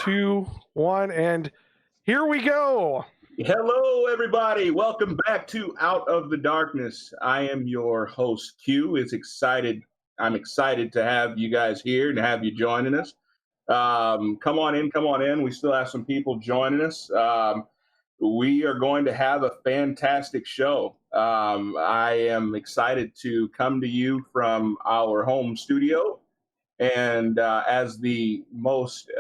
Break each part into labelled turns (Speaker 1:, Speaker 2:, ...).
Speaker 1: Two, one, and here we go.
Speaker 2: Hello, everybody. Welcome back to Out of the Darkness. I am your host, Q. I'm excited to have you guys here and have you joining us. Come on in. We still have some people joining us. We are going to have a fantastic show. I am excited to come to you from our home studio. And as the most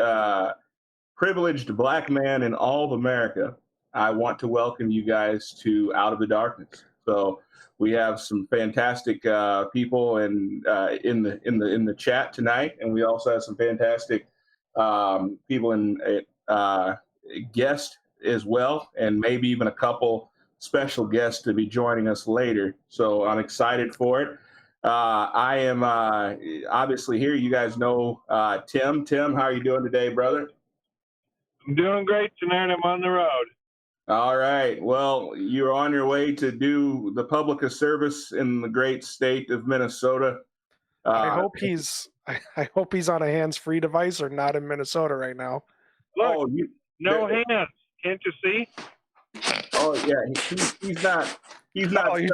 Speaker 2: privileged Black man in all of America, I want to welcome you guys to Out of the Darkness. So we have some fantastic people in the chat tonight, and we also have some fantastic people in guests as well, and maybe even a couple special guests to be joining us later. So I'm excited for it. I am obviously here. You guys know Tim. Tim, how are you doing today, brother?
Speaker 3: I'm doing great tonight. I'm on the road.
Speaker 2: All right. Well, you're on your way to do the public service in the great state of Minnesota.
Speaker 1: I hope he's on a hands-free device or not in Minnesota right now.
Speaker 3: Look, no hands. Can't you see?
Speaker 2: Oh yeah, he's not. He's not.
Speaker 1: Oh, he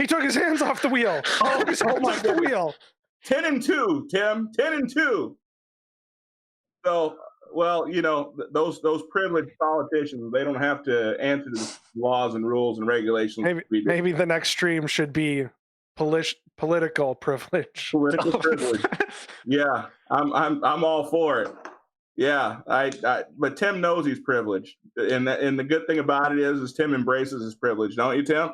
Speaker 1: took his hands off the wheel.
Speaker 2: Oh my
Speaker 1: off the wheel.
Speaker 2: 10-2, Tim. 10-2. So. Well, you know, those privileged politicians, they don't have to answer to the laws and rules and regulations.
Speaker 1: Maybe the next stream should be political privilege.
Speaker 2: Political privilege. Yeah, I'm all for it. Yeah, but Tim knows he's privileged, and the good thing about it is Tim embraces his privilege, don't you, Tim?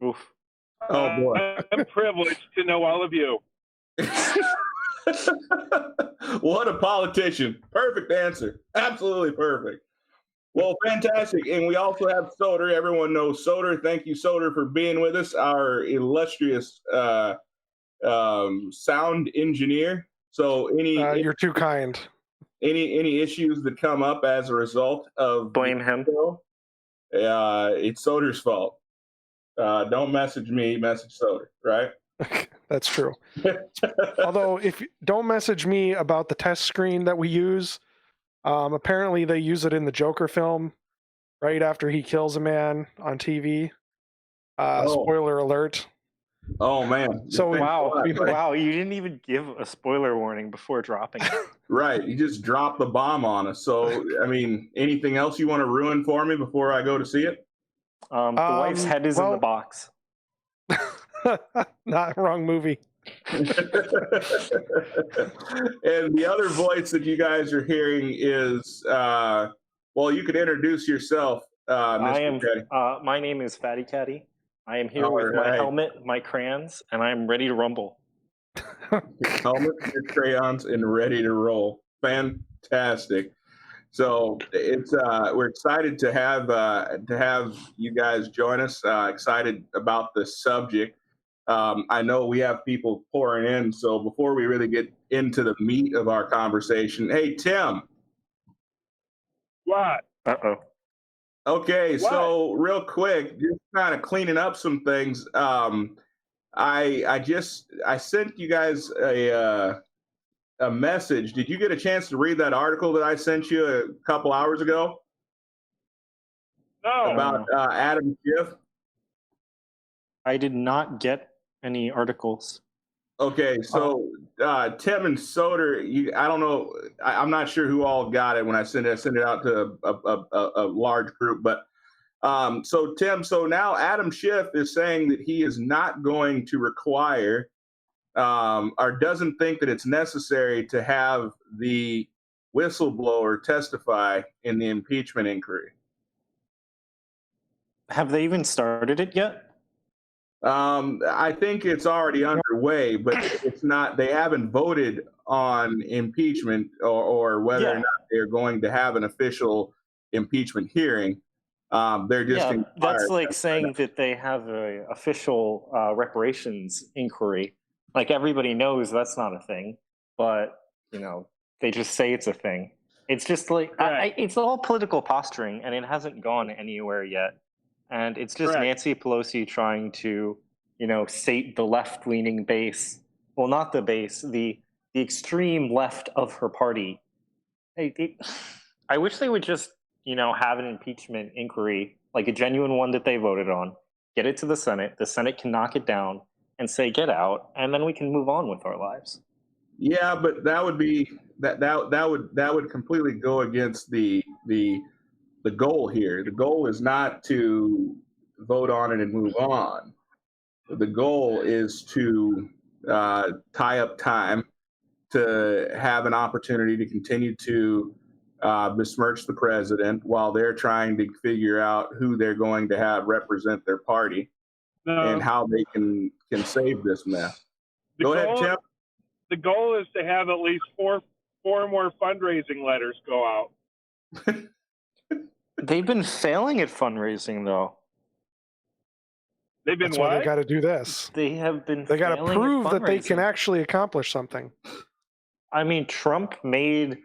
Speaker 3: Oof.
Speaker 2: Oh boy,
Speaker 3: I'm privileged to know all of you.
Speaker 2: What a politician. Perfect answer. Absolutely perfect. Well, fantastic. And we also have Soder. Everyone knows Soder. Thank you, Soder, for being with us, our illustrious sound engineer. So
Speaker 1: you're too kind.
Speaker 2: Any issues that come up as a result of
Speaker 4: blame him.
Speaker 2: It's Soder's fault. Don't message me, message Soder, right?
Speaker 1: That's true. Although, don't message me about the test screen that we use. Apparently, they use it in the Joker film right after he kills a man on TV. Spoiler alert.
Speaker 2: Oh man.
Speaker 1: So
Speaker 2: Thanks a
Speaker 4: Wow,
Speaker 2: lot.
Speaker 4: wow! You didn't even give a spoiler warning before dropping it.
Speaker 2: Right. You just dropped the bomb on us. So, I mean, anything else you want to ruin for me before I go to see it?
Speaker 4: The wife's head is in the
Speaker 1: well-
Speaker 4: box.
Speaker 1: Not wrong movie.
Speaker 2: And the other voice that you guys are hearing is, well, you could introduce yourself,
Speaker 4: I
Speaker 2: Mr.
Speaker 4: am.
Speaker 2: Petty.
Speaker 4: My name is Faticati. I am here
Speaker 2: All
Speaker 4: with my
Speaker 2: right.
Speaker 4: helmet, my crayons, and I am ready to rumble.
Speaker 2: Your helmet, your crayons, and ready to roll. Fantastic. So it's we're excited to have you guys join us. Excited about the subject. I know we have people pouring in. So before we really get into the meat of our conversation, hey Tim.
Speaker 3: What?
Speaker 4: Uh-oh.
Speaker 2: Okay, so real quick, just kind of cleaning up some things. I sent you guys a message. Did you get a chance to read that article that I sent you a couple hours ago
Speaker 3: No.
Speaker 2: about Adam Schiff?
Speaker 4: I did not get any articles.
Speaker 2: Okay, so Tim and Soder, I don't know. I'm not sure who all got it when I sent it. I sent it out to a large group, but so Tim, so now Adam Schiff is saying that he is not going to require or doesn't think that it's necessary to have the whistleblower testify in the impeachment inquiry.
Speaker 4: Have they even started it yet?
Speaker 2: I think it's already underway, but it's not. They haven't voted on impeachment or whether or not they're going to have an official impeachment hearing. They're just
Speaker 4: that's like saying that they have an official reparations inquiry. Like everybody knows that's not a thing, but they just say it's a thing. It's just like it's all political posturing, and it hasn't gone anywhere yet. And it's just Nancy Pelosi trying to, sate the left-leaning base. Well, not the base, the extreme left of her party. I wish they would just, have an impeachment inquiry, like a genuine one that they voted on, get it to the Senate can knock it down and say, get out, and then we can move on with our lives.
Speaker 2: Yeah, but that would be that would completely go against the goal here. The goal is not to vote on it and move on. The goal is to tie up time to have an opportunity to continue to besmirch the president while they're trying to figure out who they're going to have represent their party and how they can save this mess. Go ahead, Tim.
Speaker 3: The goal is to have at least four more fundraising letters go out.
Speaker 4: They've been failing at fundraising, though.
Speaker 3: They've been
Speaker 1: That's
Speaker 3: what?
Speaker 1: why they got to do this.
Speaker 4: They have been.
Speaker 1: They got to
Speaker 4: failing
Speaker 1: prove
Speaker 4: at
Speaker 1: that they can
Speaker 4: fundraising.
Speaker 1: actually accomplish something.
Speaker 4: I mean, Trump made,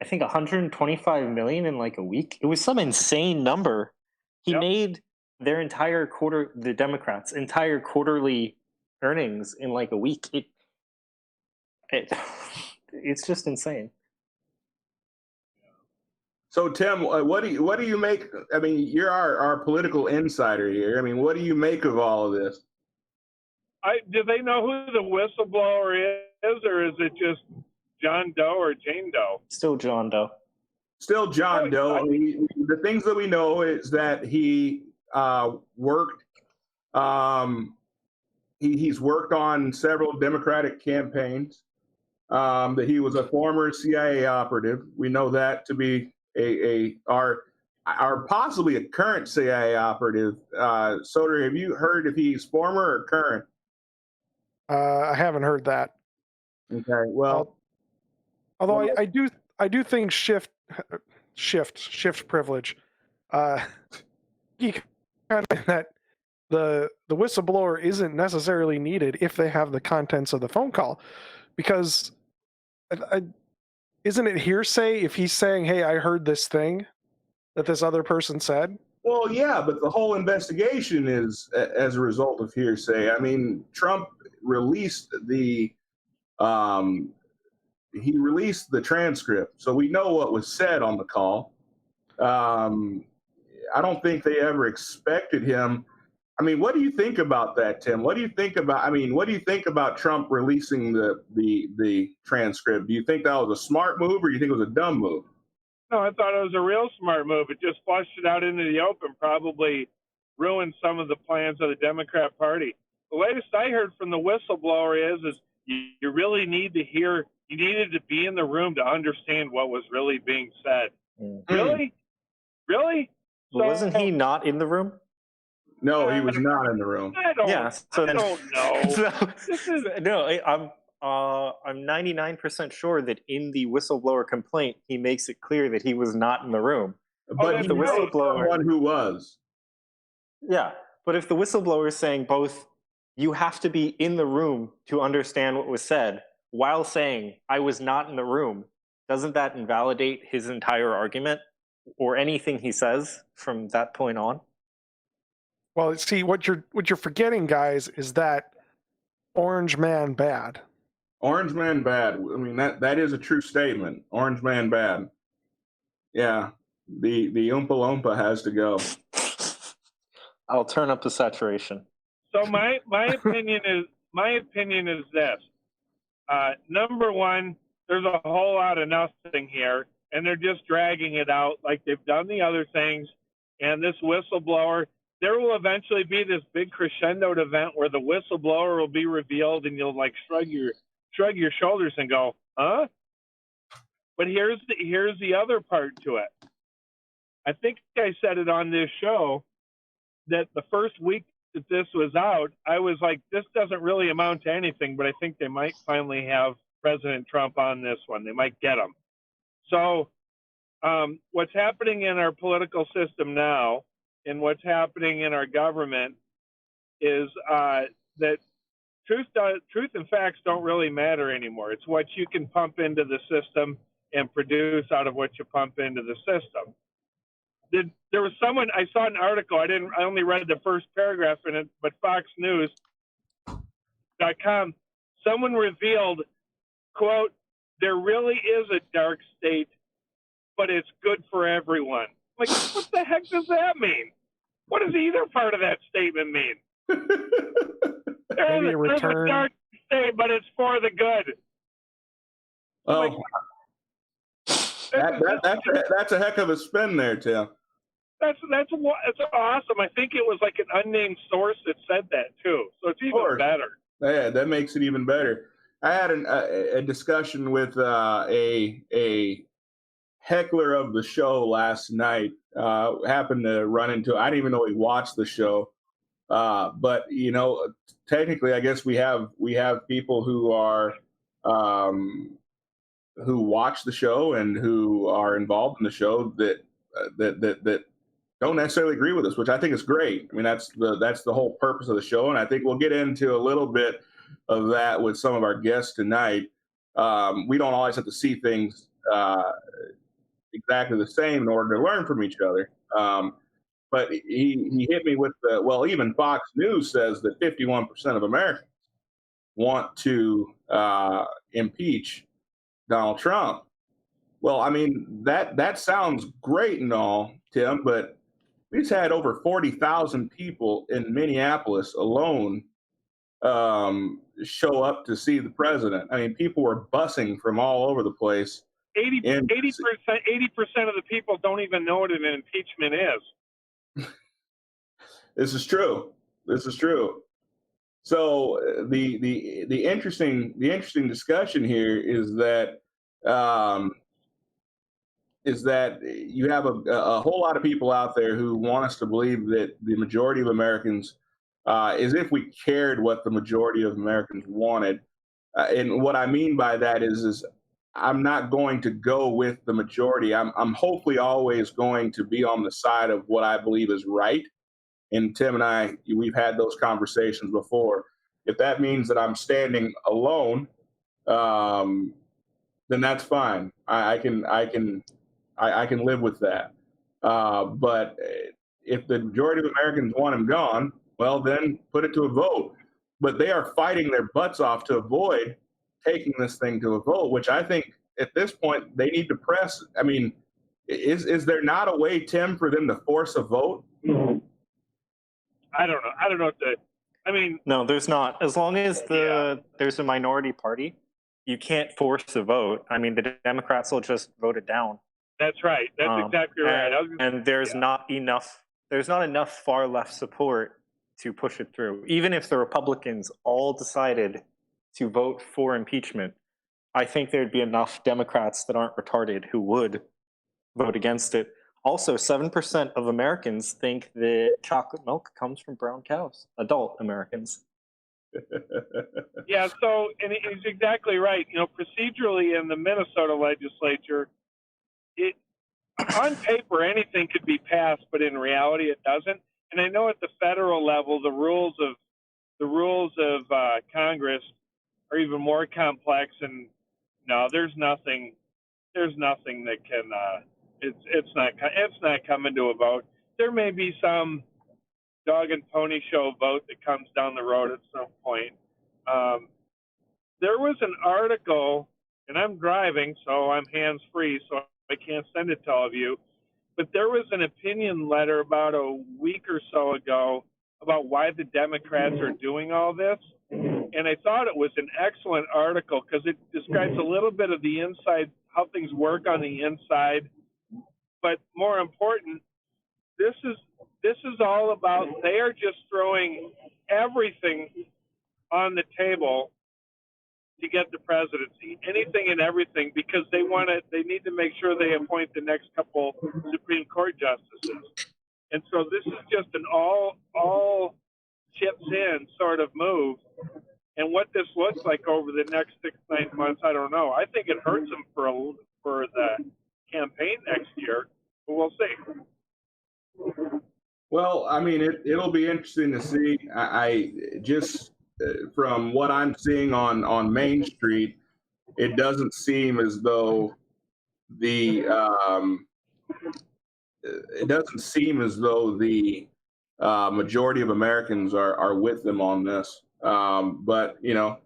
Speaker 4: I think, 125 million in like a week. It was some insane number. He made their entire quarter, the Democrats' entire quarterly earnings in like a week. It's just insane.
Speaker 2: So Tim, what do you make? I mean, you're our political insider here. I mean, what do you make of all of this?
Speaker 3: Do they know who the whistleblower is, or is it just John Doe or Jane Doe?
Speaker 4: Still John Doe.
Speaker 2: Still John Doe. The things that we know is that he worked. He's worked on several Democratic campaigns. That he was a former CIA operative. We know that to be our possibly a current CIA operative. Soder, have you heard if he's former or current?
Speaker 1: I haven't heard that.
Speaker 2: Okay, well,
Speaker 1: although I do think shift privilege. You kind of that the whistleblower isn't necessarily needed if they have the contents of the phone call, because isn't it hearsay if he's saying, "Hey, I heard this thing that this other person said"?
Speaker 2: Well, yeah, but the whole investigation is as a result of hearsay. I mean, Trump released the transcript, so we know what was said on the call. I don't think they ever expected him I mean, what do you think about that, Tim? What do you think about? I mean, what do you think about Trump releasing the transcript? Do you think that was a smart move, or do you think it was a dumb move?
Speaker 3: No, I thought it was a real smart move. It just flushed it out into the open, probably ruined some of the plans of the Democrat Party. The latest I heard from the whistleblower is you really need to hear, you needed to be in the room to understand what was really being said. Really? Really?
Speaker 4: Well, wasn't he not in the room?
Speaker 2: No, he was not in the room.
Speaker 3: I don't know.
Speaker 4: I'm 99% sure that in the whistleblower complaint, he makes it clear that he was not in the room.
Speaker 2: But
Speaker 4: if the whistleblower,
Speaker 2: one who was.
Speaker 4: Yeah, but if the whistleblower is saying both, you have to be in the room to understand what was said, while saying I was not in the room, doesn't that invalidate his entire argument or anything he says from that point on?
Speaker 1: Well, see, what you're forgetting, guys, is that Orange Man bad.
Speaker 2: Orange Man bad. I mean, that is a true statement. Orange Man bad. Yeah, the Oompa Loompa has to go.
Speaker 4: I'll turn up the saturation.
Speaker 3: So my opinion is this. Number one, there's a whole lot of nothing here, and they're just dragging it out like they've done the other things. And this whistleblower, there will eventually be this big crescendoed event where the whistleblower will be revealed, and you'll like shrug your shoulders and go, huh? But here's the other part to it. I think I said it on this show that the first week that this was out, I was like, this doesn't really amount to anything, but I think they might finally have President Trump on this one. They might get him. So what's happening in our political system now and what's happening in our government is that truth and facts don't really matter anymore. It's what you can pump into the system and produce out of what you pump into the system. There was someone, I saw an article, I only read the first paragraph in it, but FoxNews.com, someone revealed, quote, there really is a dark state, but it's good for everyone. Like, what the heck does that mean? What does either part of that statement mean? There's a dark state, but it's for the good.
Speaker 2: Oh, that's a heck of a spin there, Tim.
Speaker 3: That's awesome. I think it was like an unnamed source that said that too, so it's even better.
Speaker 2: Yeah, that makes it even better. I had a discussion with a heckler of the show last night. Happened to run into. I didn't even know he watched the show, but you know, technically, I guess we have people who are who watch the show and who are involved in the show that don't necessarily agree with us, which I think is great. I mean, that's the whole purpose of the show, and I think we'll get into a little bit of that with some of our guests tonight. We don't always have to see things exactly the same in order to learn from each other. But he hit me with even Fox News says that 51% of Americans want to impeach Donald Trump. Well, I mean, that sounds great and all, Tim, but we just had over 40,000 people in Minneapolis alone show up to see the president. I mean, people were busing from all over the place.
Speaker 3: 80% of the people don't even know what an impeachment is.
Speaker 2: This is true. So the interesting discussion here is that you have a whole lot of people out there who want us to believe that the majority of Americans, as if we cared what the majority of Americans wanted. And what I mean by that is I'm not going to go with the majority. I'm hopefully always going to be on the side of what I believe is right. And Tim and I, we've had those conversations before. If that means that I'm standing alone, then that's fine. I can live with that. But if the majority of Americans want him gone, well, then put it to a vote. But they are fighting their butts off to avoid taking this thing to a vote, which I think at this point they need to press. I mean, is there not a way, Tim, for them to force a vote?
Speaker 3: I don't know. I don't know what to. I mean,
Speaker 4: No, there's not. As long as there's a minority party, you can't force a vote. I mean, the Democrats will just vote it down.
Speaker 3: that's right. That's exactly right.
Speaker 4: And there's not enough. There's not enough far left support to push it through. Even if the Republicans all decided to vote for impeachment, I think there'd be enough Democrats that aren't retarded who would vote against it. Also, 7% of Americans think that chocolate milk comes from brown cows. Adult Americans.
Speaker 3: Yeah, so, and he's exactly right. You know, procedurally in the Minnesota legislature, on paper, anything could be passed, but in reality, it doesn't. And I know at the federal level, the rules of Congress are even more complex. And no, there's nothing that can. It's not coming to a vote. There may be some dog and pony show vote that comes down the road at some point. There was an article, and I'm driving, so I'm hands-free, so I can't send it to all of you. But there was an opinion letter about a week or so ago about why the Democrats are doing all this. And I thought it was an excellent article because it describes a little bit of the inside, how things work on the inside. But more important, this is all about, they are just throwing everything on the table to get the presidency, anything and everything, because they need to make sure they appoint the next couple Supreme Court justices. And so this is just an all chips in sort of move. And what this looks like over the next 6-9 months, I don't know. I think it hurts them for the campaign next year, but we'll see.
Speaker 2: Well, I mean, it'll be interesting to see. I just from what I'm seeing on Main Street, it doesn't seem as though the majority of Americans are with them on this. But you know,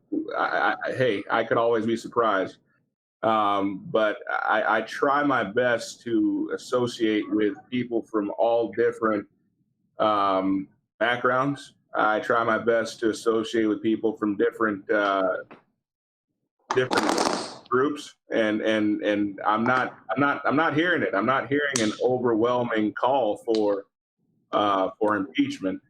Speaker 2: hey, I could always be surprised. But I try my best to associate with people from all different backgrounds. I try my best to associate with people from different groups, and I'm not hearing it. I'm not hearing an overwhelming call for impeachment.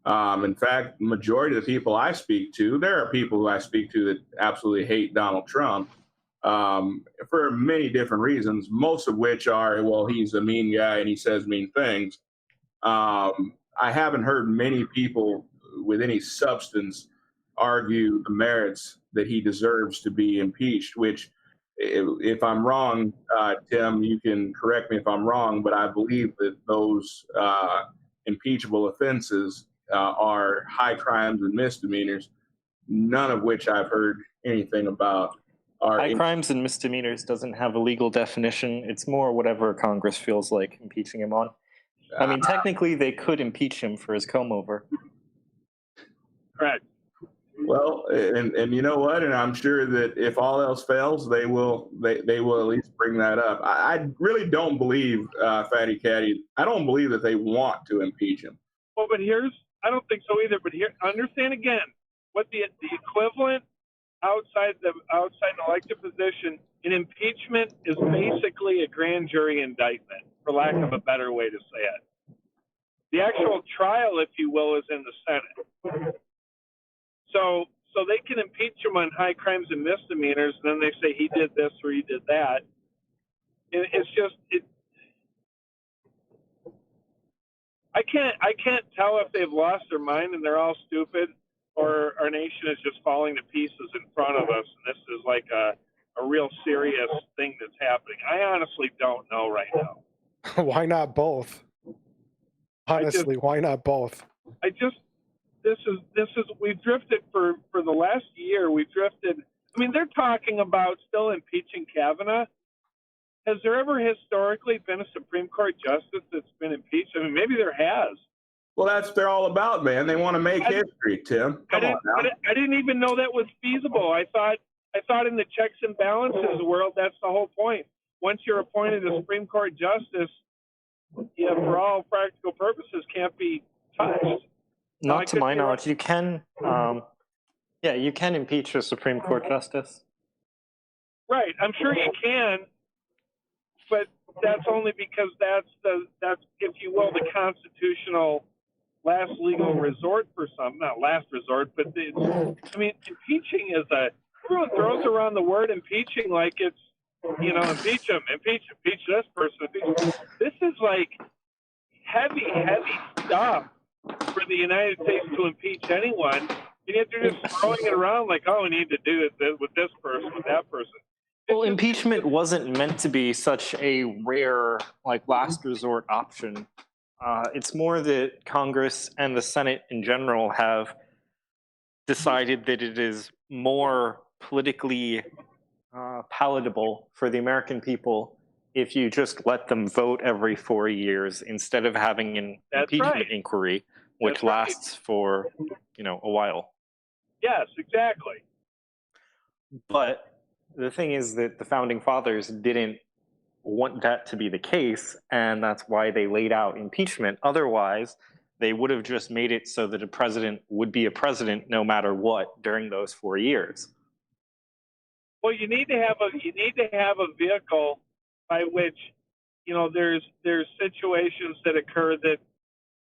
Speaker 2: In fact, the majority of the people I speak to, there are people who I speak to that absolutely hate Donald Trump for many different reasons, most of which are, well, he's a mean guy and he says mean things. I haven't heard many people with any substance argue the merits that he deserves to be impeached, which, if I'm wrong, Tim, you can correct me if I'm wrong, but I believe that those impeachable offenses are high crimes and misdemeanors, none of which I've heard anything about.
Speaker 4: High crimes and misdemeanors doesn't have a legal definition. It's more whatever Congress feels like impeaching him on. I mean, technically, they could impeach him for his comb over.
Speaker 3: Correct.
Speaker 2: Well, and you know what? And I'm sure that if all else fails, they will at least bring that up. I really don't believe, faticati. I don't believe that they want to impeach him.
Speaker 3: Well, but I don't think so either. But here, understand again, what the equivalent outside an elected position in impeachment is basically a grand jury indictment, for lack of a better way to say it. The actual trial, if you will, is in the Senate. So they can impeach him on high crimes and misdemeanors, and then they say he did this or he did that. And it's just I can't tell if they've lost their mind and they're all stupid, or our nation is just falling to pieces in front of us, and this is like a real serious thing that's happening. I honestly don't know right now.
Speaker 1: Why not both? Honestly, why not both?
Speaker 3: This is we've drifted for the last year. We've drifted. I mean, they're talking about still impeaching Kavanaugh. Has there ever historically been a Supreme Court justice that's been impeached? I mean, maybe there has.
Speaker 2: Well, that's what they're all about, man. They want to make history, Tim. Come on now.
Speaker 3: I didn't even know that was feasible. I thought in the checks and balances world, that's the whole point. Once you're appointed a Supreme Court justice, for all practical purposes, can't be touched.
Speaker 4: Not to my knowledge. You can, you can impeach a Supreme Court justice.
Speaker 3: Right, I'm sure you can, but that's only because that's if you will the constitutional last legal resort for some, not last resort, but impeaching is everyone throws around the word impeaching like it's, impeach him, impeach this person. This is like heavy stuff for the United States to impeach anyone, and yet they're just throwing it around like, oh, we need to do it with this person, with that person.
Speaker 4: Well, impeachment wasn't meant to be such a rare, last resort option. It's more that Congress and the Senate in general have decided that it is more politically palatable for the American people if you just let them vote every 4 years instead of having an impeachment inquiry, which lasts for, a while.
Speaker 3: Yes, exactly.
Speaker 4: But the thing is that the Founding Fathers didn't want that to be the case, and that's why they laid out impeachment. Otherwise, they would have just made it so that a president would be a president no matter what during those 4 years.
Speaker 3: Well, you need to have a vehicle by which, there's situations that occur that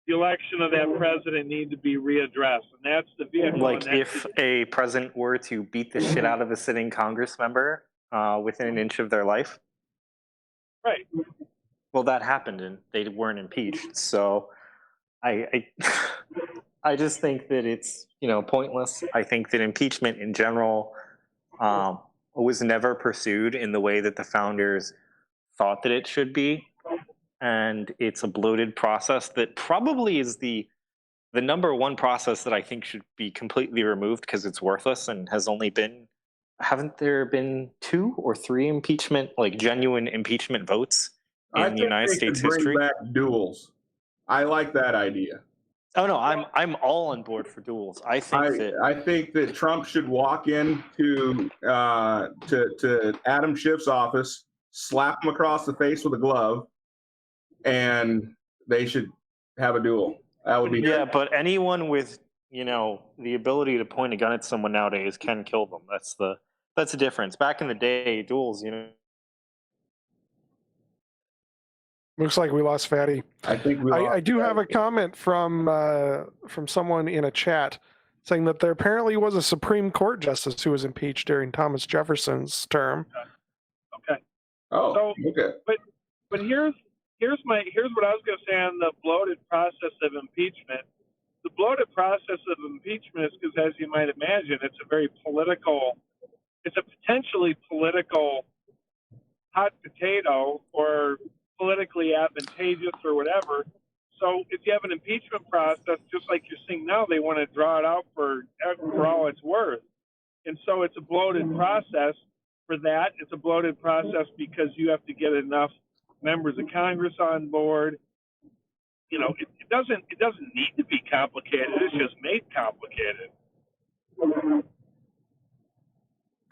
Speaker 3: the election of that president need to be readdressed, and that's the vehicle.
Speaker 4: Like if a president were to beat the shit out of a sitting Congress member within an inch of their life.
Speaker 3: Right.
Speaker 4: Well, that happened, and they weren't impeached. So, I just think that it's pointless. I think that impeachment in general was never pursued in the way that the founders thought that it should be, and it's a bloated process that probably is the number one process that I think should be completely removed because it's worthless and has only been. Haven't there been 2 or 3 impeachment, genuine impeachment votes in the United States history?
Speaker 2: Bring back duels. I like that idea.
Speaker 4: Oh no, I'm all on board for duels. I think that
Speaker 2: Trump should walk into to Adam Schiff's office, slap him across the face with a glove, and they should have a duel. That would be
Speaker 4: good. But anyone with the ability to point a gun at someone nowadays can kill them. That's the difference. Back in the day, duels,
Speaker 1: Looks like we lost Fatty.
Speaker 2: I think
Speaker 1: I do have a comment from someone in a chat saying that there apparently was a Supreme Court justice who was impeached during Thomas Jefferson's term.
Speaker 3: Okay.
Speaker 2: Oh,
Speaker 3: so,
Speaker 2: okay.
Speaker 3: But here's what I was going to say on the bloated process of impeachment. The bloated process of impeachment is because, as you might imagine, it's a potentially political hot potato or politically advantageous or whatever. So if you have an impeachment process, just like you're seeing now, they want to draw it out for all it's worth. And so it's a bloated process for that. It's a bloated process because you have to get enough members of Congress on board. It doesn't need to be complicated. It's just made complicated.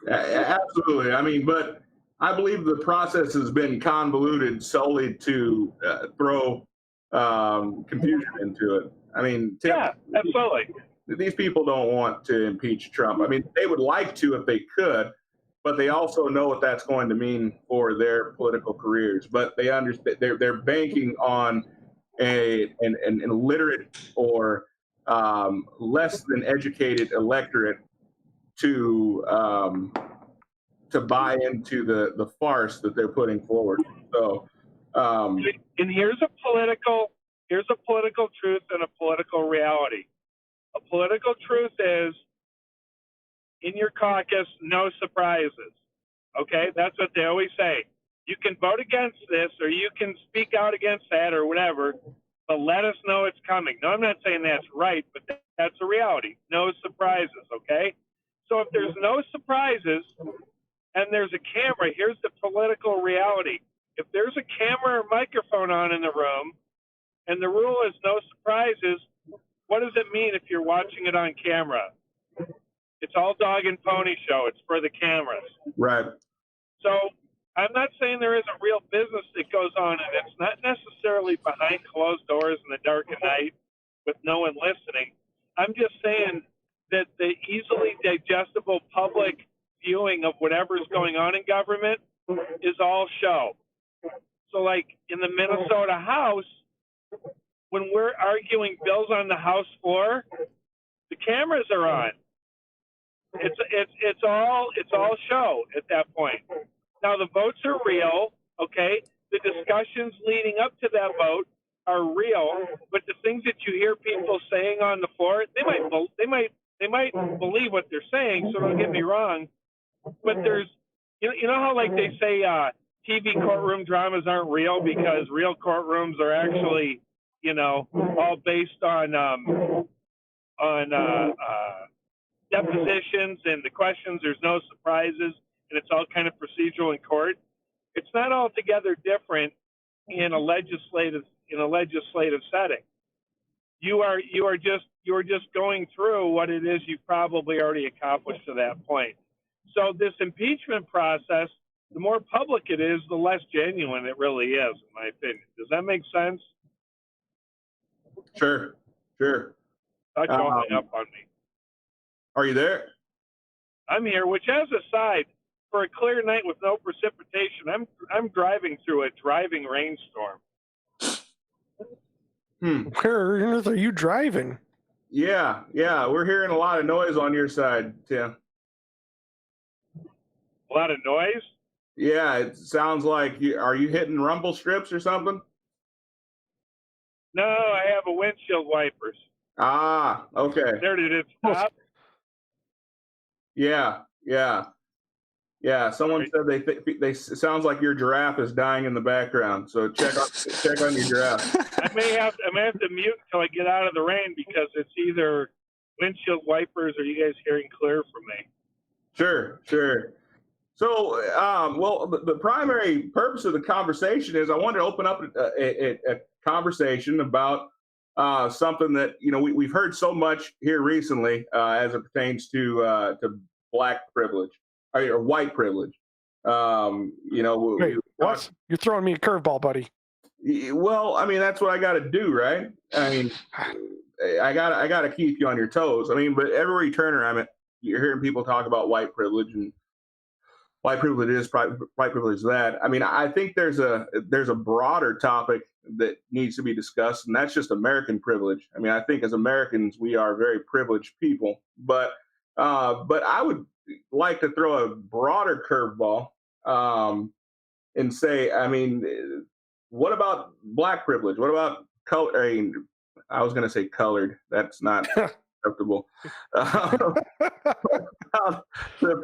Speaker 2: Absolutely. I mean, but I believe the process has been convoluted solely to throw confusion into it. I mean,
Speaker 3: yeah, absolutely.
Speaker 2: These people don't want to impeach Trump. I mean, they would like to if they could, but they also know what that's going to mean for their political careers. But they understand they're banking on an illiterate or less than educated electorate to buy into the farce that they're putting forward. So,
Speaker 3: and here's a political truth and a political reality. A political truth is, in your caucus, no surprises. Okay, that's what they always say. You can vote against this, or you can speak out against that, or whatever, but let us know it's coming. No, I'm not saying that's right, but that's a reality. No surprises. Okay, so if there's no surprises and there's a camera, here's the political reality. If there's a camera or microphone on in the room, and the rule is no surprises, what does it mean if you're watching it on camera? It's all dog and pony show. It's for the cameras.
Speaker 2: Right.
Speaker 3: So I'm not saying there isn't real business that goes on, and it's not necessarily behind closed doors in the dark of night with no one listening. I'm just saying that the easily digestible public viewing of whatever's going on in government is all show. So, like in the Minnesota House, when we're arguing bills on the House floor, the cameras are on. It's all show at that point. Now the votes are real, okay? The discussions leading up to that vote are real, but the things that you hear people saying on the floor, they might believe what they're saying. So don't get me wrong, but there's, you know how like they say TV courtroom dramas aren't real because real courtrooms are actually, all based on depositions and the questions. There's no surprises, and it's all kind of procedural in court. It's not altogether different in a legislative setting. You are just going through what it is you've probably already accomplished to that point. So this impeachment process, the more public it is, the less genuine it really is, in my opinion. Does that make sense?
Speaker 2: Sure.
Speaker 3: Thought you hung up on me.
Speaker 2: Are you there?
Speaker 3: I'm here. Which, as a side, for a clear night with no precipitation, I'm driving through a driving rainstorm.
Speaker 1: Where on earth are you driving?
Speaker 2: Yeah. We're hearing a lot of noise on your side, Tim.
Speaker 3: A lot of noise?
Speaker 2: Yeah, it sounds like are you hitting rumble strips or something?
Speaker 3: No, I have a windshield wipers.
Speaker 2: Ah, okay.
Speaker 3: There, did it stop?
Speaker 2: Yeah. Someone said they it sounds like your giraffe is dying in the background. So check on your giraffe.
Speaker 3: I may have to mute until I get out of the rain because it's either windshield wipers or you guys hearing clear from me.
Speaker 2: Sure. So, well, the primary purpose of the conversation is I wanted to open up a conversation about something that we've heard so much here recently as it pertains to black privilege or white privilege.
Speaker 1: Wait, what? You're throwing me a curveball, buddy.
Speaker 2: Well, I mean that's what I got to do, right? I mean, I got to keep you on your toes. I mean, but everywhere you turn around, you're hearing people talk about white privilege and white privilege is white privilege is that. I mean, I think there's a broader topic that needs to be discussed, and that's just American privilege. I mean, I think as Americans we are very privileged people, but I would like to throw a broader curveball and say, I mean, what about black privilege? What about color? I was going to say colored. That's not acceptable. The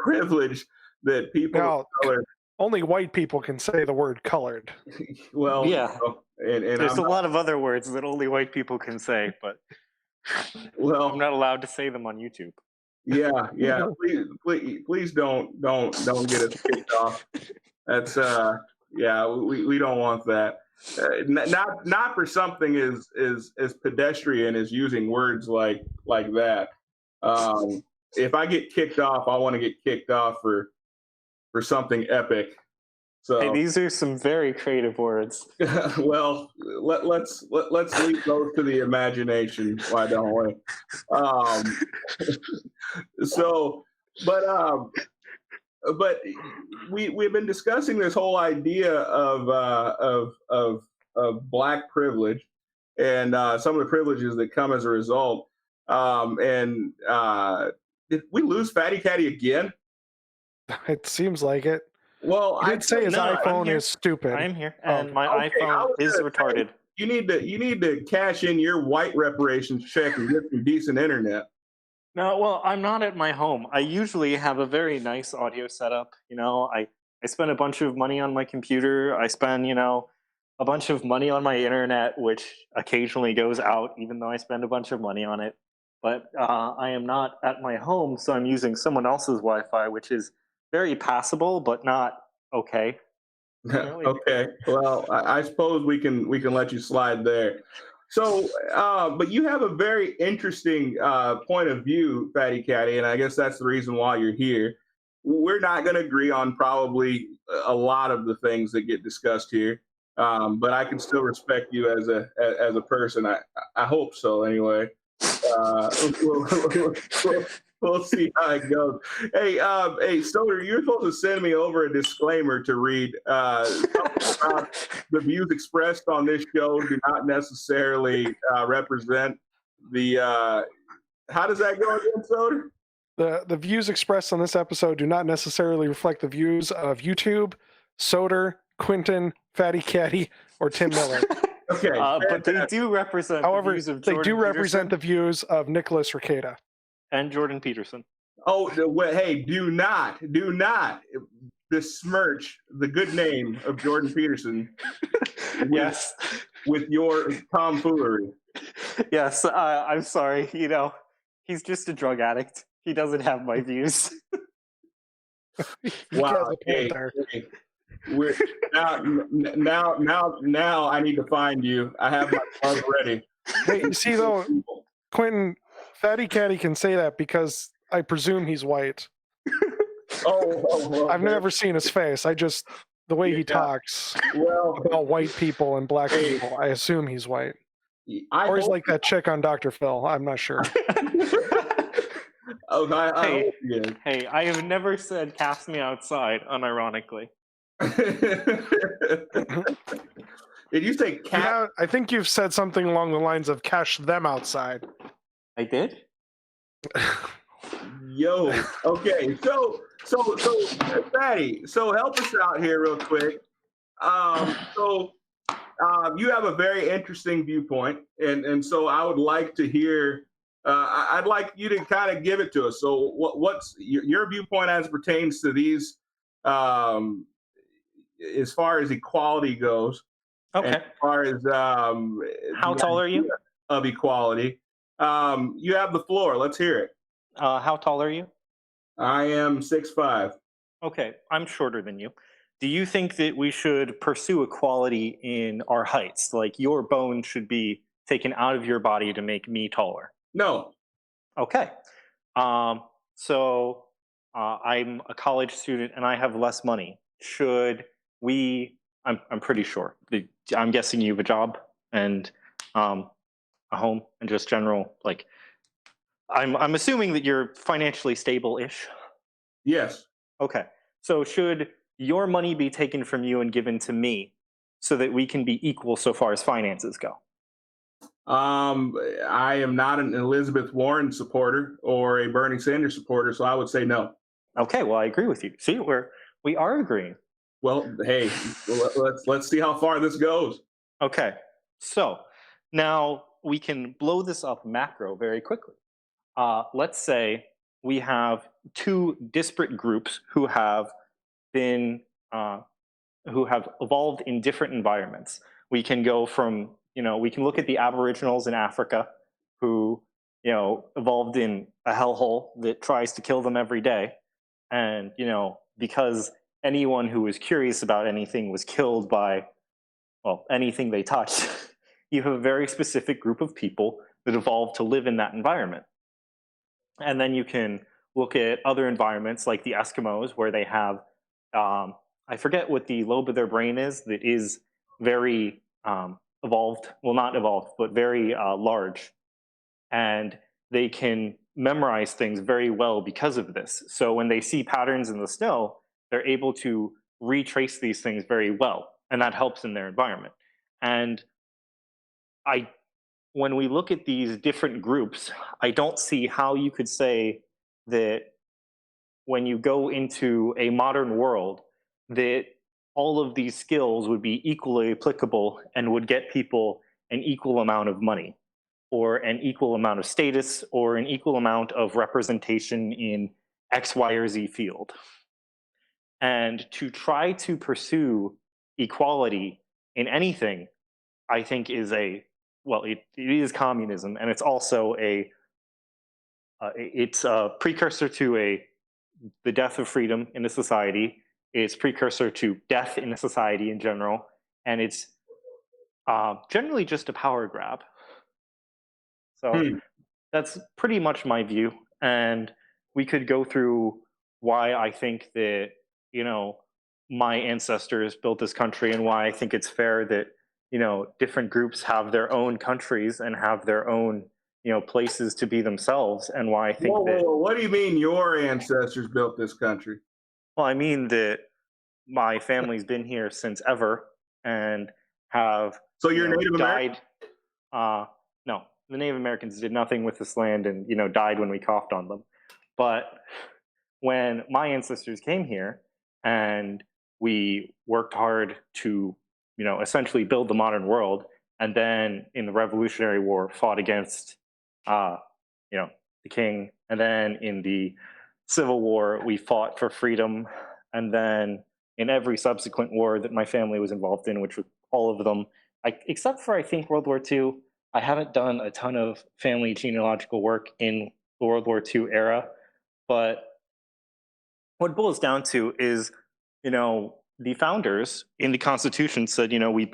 Speaker 2: privilege that people of color.
Speaker 1: Only white people can say the word colored.
Speaker 2: Well,
Speaker 4: yeah.
Speaker 2: And
Speaker 4: there's a lot of other words that only white people can say, but I'm not allowed to say them on YouTube.
Speaker 2: Yeah. Please don't get us kicked off. That's we don't want that. Not for something as pedestrian as using words like that. If I get kicked off, I want to get kicked off for something epic. So
Speaker 4: hey, these are some very creative words.
Speaker 2: Well, let's leave those to the imagination. Why don't we? But we've been discussing this whole idea of black privilege and some of the privileges that come as a result. Did we lose Faticati again?
Speaker 1: It seems like it.
Speaker 2: Well,
Speaker 1: I'd say his iPhone is stupid.
Speaker 4: I'm here, and my iPhone is retarded.
Speaker 2: You need to cash in your white reparations check and get some decent internet.
Speaker 4: No, well, I'm not at my home. I usually have a very nice audio setup. I spend a bunch of money on my computer. I spend, a bunch of money on my internet, which occasionally goes out, even though I spend a bunch of money on it. But I am not at my home, so I'm using someone else's Wi-Fi, which is very passable, but not okay.
Speaker 2: Okay. Well, I suppose we can let you slide there. So, but you have a very interesting point of view, Faticati, and I guess that's the reason why you're here. We're not going to agree on probably a lot of the things that get discussed here, but I can still respect you as a person. I hope so, anyway. we'll see how it goes. Hey, Stoner, you're supposed to send me over a disclaimer to read. Something about the views expressed on this show do not necessarily represent the. How does that go again, Stoner?
Speaker 1: The views expressed on this episode do not necessarily reflect the views of YouTube, Soder, Quentin, faticati, or Tim Miller.
Speaker 2: Okay,
Speaker 4: but they do represent
Speaker 1: However,
Speaker 4: the views of
Speaker 1: they
Speaker 4: Jordan
Speaker 1: do represent
Speaker 4: Peterson
Speaker 1: the views of Nicholas Requeta.
Speaker 4: and Jordan Peterson.
Speaker 2: Oh, hey, do not besmirch the good name of Jordan Peterson.
Speaker 4: Yes.
Speaker 2: With your tomfoolery.
Speaker 4: Yes, I'm sorry. He's just a drug addict. He doesn't have my views.
Speaker 2: Wow. Hey, we're now I need to find you. I have my plug ready.
Speaker 1: Hey, you see though, Quentin, faticati can say that because I presume he's white.
Speaker 2: Well,
Speaker 1: I've never seen his face. The way he talks about white people and black people, I assume he's white. Or he's like that chick on Dr. Phil. I'm not sure.
Speaker 4: Hey, I have never said cast me outside, unironically.
Speaker 2: Did you say cat?
Speaker 1: Yeah, I think you've said something along the lines of cash them outside.
Speaker 4: I did?
Speaker 2: Yo, okay, so Fatty, so help us out here real quick. You have a very interesting viewpoint, and so I would like to hear. I'd like you to kind of give it to us. So, what's your viewpoint as it pertains to these, as far as equality goes?
Speaker 4: Okay.
Speaker 2: As far as
Speaker 4: how tall are you?
Speaker 2: Of equality, you have the floor. Let's hear it.
Speaker 4: How tall are you?
Speaker 2: I am 6'5".
Speaker 4: Okay, I'm shorter than you. Do you think that we should pursue equality in our heights? Like your bone should be taken out of your body to make me taller?
Speaker 2: No.
Speaker 4: Okay. So I'm a college student and I have less money. Should we? I'm pretty sure. I'm guessing you have a job and a home and just general like. I'm assuming that you're financially stable-ish.
Speaker 2: Yes.
Speaker 4: Okay. So should your money be taken from you and given to me so that we can be equal so far as finances go?
Speaker 2: I am not an Elizabeth Warren supporter or a Bernie Sanders supporter, so I would say no.
Speaker 4: Okay, well, I agree with you. See, we are agreeing.
Speaker 2: Well, hey, let's see how far this goes.
Speaker 4: Okay, so now we can blow this up macro very quickly. Let's say we have two disparate groups who have been who have evolved in different environments. We can go from we can look at the Aboriginals in Africa who evolved in a hellhole that tries to kill them every day, and because anyone who was curious about anything was killed by anything they touched. You have a very specific group of people that evolved to live in that environment. And then you can look at other environments like the Eskimos where they have, I forget what the lobe of their brain is that is very evolved, well not evolved, but very large. And they can memorize things very well because of this. So when they see patterns in the snow, they're able to retrace these things very well. And that helps in their environment. And when we look at these different groups, I don't see how you could say that when you go into a modern world, that all of these skills would be equally applicable and would get people an equal amount of money or an equal amount of status or an equal amount of representation in X, Y, or Z field. And to try to pursue equality in anything, I think is it is communism, and it's also it's a precursor to the death of freedom in a society. It's precursor to death in a society in general, and it's generally just a power grab. So that's pretty much my view, and we could go through why I think that my ancestors built this country and why I think it's fair that different groups have their own countries and have their own places to be themselves, and why I think
Speaker 2: whoa. What do you mean your ancestors built this country?
Speaker 4: well, I mean that my family's been here since ever and have
Speaker 2: So you're Native American?
Speaker 4: died. No, the Native Americans did nothing with this land and died when we coughed on them. But when my ancestors came here and we worked hard to essentially build the modern world, and then in the Revolutionary War fought against the king, and then in the Civil War we fought for freedom, and then in every subsequent war that my family was involved in, which was all of them, except for I think World War II, I haven't done a ton of family genealogical work in the World War II era. But what it boils down to is, the founders in the Constitution said, we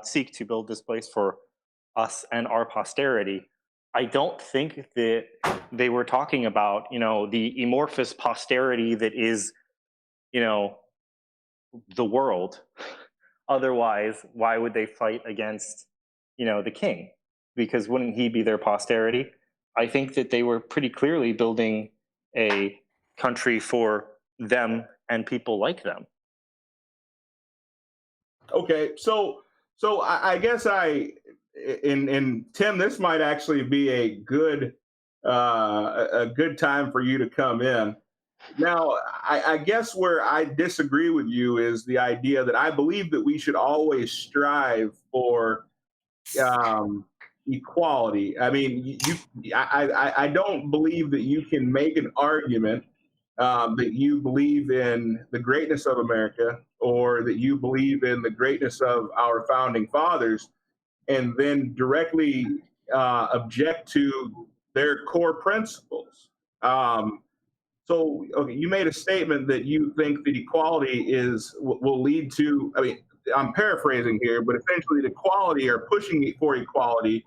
Speaker 4: seek to build this place for us and our posterity. I don't think that they were talking about, the amorphous posterity that is, the world. Otherwise, why would they fight against, the king? Because wouldn't he be their posterity? I think that they were pretty clearly building a country for them and people like them.
Speaker 2: Okay, so I guess and Tim, this might actually be a good time for you to come in. Now, I guess where I disagree with you is the idea that I believe that we should always strive for equality. I mean, I don't believe that you can make an argument that you believe in the greatness of America or that you believe in the greatness of our founding fathers and then directly object to their core principles. So, okay, you made a statement that you think that equality will lead to, I mean, I'm paraphrasing here, but essentially the equality or pushing for equality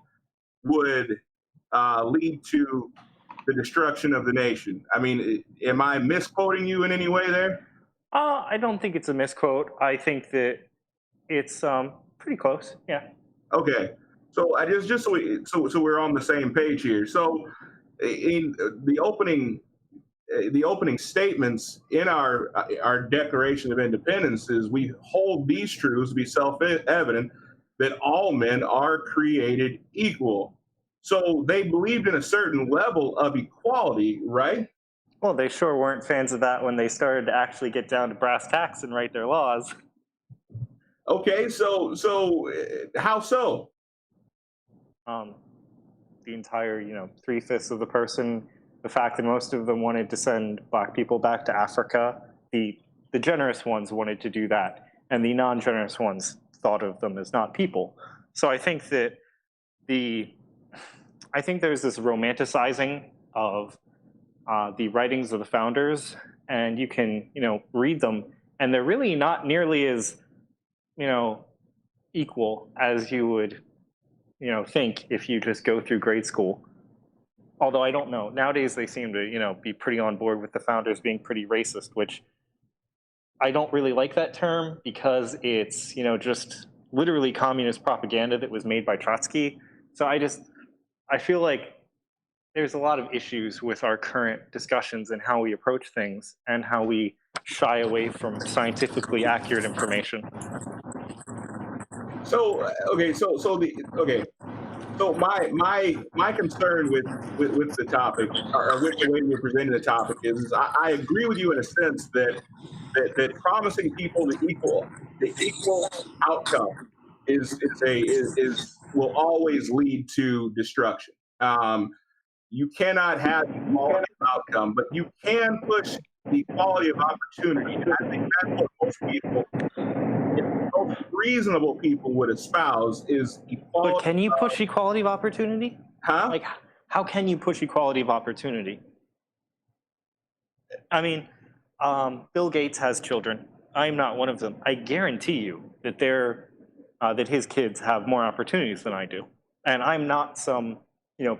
Speaker 2: would lead to the destruction of the nation. I mean, am I misquoting you in any way there?
Speaker 4: I don't think it's a misquote. I think that it's pretty close. Yeah.
Speaker 2: Okay. So I just so we're on the same page here. So in the opening statements in our Declaration of Independence is we hold these truths to be self-evident that all men are created equal. So they believed in a certain level of equality, right?
Speaker 4: Well, they sure weren't fans of that when they started to actually get down to brass tacks and write their laws.
Speaker 2: Okay, so how so?
Speaker 4: The entire, 3/5 of the person, the fact that most of them wanted to send Black people back to Africa, the generous ones wanted to do that, and the non-generous ones thought of them as not people. So I think that there's this romanticizing of the writings of the founders, and you can, read them, and they're really not nearly as, equal as you would, think if you just go through grade school. Although I don't know. Nowadays they seem to, be pretty on board with the founders being pretty racist, which I don't really like that term because it's, just literally communist propaganda that was made by Trotsky. So I feel like there's a lot of issues with our current discussions and how we approach things and how we shy away from scientifically accurate information.
Speaker 2: So okay, so my concern with the topic or with the way we're presenting the topic is I agree with you in a sense that promising people the equal outcome will always lead to destruction. You cannot have equality of outcome, but you can push the equality of opportunity. And I think that's what most reasonable people would espouse is equality.
Speaker 4: But can you push equality of opportunity?
Speaker 2: Huh?
Speaker 4: Like, how can you push equality of opportunity? I mean, Bill Gates has children. I'm not one of them. I guarantee you that that his kids have more opportunities than I do, and I'm not some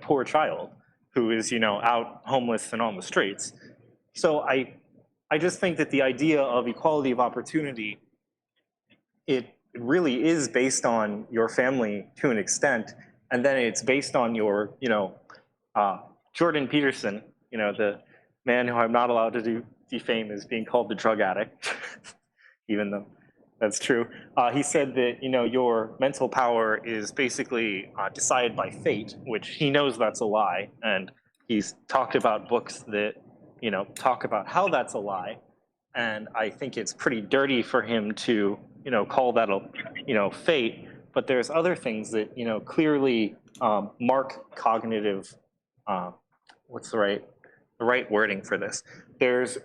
Speaker 4: poor child who is out homeless and on the streets. So I just think that the idea of equality of opportunity, it really is based on your family to an extent, and then it's based on your, Jordan Peterson, the man who I'm not allowed to defame as being called the drug addict, even though that's true. He said that, your mental power is basically decided by fate, which he knows that's a lie. And he's talked about books that, talk about how that's a lie. And I think it's pretty dirty for him to, call that fate. But there's other things that, clearly mark cognitive, what's the right wording for this? There's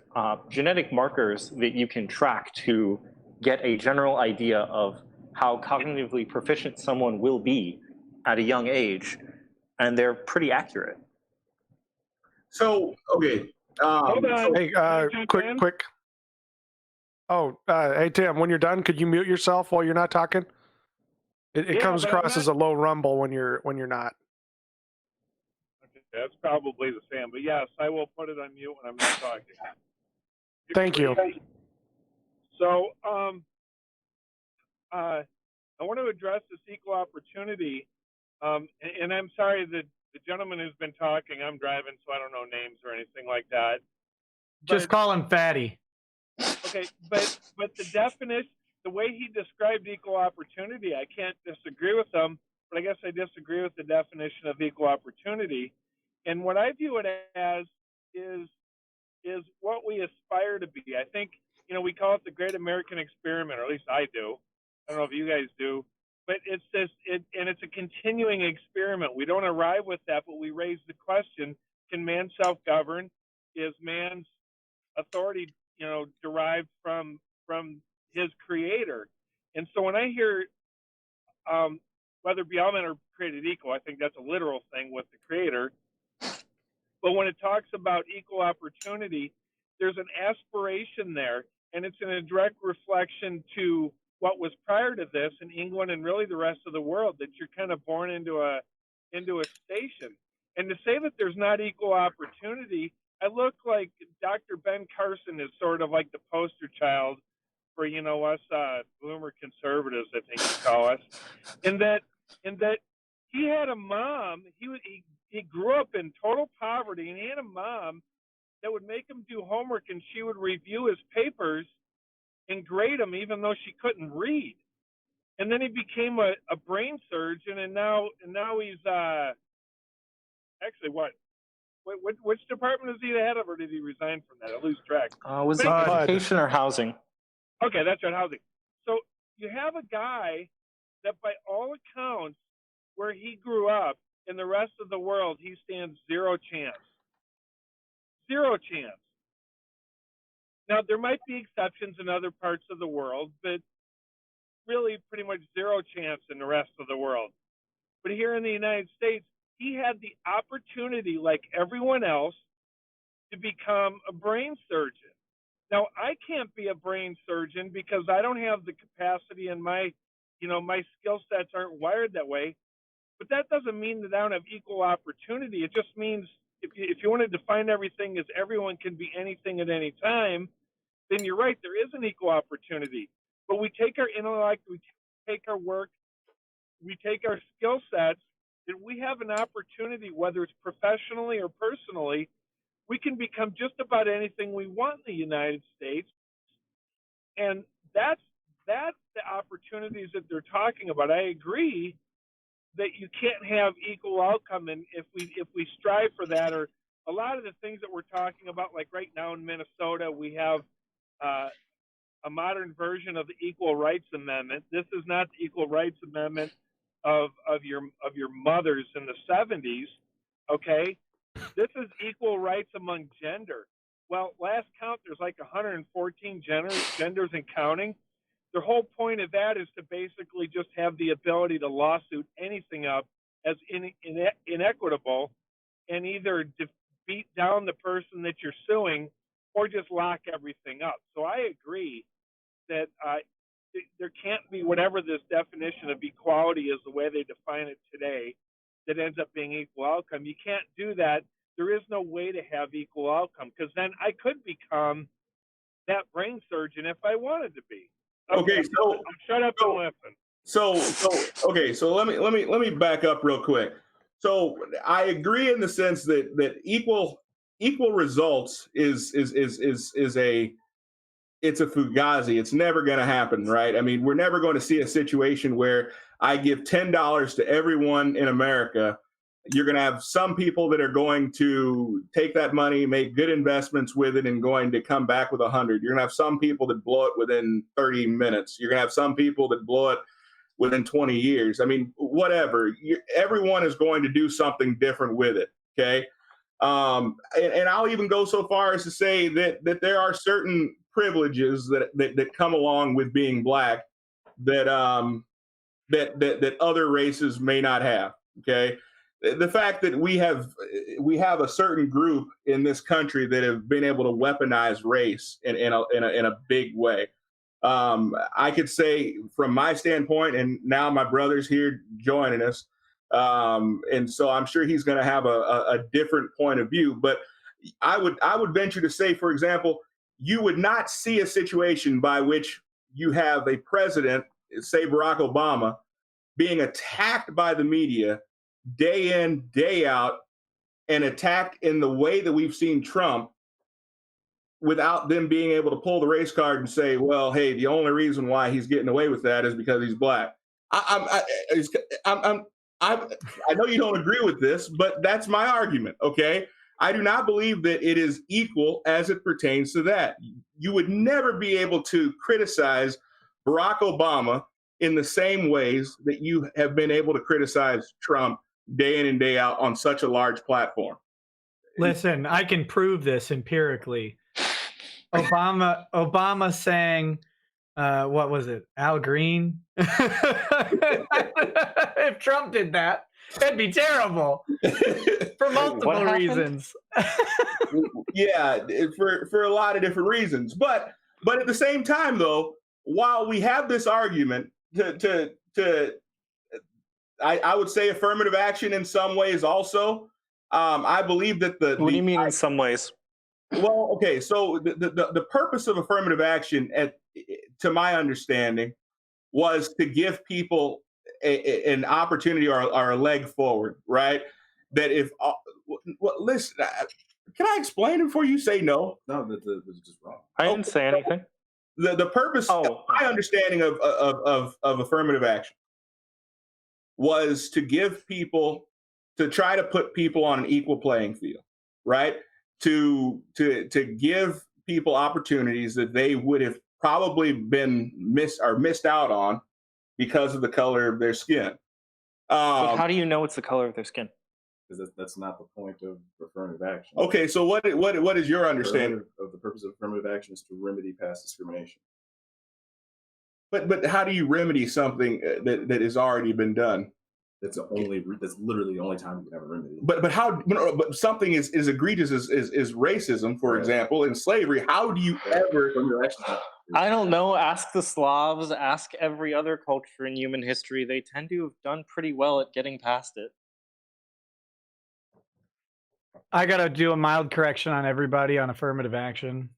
Speaker 4: genetic markers that you can track to get a general idea of how cognitively proficient someone will be at a young age, and they're pretty accurate.
Speaker 2: So, okay.
Speaker 3: Hold on.
Speaker 1: Hey, quick. Oh, hey, Tim, when you're done, could you mute yourself while you're not talking? It comes across as a low rumble when you're not.
Speaker 3: Okay, that's probably the same. But yes, I will put it on mute when I'm not talking.
Speaker 1: Thank you.
Speaker 3: So, I want to address this equal opportunity. And I'm sorry that the gentleman who's been talking, I'm driving, so I don't know names or anything like that.
Speaker 5: Just call him Fatty.
Speaker 3: Okay, but the definition, the way he described equal opportunity, I can't disagree with him, but I guess I disagree with the definition of equal opportunity. And what I view it as is what we aspire to be. I think, we call it the Great American Experiment, or at least I do. I don't know if you guys do, but it's and it's a continuing experiment. We don't arrive with that, but we raise the question: can man self-govern? Is man's authority, derived from his creator? And so when I hear whether be all men are created equal, I think that's a literal thing with the creator. But when it talks about equal opportunity, there's an aspiration there, and it's in a direct reflection to what was prior to this in England and really the rest of the world, that you're kind of born into a station. And to say that there's not equal opportunity, I look like Dr. Ben Carson is sort of like the poster child for, us boomer conservatives, I think you call us, in that he had a mom, he grew up in total poverty, and he had a mom that would make him do homework, and she would review his papers and grade him even though she couldn't read. And then he became a brain surgeon, and now he's actually which department is he the head of, or did he resign from that? I lose track.
Speaker 4: Was it education or housing?
Speaker 3: Okay, that's right, housing. So you have a guy that by all accounts, where he grew up, in the rest of the world, he stands zero chance. Zero chance. Now, there might be exceptions in other parts of the world, but really pretty much zero chance in the rest of the world. But here in the United States, he had the opportunity, like everyone else, to become a brain surgeon. Now, I can't be a brain surgeon because I don't have the capacity, and my skill sets aren't wired that way. But that doesn't mean that I don't have equal opportunity. It just means if you want to define everything as everyone can be anything at any time, then you're right, there is an equal opportunity. But we take our intellect, we take our work, we take our skill sets, and we have an opportunity, whether it's professionally or personally, we can become just about anything we want in the United States. And that's the opportunities that they're talking about. I agree that you can't have equal outcome, and if we strive for that, or a lot of the things that we're talking about, like right now in Minnesota, we have a modern version of the Equal Rights Amendment. This is not the Equal Rights Amendment of your mothers in the 70s, okay? This is equal rights among gender. Well, last count, there's like 114 genders and counting. The whole point of that is to basically just have the ability to lawsuit anything up as inequitable, and either beat down the person that you're suing or just lock everything up. So I agree that there can't be whatever this definition of equality is, the way they define it today, that ends up being equal outcome. You can't do that. There is no way to have equal outcome, because then I could become that brain surgeon if I wanted to be.
Speaker 2: Okay, so
Speaker 3: shut up and listen.
Speaker 2: Okay, so let me back up real quick. So I agree in the sense that equal results is a it's a fugazi. It's never going to happen, right? I mean, we're never going to see a situation where I give $10 to everyone in America. You're going to have some people that are going to take that money, make good investments with it, and going to come back with 100. You're going to have some people that blow it within 30 minutes. You're going to have some people that blow it within 20 years. I mean, whatever. Everyone is going to do something different with it. Okay. And I'll even go so far as to say that there are certain privileges that come along with being black that that other races may not have. Okay. The fact that we have a certain group in this country that have been able to weaponize race in a big way. I could say from my standpoint, and now my brother's here joining us, and so I'm sure he's going to have a different point of view. But I would venture to say, for example, you would not see a situation by which you have a president, say Barack Obama, being attacked by the media day in, day out, and attacked in the way that we've seen Trump, without them being able to pull the race card and say, well, hey, the only reason why he's getting away with that is because he's black. I know you don't agree with this, but that's my argument, okay? I do not believe that it is equal as it pertains to that. You would never be able to criticize Barack Obama in the same ways that you have been able to criticize Trump day in and day out on such a large platform.
Speaker 5: Listen, I can prove this empirically. Obama saying, what was it? Al Green? If Trump did that, that'd be terrible for multiple reasons.
Speaker 2: Yeah, for a lot of different reasons. But at the same time, though, while we have this argument I would say affirmative action in some ways also. I believe that
Speaker 4: What do you mean in some ways?
Speaker 2: Well, okay, so the purpose of affirmative action, to my understanding, was to give people an opportunity or a leg forward, right? That if, listen, can I explain it before you say no?
Speaker 6: No, this is just wrong.
Speaker 4: I didn't say anything.
Speaker 2: The purpose, my understanding of affirmative action was to give people, to try to put people on an equal playing field, right? To give people opportunities that they would have probably been missed out on because of the color of their skin.
Speaker 4: But how do you know it's the color of their skin?
Speaker 6: Because that's not the point of affirmative action.
Speaker 2: Okay, so what is your understanding
Speaker 6: of the purpose of affirmative action is to remedy past discrimination?
Speaker 2: But how do you remedy something that has already been done?
Speaker 6: That's literally the only time you can ever remedy.
Speaker 2: But something as egregious as racism, for example, and slavery. How do you ever?
Speaker 4: I don't know. Ask the Slavs. Ask every other culture in human history. They tend to have done pretty well at getting past it.
Speaker 5: I gotta do a mild correction on everybody on affirmative action.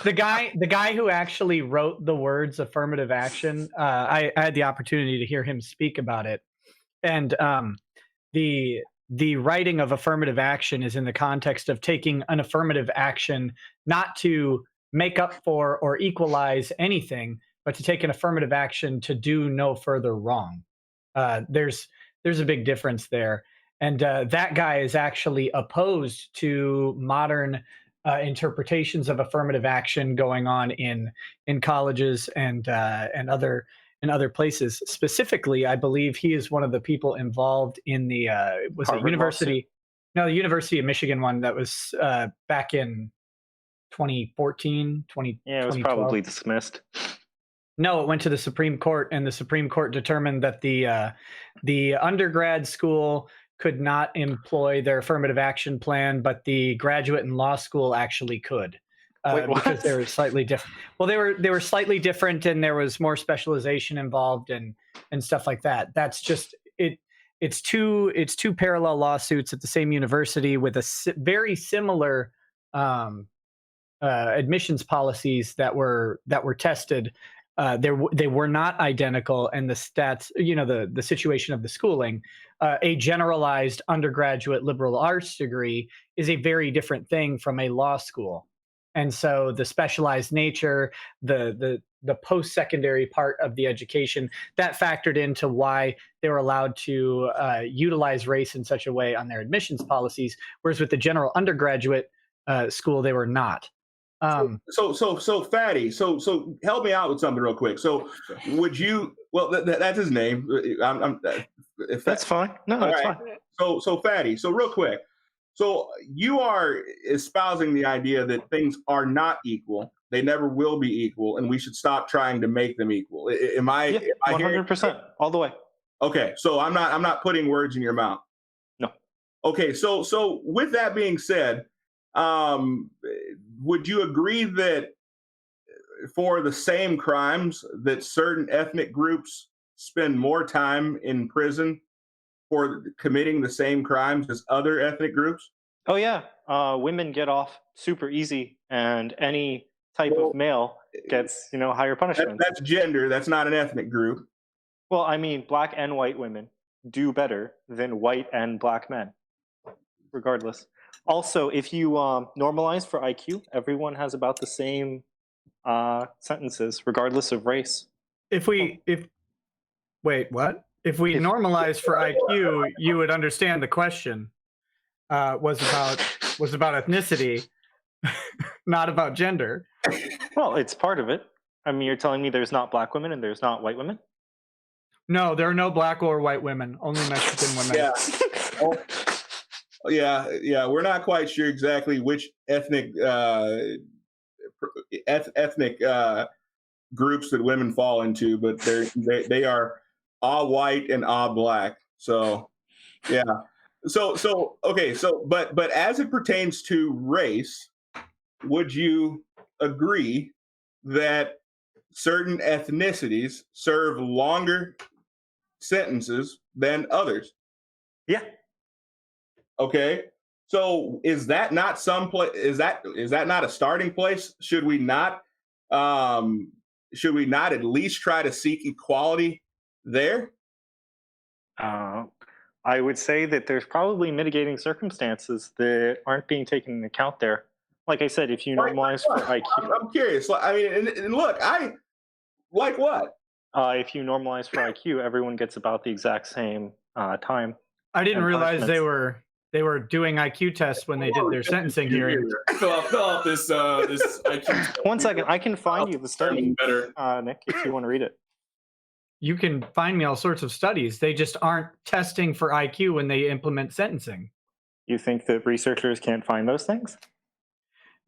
Speaker 5: The guy who actually wrote the words affirmative action, I had the opportunity to hear him speak about it. And the writing of affirmative action is in the context of taking an affirmative action not to make up for or equalize anything, but to take an affirmative action to do no further wrong. There's a big difference there. And that guy is actually opposed to modern interpretations of affirmative action going on in colleges and other places. Specifically, I believe he is one of the people involved in the the University of Michigan one that was back in 2014, 2012.
Speaker 4: Yeah, it was probably dismissed.
Speaker 5: No, it went to the Supreme Court, and the Supreme Court determined that the undergrad school could not employ their affirmative action plan, but the graduate and law school actually could.
Speaker 4: Wait,
Speaker 5: because they were slightly different. Well, they were slightly different, and there was more specialization involved and stuff like that. That's just it. It's two parallel lawsuits at the same university with a very similar admissions policies that were tested they were not identical, and the stats, the situation of the schooling, a generalized undergraduate liberal arts degree is a very different thing from a law school. And so the specialized nature, the post-secondary part of the education, that factored into why they were allowed to utilize race in such a way on their admissions policies, whereas with the general undergraduate school, they were not.
Speaker 2: So Fatty, so help me out with something real quick. So would you? Well, that's his name.
Speaker 4: That's fine. No, that's fine.
Speaker 2: So Fatty, so real quick. So you are espousing the idea that things are not equal. They never will be equal, and we should stop trying to make them equal. Am I?
Speaker 4: 100%, all the way.
Speaker 2: Okay, so I'm not putting words in your mouth.
Speaker 4: No.
Speaker 2: Okay, so with that being said, would you agree that for the same crimes that certain ethnic groups spend more time in prison for committing the same crimes as other ethnic groups?
Speaker 4: Oh yeah, women get off super easy, and any type of male gets higher punishment.
Speaker 2: That's gender. That's not an ethnic group.
Speaker 4: Well, I mean, black and white women do better than white and black men, regardless. Also, if you normalize for IQ, everyone has about the same sentences, regardless of race.
Speaker 5: Wait, what? If we normalize for IQ, you would understand the question was about ethnicity, not about gender.
Speaker 4: Well, it's part of it. I mean, you're telling me there's not black women and there's not white women?
Speaker 5: No, there are no black or white women, only Mexican women.
Speaker 2: Yeah. We're not quite sure exactly which ethnic groups that women fall into, but they are all white and all black. So yeah. So okay. But as it pertains to race, would you agree that certain ethnicities serve longer sentences than others?
Speaker 4: Yeah.
Speaker 2: Okay. So is that not is that not a starting place? Should we not at least try to seek equality there?
Speaker 4: I would say that there's probably mitigating circumstances that aren't being taken into account there. Like I said, if you normalize for IQ,
Speaker 2: I'm curious. I mean, and look, I like what?
Speaker 4: If you normalize for IQ, everyone gets about the exact same time.
Speaker 5: I didn't realize they were doing IQ tests when they did their sentencing hearing.
Speaker 6: Fill out this IQ.
Speaker 4: 1 second, I can find you the study, Nick, if you want to read it.
Speaker 5: You can find me all sorts of studies. They just aren't testing for IQ when they implement sentencing.
Speaker 4: You think that researchers can't find those things?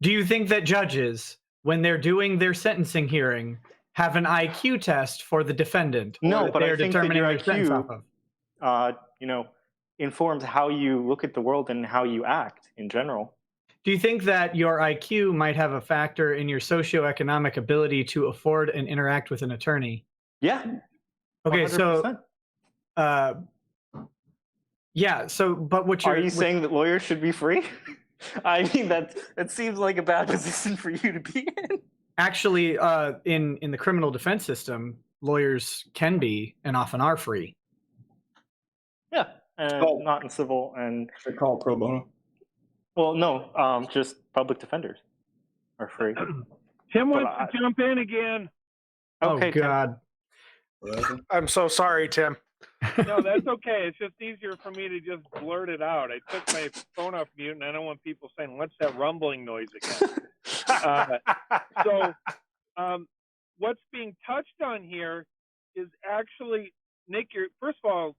Speaker 5: Do you think that judges, when they're doing their sentencing hearing, have an IQ test for the defendant?
Speaker 4: No, but
Speaker 5: they're
Speaker 4: I think
Speaker 5: determining
Speaker 4: that your
Speaker 5: their sentence off of?
Speaker 4: Informs how you look at the world and how you act in general.
Speaker 5: Do you think that your IQ might have a factor in your socioeconomic ability to afford and interact with an attorney?
Speaker 4: Yeah.
Speaker 5: Okay,
Speaker 4: 100%.
Speaker 5: but what
Speaker 4: are you saying that lawyers should be free? I mean, that seems like a bad position for you to be in.
Speaker 5: Actually, in the criminal defense system, lawyers can be and often are free.
Speaker 4: Yeah, and not in civil, and
Speaker 2: They call it pro bono.
Speaker 4: Well, no, just public defenders are free.
Speaker 3: Tim wants to jump in again.
Speaker 4: Okay,
Speaker 5: oh God.
Speaker 1: I'm so sorry, Tim.
Speaker 3: No, that's okay. It's just easier for me to just blurt it out. I took my phone off mute, and I don't want people saying, "What's that rumbling noise again?" What's being touched on here is actually, Nick, first of all,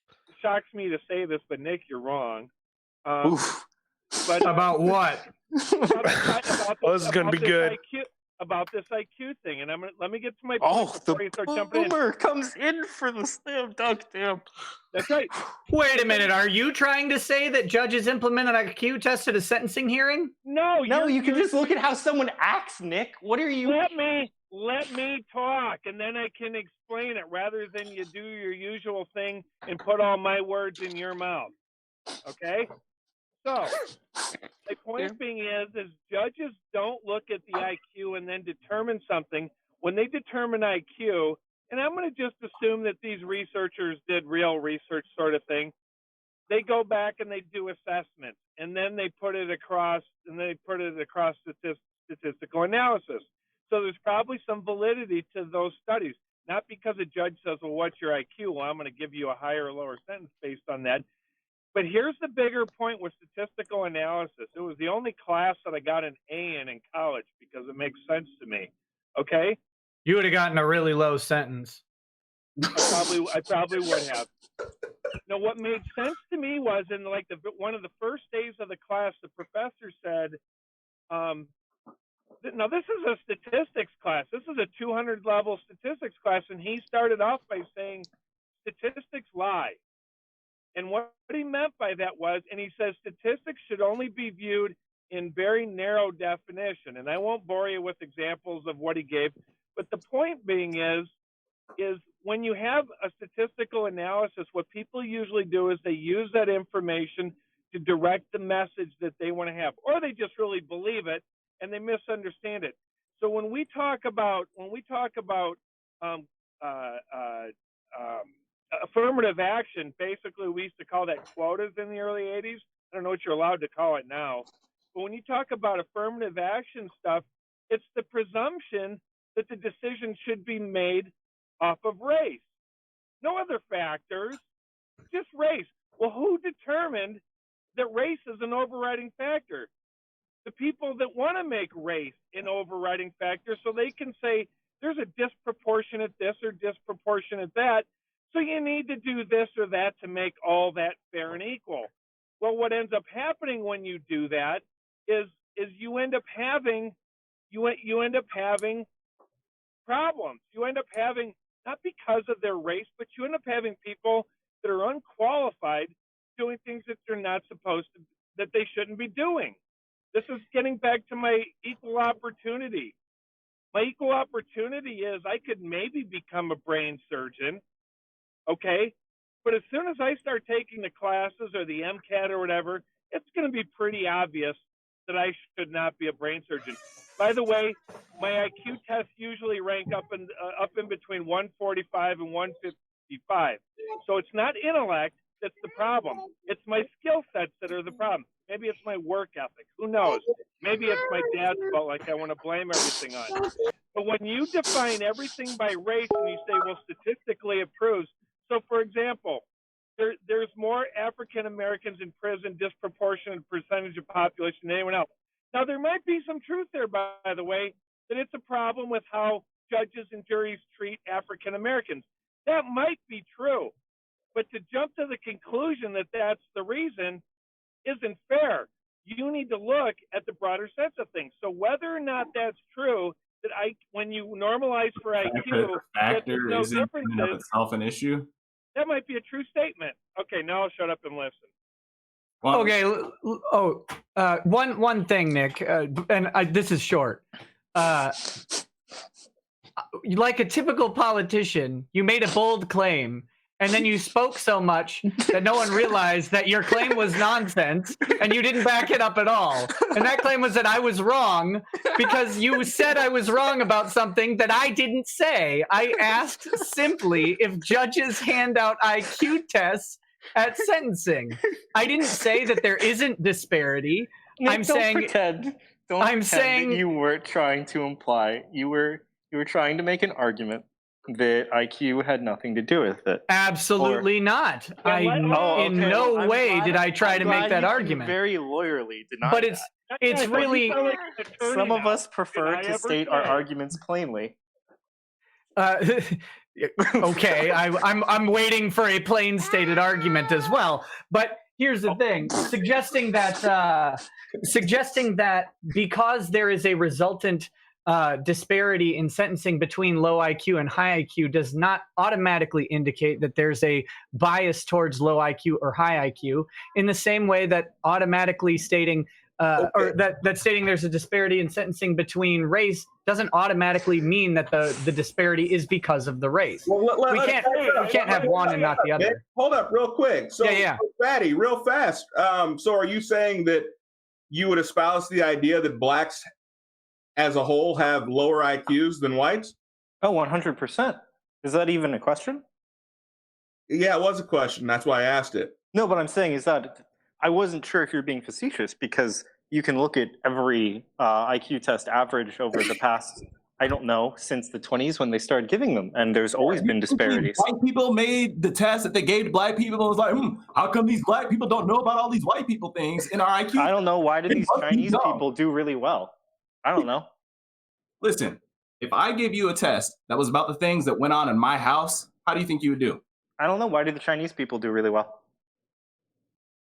Speaker 3: it shocks me to say this, but Nick, you're wrong. But
Speaker 5: about what?
Speaker 1: This is going to be good.
Speaker 3: About this IQ thing, and let me get to my point.
Speaker 4: Oh,
Speaker 3: before you start jumping in.
Speaker 4: boomer comes in for the slam dunk, damn.
Speaker 3: That's right.
Speaker 5: Wait a minute. Are you trying to say that judges implement an IQ test at a sentencing hearing?
Speaker 3: No,
Speaker 4: you can just look at how someone acts, Nick. What are you?
Speaker 3: Let me talk, and then I can explain it rather than you do your usual thing and put all my words in your mouth. Okay? So, my point being is judges don't look at the IQ and then determine something when they determine IQ, and I'm going to just assume that these researchers did real research sort of thing, they go back and they do assessments, and then they put it across, statistical analysis. So there's probably some validity to those studies, not because a judge says, well, what's your IQ? Well, I'm going to give you a higher or lower sentence based on that. But here's the bigger point with statistical analysis. It was the only class that I got an A in college because it makes sense to me. Okay?
Speaker 5: You would have gotten a really low sentence.
Speaker 3: I probably would have. Now, what made sense to me was in like one of the first days of the class, the professor said, now this is a statistics class. This is a 200 level statistics class. And he started off by saying, statistics lie. And what he meant by that was, and he says statistics should only be viewed in very narrow definition. And I won't bore you with examples of what he gave. But the point being is when you have a statistical analysis, what people usually do is they use that information to direct the message that they want to have, or they just really believe it and they misunderstand it. So when we talk about affirmative action, basically we used to call that quotas in the early 80s. I don't know what you're allowed to call it now. But when you talk about affirmative action stuff, it's the presumption that the decision should be made off of race. No other factors, just race. Well, who determined that race is an overriding factor? The people that want to make race an overriding factor so they can say there's a disproportionate this or disproportionate that, so you need to do this or that to make all that fair and equal. Well, what ends up happening when you do that is you end up having problems. You end up having, not because of their race, but you end up having people that are unqualified doing things that they're not supposed to, that they shouldn't be doing. This is getting back to my equal opportunity. My equal opportunity is I could maybe become a brain surgeon, okay? But as soon as I start taking the classes or the MCAT or whatever, it's going to be pretty obvious that I should not be a brain surgeon. By the way, my IQ tests usually rank up in between 145 and 155. So it's not intellect that's the problem. It's my skill sets that are the problem. Maybe it's my work ethic. Who knows? Maybe it's my dad's fault, like I want to blame everything on. But when you define everything by race and you say, well, statistically it proves. So, for example, there's more African Americans in prison, disproportionate percentage of population than anyone else. Now, there might be some truth there, by the way, that it's a problem with how judges and juries treat African Americans. That might be true. But to jump to the conclusion that that's the reason isn't fair. You need to look at the broader sense of things. So whether or not that's true, that when you normalize for IQ,
Speaker 6: factor
Speaker 3: no
Speaker 6: isn't in and of
Speaker 3: differences,
Speaker 6: itself an issue.
Speaker 3: that might be a true statement. Okay, now I'll shut up and listen.
Speaker 6: Well,
Speaker 5: Okay. One thing, Nick, this is short. Like a typical politician, you made a bold claim, and then you spoke so much that no one realized that your claim was nonsense, and you didn't back it up at all. And that claim was that I was wrong because you said I was wrong about something that I didn't say. I asked simply if judges hand out IQ tests at sentencing. I didn't say that there isn't disparity.
Speaker 4: Nick, don't pretend that you were trying to imply. You were trying to make an argument that IQ had nothing to do with it.
Speaker 5: Absolutely not. In no way did I try to make that argument.
Speaker 4: Very lawyerly deny
Speaker 5: but
Speaker 4: that.
Speaker 5: it's really
Speaker 4: some of us prefer to state our arguments plainly.
Speaker 5: Okay, I'm waiting for a plain stated argument as well. But here's the thing: suggesting that because there is a resultant disparity in sentencing between low IQ and high IQ does not automatically indicate that there's a bias towards low IQ or high IQ. In the same way that automatically stating or that stating there's a disparity in sentencing between race doesn't automatically mean that the disparity is because of the race.
Speaker 2: Well,
Speaker 5: we can't have one and not the other.
Speaker 2: Hold up real quick. So, Fatty, real fast. So are you saying that you would espouse the idea that blacks as a whole have lower IQs than whites?
Speaker 4: Oh, 100%. Is that even a question?
Speaker 2: Yeah, it was a question. That's why I asked it.
Speaker 4: No, but I'm saying is that I wasn't sure if you're being facetious because you can look at every IQ test average over the past, I don't know, since the 20s when they started giving them, and there's always been disparities.
Speaker 6: White people made the test that they gave to black people. It was like, how come these black people don't know about all these white people things in our IQ?
Speaker 4: I don't know. Why do
Speaker 6: It
Speaker 4: these
Speaker 6: must be
Speaker 4: Chinese
Speaker 6: dumb.
Speaker 4: people do really well? I don't know.
Speaker 6: Listen, if I gave you a test that was about the things that went on in my house, how do you think you would do?
Speaker 4: I don't know. Why do the Chinese people do really well?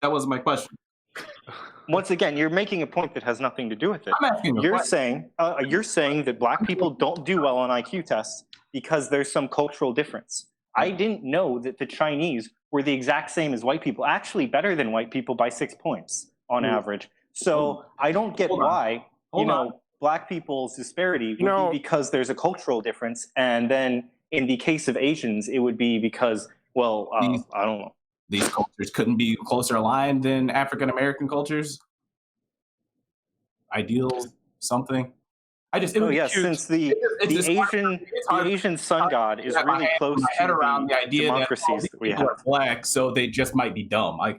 Speaker 6: That wasn't my question.
Speaker 4: Once again, you're making a point that has nothing to do with it.
Speaker 6: I'm asking you a question.
Speaker 4: You're saying that black people don't do well on IQ tests because there's some cultural difference. I didn't know that the Chinese were the exact same as white people, actually better than white people by 6 points on average. So I don't get why, black people's disparity would be because there's a cultural difference. And then in the case of Asians, it would be because, well, I don't know.
Speaker 6: These cultures couldn't be closer aligned than African American cultures. Ideals, something.
Speaker 4: Since the Asian sun god is really close to the
Speaker 6: idea
Speaker 4: democracies that we have.
Speaker 6: Are black, so they just might be dumb. I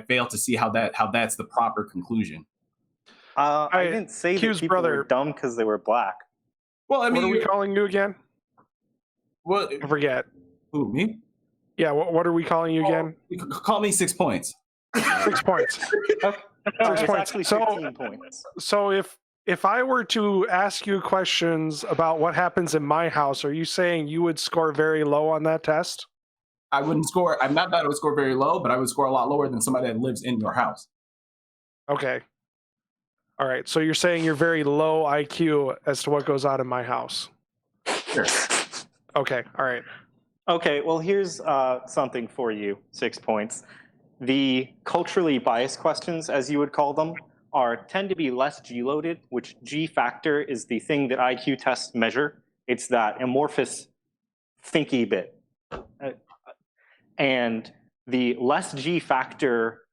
Speaker 6: fail to see how that's the proper conclusion.
Speaker 4: I didn't say that people were dumb because they were black.
Speaker 1: Well, I mean, what are we calling you again?
Speaker 6: Well,
Speaker 1: I forget.
Speaker 6: Who, me?
Speaker 1: Yeah, what are we calling you again?
Speaker 6: Call me 6 points.
Speaker 1: 6 points.
Speaker 4: Okay.
Speaker 1: 6 points.
Speaker 4: Actually 15 points.
Speaker 1: So if I were to ask you questions about what happens in my house, are you saying you would score very low on that test?
Speaker 6: I wouldn't score. I'm not that I would score very low, but I would score a lot lower than somebody that lives in your house.
Speaker 1: Okay. All right. So you're saying you're very low IQ as to what goes on in my house.
Speaker 6: Sure.
Speaker 1: Okay. All right.
Speaker 4: Okay. Well, here's something for you. 6 points. The culturally biased questions, as you would call them, tend to be less G-loaded, which G factor is the thing that IQ tests measure. It's that amorphous, thinky bit. And the less G factor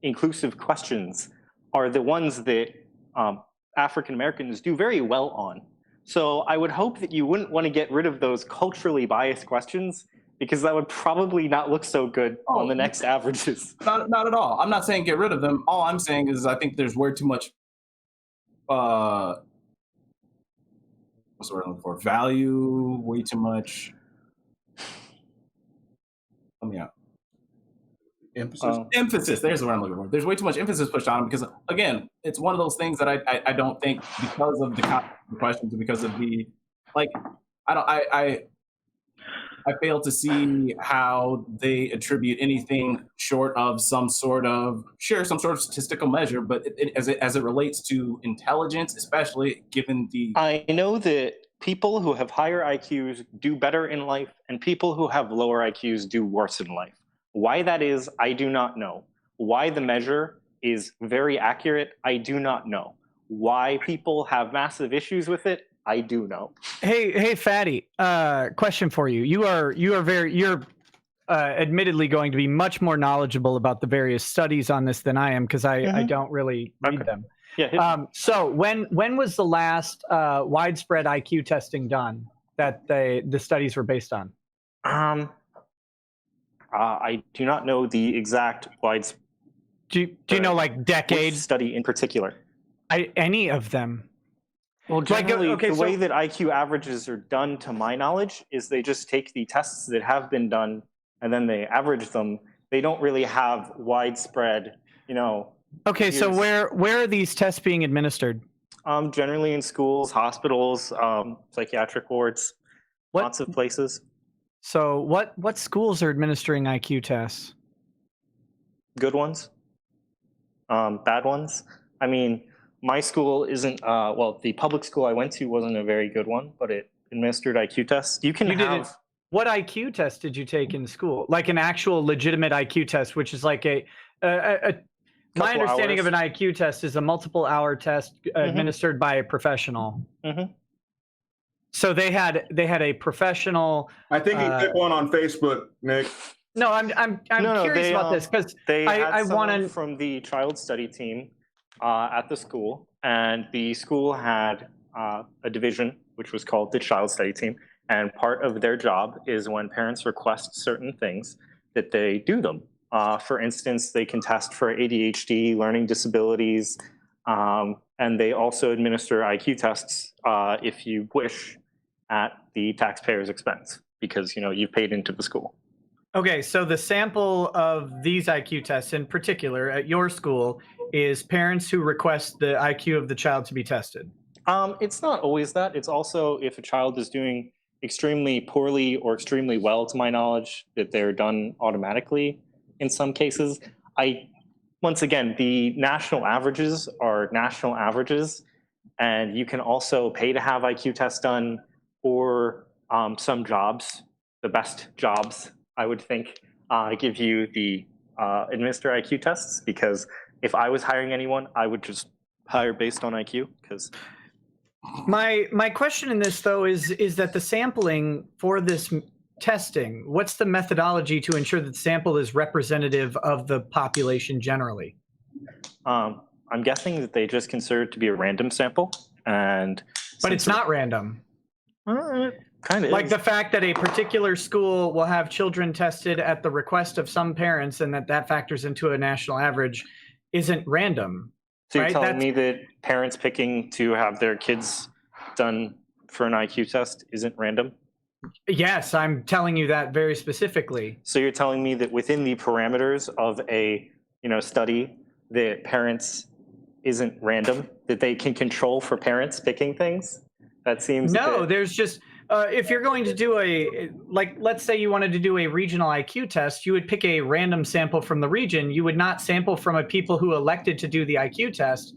Speaker 4: inclusive questions are the ones that African Americans do very well on. So I would hope that you wouldn't want to get rid of those culturally biased questions, because that would probably not look so good on the next averages.
Speaker 6: Not at all. I'm not saying get rid of them. All I'm saying is I think there's way too much what's the word I'm looking for? Value, way too much. Help me out. Emphasis. There's the word I'm looking for. There's way too much emphasis pushed on them because, again, it's one of those things that I don't think, because of the questions and because of the I fail to see how they attribute anything short of some sort of statistical measure, but as it relates to intelligence, especially given the.
Speaker 4: I know that people who have higher IQs do better in life, and people who have lower IQs do worse in life. Why that is, I do not know. Why the measure is very accurate, I do not know. Why people have massive issues with it, I do know.
Speaker 5: Hey, Fatty. Question for you. You're admittedly going to be much more knowledgeable about the various studies on this than I am, because I don't really read them.
Speaker 4: Yeah.
Speaker 5: So when was the last widespread IQ testing done that the studies were based on?
Speaker 4: I do not know the exact widespread.
Speaker 5: Do you know, like, decades?
Speaker 4: Study in particular?
Speaker 5: Any of them.
Speaker 4: Well, generally, the way that IQ averages are done, to my knowledge, is they just take the tests that have been done and then they average them. They don't really have widespread,
Speaker 5: Okay, so where are these tests being administered?
Speaker 4: Generally in schools, hospitals, psychiatric wards, lots of places.
Speaker 5: So what schools are administering IQ tests?
Speaker 4: Good ones, bad ones. I mean, my school isn't, the public school I went to wasn't a very good one, but it administered IQ tests.
Speaker 5: What IQ test did you take in school? Like an actual legitimate IQ test, which is like my understanding of an IQ test is a multiple hour test administered by a professional. Mm-hmm. So they had a professional.
Speaker 2: I think you took one on Facebook, Nick.
Speaker 5: No, I'm curious about this because
Speaker 4: I want from the child study team at the school, and the school had a division which was called the Child Study Team. And part of their job is when parents request certain things that they do them. For instance, they can test for ADHD, learning disabilities, and they also administer IQ tests if you wish at the taxpayer's expense because you've paid into the school.
Speaker 5: Okay, so the sample of these IQ tests in particular at your school is parents who request the IQ of the child to be tested.
Speaker 4: It's not always that. It's also if a child is doing extremely poorly or extremely well, to my knowledge, that they're done automatically in some cases. Once again, the national averages are national averages, and you can also pay to have IQ tests done, or some jobs, the best jobs, I would think, give you the administer IQ tests, because if I was hiring anyone, I would just hire based on IQ. Because
Speaker 5: my question in this, though, is that the sampling for this testing, what's the methodology to ensure that the sample is representative of the population generally?
Speaker 4: I'm guessing that they just consider it to be a random sample,
Speaker 5: but it's not random.
Speaker 4: Kind of
Speaker 5: like the fact that a particular school will have children tested at the request of some parents, and that factors into a national average, isn't random.
Speaker 4: So you're telling me that parents picking to have their kids done for an IQ test isn't random?
Speaker 5: Yes, I'm telling you that very specifically.
Speaker 4: So you're telling me that within the parameters of a study, that parents isn't random, that they can control for parents picking things? That seems
Speaker 5: no. There's just if you're going to do let's say you wanted to do a regional IQ test, you would pick a random sample from the region. You would not sample from a people who elected to do the IQ test,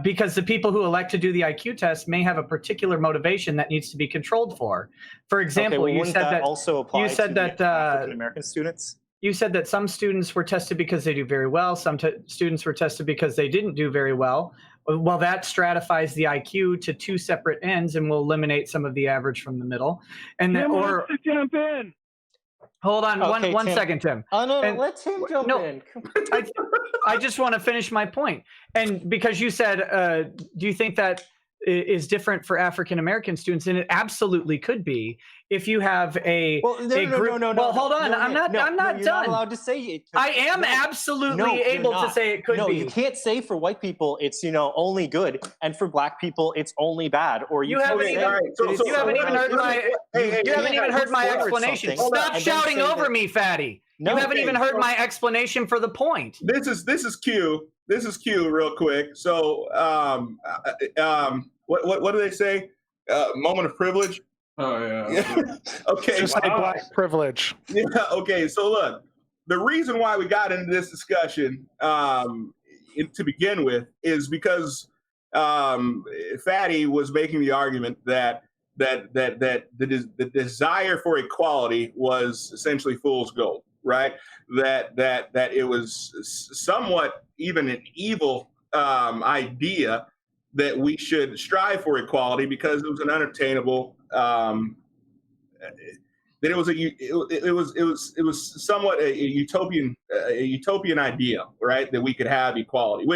Speaker 5: because the people who elect to do the IQ test may have a particular motivation that needs to be controlled for. For example,
Speaker 4: okay, well,
Speaker 5: you said that
Speaker 4: also apply
Speaker 5: you said
Speaker 4: to
Speaker 5: that
Speaker 4: African American students.
Speaker 5: You said that some students were tested because they do very well. Some students were tested because they didn't do very well. Well, that stratifies the IQ to two separate ends and will eliminate some of the average from the middle. And then,
Speaker 3: or to jump in.
Speaker 5: Hold on,
Speaker 4: okay,
Speaker 5: one second, Tim.
Speaker 4: Oh no, let Tim jump in.
Speaker 5: I just want to finish my point. And because you said, do you think that is different for African American students? And it absolutely could be. If you have a group.
Speaker 4: No.
Speaker 5: Well, hold on. I'm not done.
Speaker 4: You're not allowed to say it.
Speaker 5: I am absolutely able to say it could be.
Speaker 4: No, you can't say for white people it's only good, and for black people it's only bad. Or you haven't even
Speaker 5: heard my explanation. Stop shouting over me, fatty. You haven't even heard my explanation for the point.
Speaker 2: This is Q. This is Q. Real quick. So, what do they say? Moment of privilege.
Speaker 6: Oh yeah.
Speaker 2: Okay.
Speaker 1: Just like black privilege.
Speaker 2: Yeah. Okay. So look, the reason why we got into this discussion to begin with is because Fatty was making the argument that the desire for equality was essentially fool's gold, right? That it was somewhat even an evil idea that we should strive for equality because it was an unattainable. That it was somewhat a utopian idea, right? That we could have equality,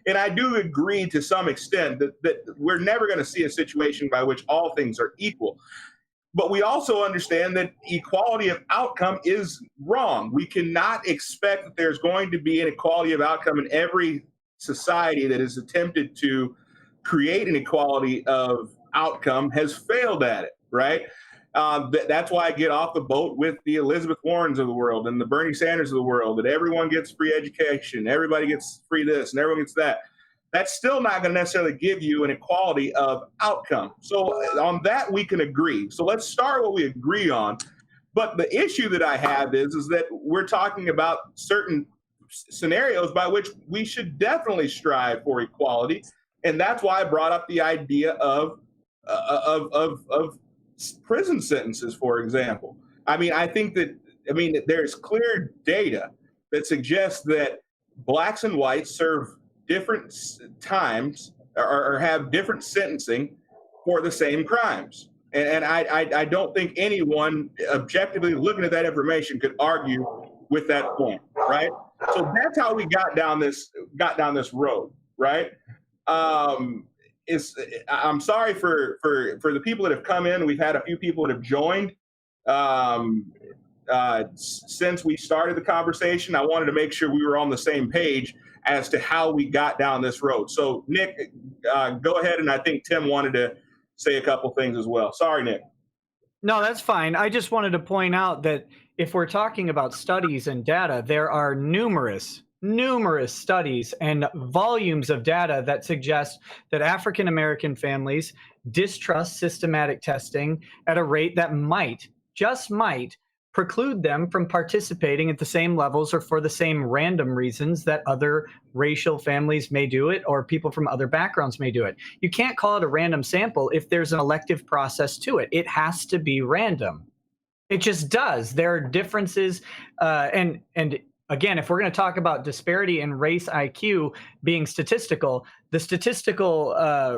Speaker 2: and I do agree to some extent that we're never going to see a situation by which all things are equal. But we also understand that equality of outcome is wrong. We cannot expect that there's going to be an equality of outcome in every society that has attempted to create an equality of outcome has failed at it, right? That's why I get off the boat with the Elizabeth Warrens of the world and the Bernie Sanders of the world, that everyone gets free education, everybody gets free this, and everyone gets that. That's still not going to necessarily give you an equality of outcome. So on that, we can agree. So let's start what we agree on. But the issue that I have is that we're talking about certain scenarios by which we should definitely strive for equality. And that's why I brought up the idea of prison sentences, for example. I think there's clear data that suggests that blacks and whites serve different times or have different sentencing for the same crimes. And I don't think anyone objectively looking at that information could argue with that point, right? So that's how we got down this road, right? I'm sorry for the people that have come in. We've had a few people that have joined. Since we started the conversation, I wanted to make sure we were on the same page as to how we got down this road. So, Nick, go ahead, and I think Tim wanted to say a couple things as well. Sorry, Nick.
Speaker 5: No, that's fine. I just wanted to point out that if we're talking about studies and data, there are numerous studies and volumes of data that suggest that African American families distrust systematic testing at a rate that might, just might, preclude them from participating at the same levels or for the same random reasons that other racial families may do it or people from other backgrounds may do it. You can't call it a random sample if there's an elective process to it. It has to be random. It just does. There are differences. And again, if we're going to talk about disparity in race IQ being statistical, the statistical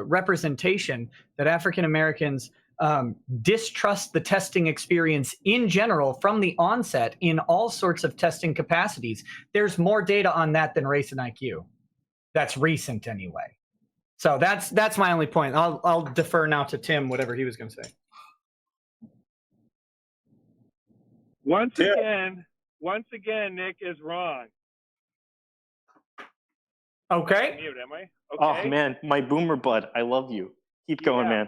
Speaker 5: representation that African Americans distrust the testing experience in general from the onset in all sorts of testing capacities. There's more data on that than race and IQ. That's recent anyway. So that's my only point. I'll defer now to Tim, whatever he was going to say.
Speaker 3: Once again, Nick is wrong.
Speaker 5: Okay.
Speaker 3: Mute, am I?
Speaker 4: Oh
Speaker 3: Okay.
Speaker 4: man, my boomer bud, I love you. Keep going, man.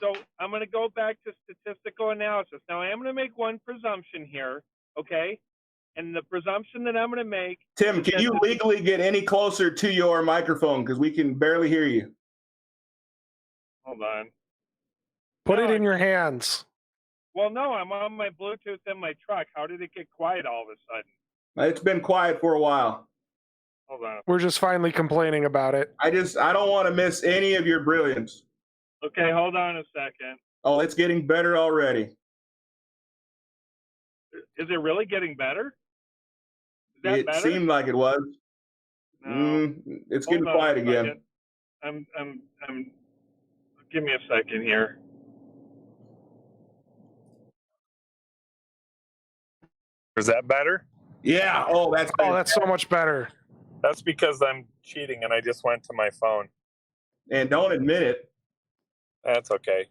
Speaker 3: So I'm going to go back to statistical analysis. Now, I am going to make one presumption here, okay? And the presumption that I'm going to make...
Speaker 2: Tim, can you legally get any closer to your microphone? Because we can barely hear you.
Speaker 3: Hold on.
Speaker 1: Put it in your hands.
Speaker 3: Well, no, I'm on my Bluetooth in my truck. How did it get quiet all of a sudden?
Speaker 2: It's been quiet for a while.
Speaker 3: Hold on.
Speaker 1: We're just finally complaining about it.
Speaker 2: I don't want to miss any of your brilliance.
Speaker 3: Okay, hold on a second.
Speaker 2: Oh, it's getting better already.
Speaker 3: Is it really getting better? Is that
Speaker 2: It
Speaker 3: better?
Speaker 2: seemed like it was.
Speaker 3: No.
Speaker 2: It's getting quiet again.
Speaker 3: I'm give me a second here. Is that better?
Speaker 2: Yeah. Oh, that's good.
Speaker 1: Oh, that's so much better.
Speaker 3: That's because I'm cheating and I just went to my phone.
Speaker 2: And don't admit it.
Speaker 3: That's okay.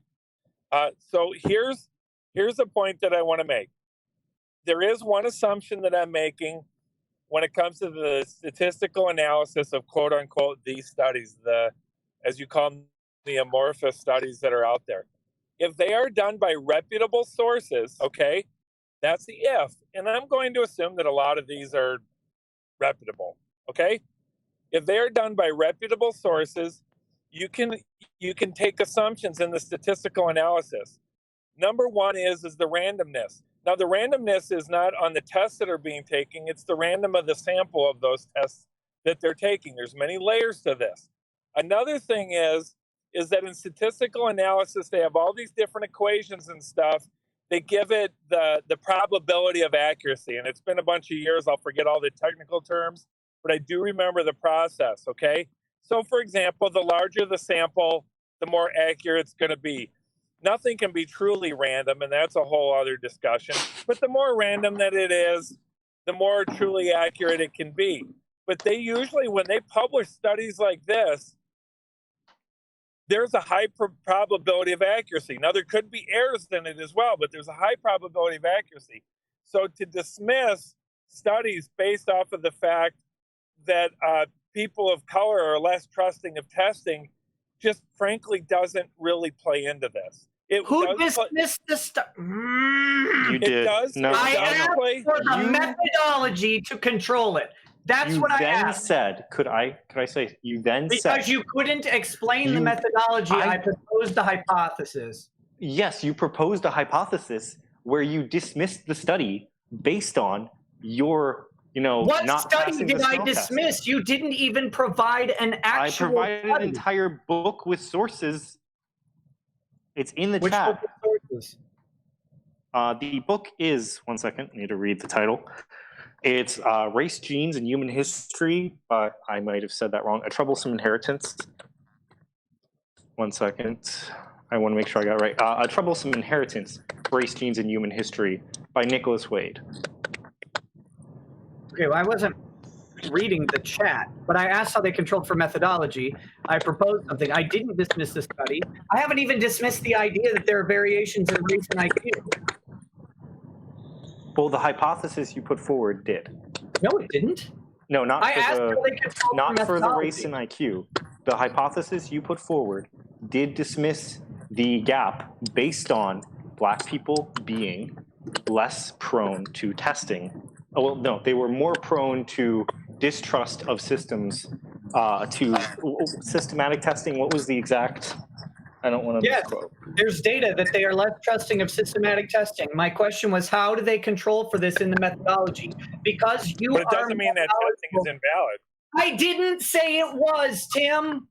Speaker 3: So here's a point that I want to make. There is one assumption that I'm making when it comes to the statistical analysis of quote unquote these studies, as you call them, the amorphous studies that are out there. If they are done by reputable sources, okay, that's the if. And I'm going to assume that a lot of these are reputable, okay? If they are done by reputable sources, you can take assumptions in the statistical analysis. Number one is the randomness. Now, the randomness is not on the tests that are being taken. It's the random of the sample of those tests that they're taking. There's many layers to this. Another thing is that in statistical analysis, they have all these different equations and stuff. They give it the probability of accuracy. And it's been a bunch of years. I'll forget all the technical terms, but I do remember the process, okay? So, for example, the larger the sample, the more accurate it's going to be. Nothing can be truly random, and that's a whole other discussion. But the more random that it is, the more truly accurate it can be. But they usually, when they publish studies like this, there's a high probability of accuracy. Now, there could be errors in it as well, but there's a high probability of accuracy. So to dismiss studies based off of the fact that people of color are less trusting of testing just frankly doesn't really play into this.
Speaker 5: Who dismissed the stuff?
Speaker 4: You did. No,
Speaker 5: I asked for the methodology to control it. That's what I asked.
Speaker 4: Could I say you then
Speaker 5: because
Speaker 4: said
Speaker 5: because you couldn't explain the methodology. I proposed the hypothesis.
Speaker 4: Yes, you proposed a hypothesis where you dismissed the study based on your
Speaker 5: what
Speaker 4: not
Speaker 5: study did I dismiss?
Speaker 4: Test.
Speaker 5: You didn't even provide an actual
Speaker 4: I provided
Speaker 5: study.
Speaker 4: an entire book with sources. It's in the
Speaker 5: Which
Speaker 4: chat.
Speaker 5: book with sources?
Speaker 4: The book is, one second, I need to read the title. It's Race, Genes, and Human History. I might have said that wrong. A Troublesome Inheritance. One second. I want to make sure I got it right. A Troublesome Inheritance, Race, Genes, and Human History by Nicholas Wade.
Speaker 5: Okay, well, I wasn't reading the chat, but I asked how they controlled for methodology. I proposed something. I didn't dismiss the study. I haven't even dismissed the idea that there are variations in race and IQ.
Speaker 4: Well, the hypothesis you put forward did.
Speaker 5: No, it didn't.
Speaker 4: No, not
Speaker 5: I asked how they controlled
Speaker 4: not for the race
Speaker 5: methodology.
Speaker 4: and IQ. The hypothesis you put forward did dismiss the gap based on Black people being less prone to testing. Oh, well, no, they were more prone to distrust of systems, to systematic testing. What was the exact? I don't want to misquote.
Speaker 5: There's data that they are less trusting of systematic testing. My question was, how do they control for this in the methodology? Because you
Speaker 3: But it doesn't mean that testing is invalid.
Speaker 5: I didn't say it was, Tim.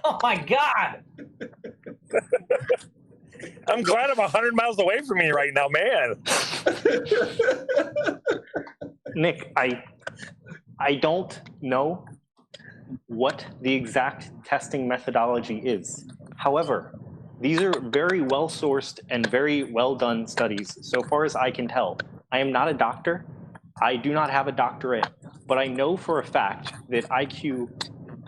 Speaker 5: Oh my God.
Speaker 3: I'm glad I'm 100 miles away from you right now, man.
Speaker 4: Nick, I don't know what the exact testing methodology is. However, these are very well sourced and very well done studies, so far as I can tell. I am not a doctor. I do not have a doctorate, but I know for a fact that IQ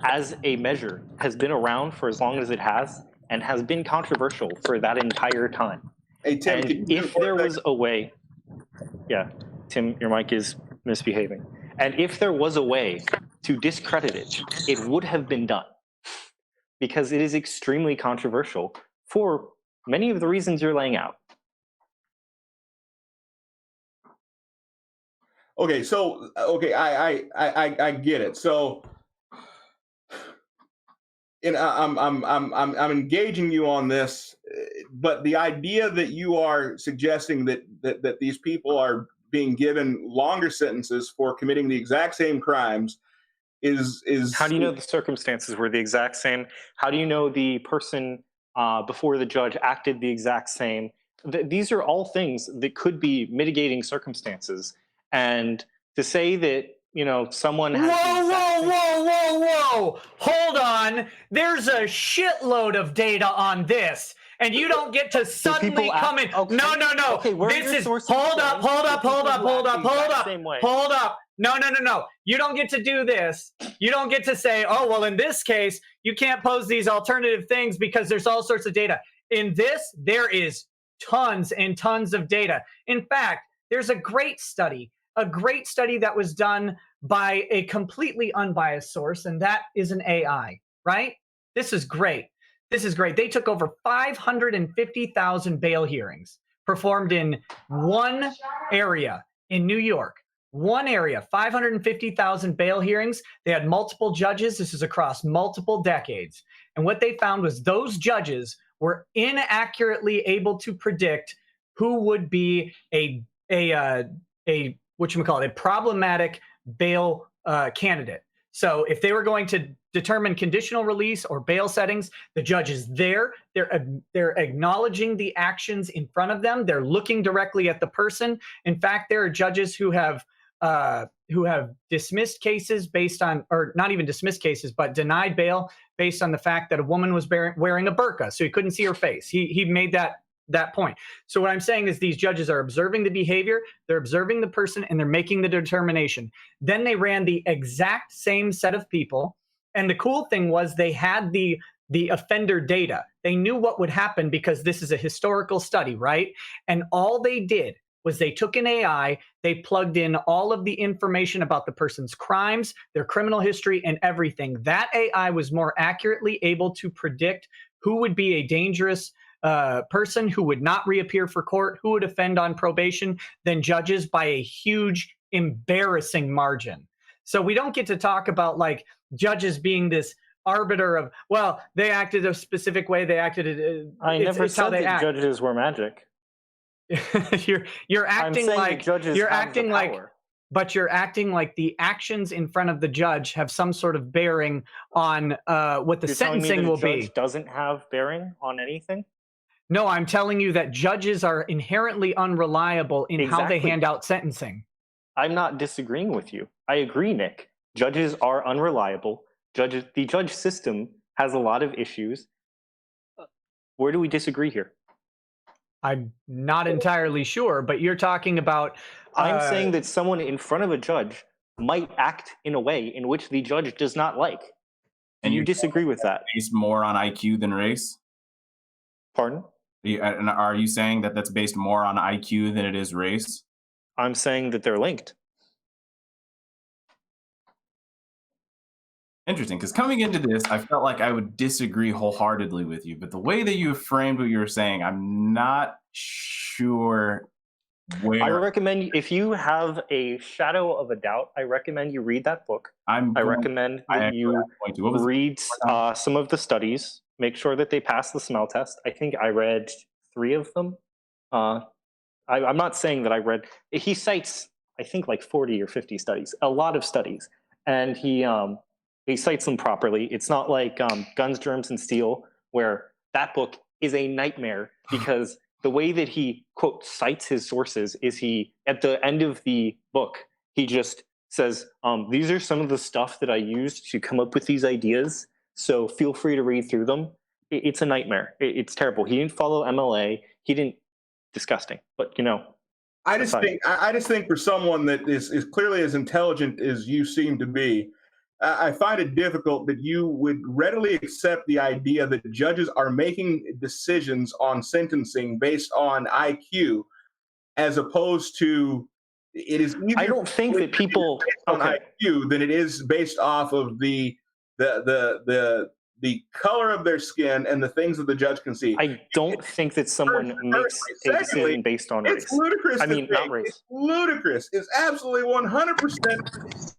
Speaker 4: as a measure has been around for as long as it has and has been controversial for that entire time.
Speaker 2: Hey, Tim,
Speaker 4: And if there was a way, yeah, Tim, your mic is misbehaving. And if there was a way to discredit it, it would have been done because it is extremely controversial for many of the reasons you're laying out.
Speaker 2: Okay, so I get it. So, and I'm engaging you on this, but the idea that you are suggesting that these people are being given longer sentences for committing the exact same crimes is
Speaker 4: How do you know the circumstances were the exact same? How do you know the person before the judge acted the exact same? These are all things that could be mitigating circumstances. And to say that, you know, someone has
Speaker 5: Whoa. Hold on. There's a shitload of data on this. And you don't get to suddenly come in.
Speaker 4: Okay.
Speaker 5: No.
Speaker 4: Okay, where
Speaker 5: This
Speaker 4: are your
Speaker 5: is
Speaker 4: sources
Speaker 5: hold
Speaker 4: from?
Speaker 5: up.
Speaker 4: Same way.
Speaker 5: Hold up. No. You don't get to do this. You don't get to say, oh, well, in this case, you can't pose these alternative things because there's all sorts of data. In this, there is tons and tons of data. In fact, there's a great study that was done by a completely unbiased source, and that is an AI, right? This is great. They took over 550,000 bail hearings performed in one area in New York. One area, 550,000 bail hearings. They had multiple judges. This is across multiple decades. And what they found was those judges were inaccurately able to predict who would be a problematic bail candidate. So if they were going to determine conditional release or bail settings, the judge is there. They're acknowledging the actions in front of them. They're looking directly at the person. In fact, there are judges who have dismissed cases based on, or not even dismissed cases, but denied bail based on the fact that a woman was wearing a burqa, so he couldn't see her face. He made that point. So what I'm saying is these judges are observing the behavior, they're observing the person, and they're making the determination. Then they ran the exact same set of people. And the cool thing was they had the offender data. They knew what would happen because this is a historical study, right? And all they did was they took an AI, they plugged in all of the information about the person's crimes, their criminal history, and everything. That AI was more accurately able to predict who would be a dangerous person, who would not reappear for court, who would offend on probation, than judges by a huge, embarrassing margin. So we don't get to talk about like judges being this arbiter of, well, they acted a specific way, they acted.
Speaker 4: I never said that judges were magic.
Speaker 5: you're acting like
Speaker 4: you're acting like,
Speaker 5: but you're acting like the actions in front of the judge have some sort of bearing on what the sentencing will be.
Speaker 4: Judge doesn't have bearing on anything.
Speaker 5: No, I'm telling you that judges are inherently unreliable in how they hand out sentencing.
Speaker 4: I'm not disagreeing with you. I agree, Nick. Judges are unreliable. The judge system has a lot of issues. Where do we disagree here?
Speaker 5: I'm not entirely sure, but you're talking about...
Speaker 4: I'm saying that someone in front of a judge might act in a way in which the judge does not like.
Speaker 6: And
Speaker 4: Do you
Speaker 6: you're
Speaker 4: disagree with that?
Speaker 6: based more on IQ than race?
Speaker 4: Pardon?
Speaker 6: And are you saying that that's based more on IQ than it is race?
Speaker 4: I'm saying that they're linked.
Speaker 6: Interesting, because coming into this, I felt like I would disagree wholeheartedly with you, but the way that you framed what you were saying, I'm not sure where.
Speaker 4: I recommend, if you have a shadow of a doubt, I recommend you read that book. I recommend that you read some of the studies, make sure that they pass the smell test. I think I read 3 of them. I'm not saying that I read, he cites, I think, like 40 or 50 studies, a lot of studies. And he cites them properly. It's not like Guns, Germs, and Steel, where that book is a nightmare because the way that he, quote, cites his sources is he, at the end of the book, he just says, these are some of the stuff that I used to come up with these ideas, so feel free to read through them. It's a nightmare. It's terrible. He didn't follow MLA. He didn't, disgusting, but you know.
Speaker 2: I just think for someone that is clearly as intelligent as you seem to be, I find it difficult that you would readily accept the idea that judges are making decisions on sentencing based on IQ, as opposed to it is easier.
Speaker 4: I don't think that people
Speaker 2: on IQ than it is based off of the color of their skin and the things that the judge can see.
Speaker 4: I don't think that someone makes a decision based on race.
Speaker 2: It's ludicrous.
Speaker 4: I mean, not race.
Speaker 2: It's ludicrous. It's absolutely 100%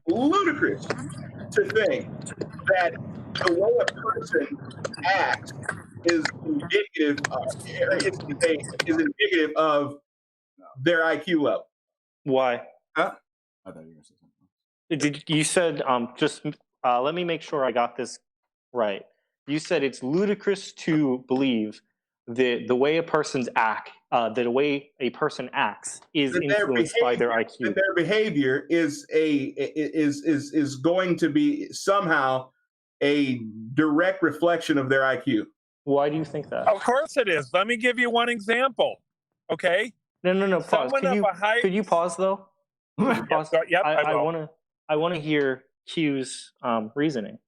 Speaker 2: ludicrous to think that the way a person acts is indicative of their IQ level.
Speaker 4: Why?
Speaker 2: Huh?
Speaker 6: I thought you were going to say something.
Speaker 4: Did you said just let me make sure I got this right. You said it's ludicrous to believe that the way a person's that the way a person acts is influenced by their IQ.
Speaker 2: That their behavior is going to be somehow a direct reflection of their IQ.
Speaker 4: Why do you think that?
Speaker 3: Of course it is. Let me give you one example. Okay.
Speaker 4: No. Pause. Could you pause though? Pause?
Speaker 3: Yep,
Speaker 4: I want to hear Q's reasoning.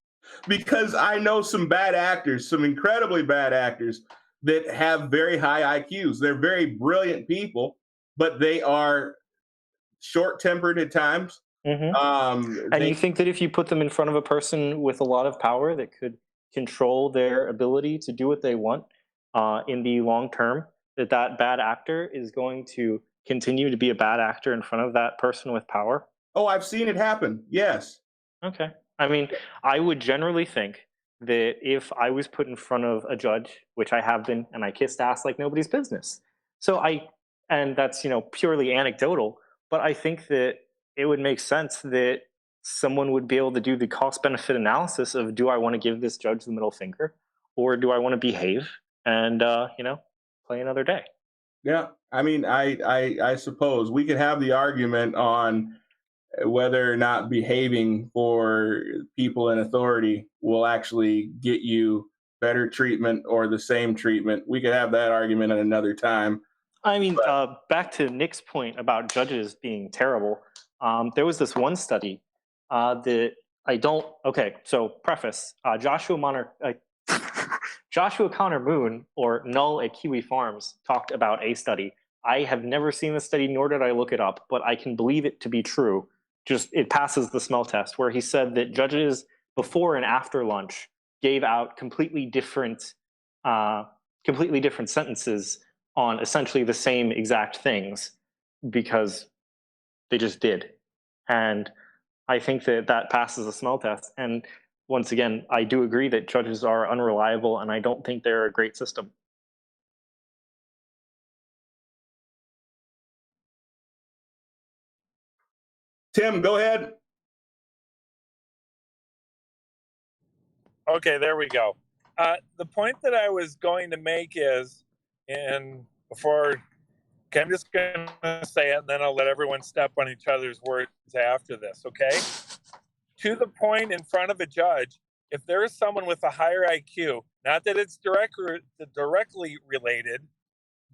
Speaker 2: Because I know some bad actors, some incredibly bad actors that have very high IQs. They're very brilliant people, but they are short-tempered at times.
Speaker 4: Mm-hmm. And you think that if you put them in front of a person with a lot of power that could control their ability to do what they want in the long term, that bad actor is going to continue to be a bad actor in front of that person with power?
Speaker 2: Oh, I've seen it happen. Yes.
Speaker 4: Okay. I mean, I would generally think that if I was put in front of a judge, which I have been, and I kissed ass like nobody's business. And that's, purely anecdotal, but I think that it would make sense that someone would be able to do the cost benefit analysis of, do I want to give this judge the middle finger, or do I want to behave and, play another day?
Speaker 2: Yeah. I mean, I suppose we could have the argument on whether or not behaving for people in authority will actually get you better treatment or the same treatment. We could have that argument at another time.
Speaker 4: I mean, back to Nick's point about judges being terrible. There was this one study that I don't. Okay, so preface: Joshua Connor Moon, or Null at Kiwi Farms, talked about a study. I have never seen the study, nor did I look it up, but I can believe it to be true. Just it passes the smell test, where he said that judges before and after lunch gave out completely different sentences on essentially the same exact things because they just did. And I think that passes the smell test. And once again, I do agree that judges are unreliable, and I don't think they're a great system.
Speaker 2: Tim, go ahead.
Speaker 3: Okay, there we go. The point that I was going to make is, I'm just going to say it, and then I'll let everyone step on each other's words after this, okay? To the point in front of a judge, if there is someone with a higher IQ, not that it's directly related,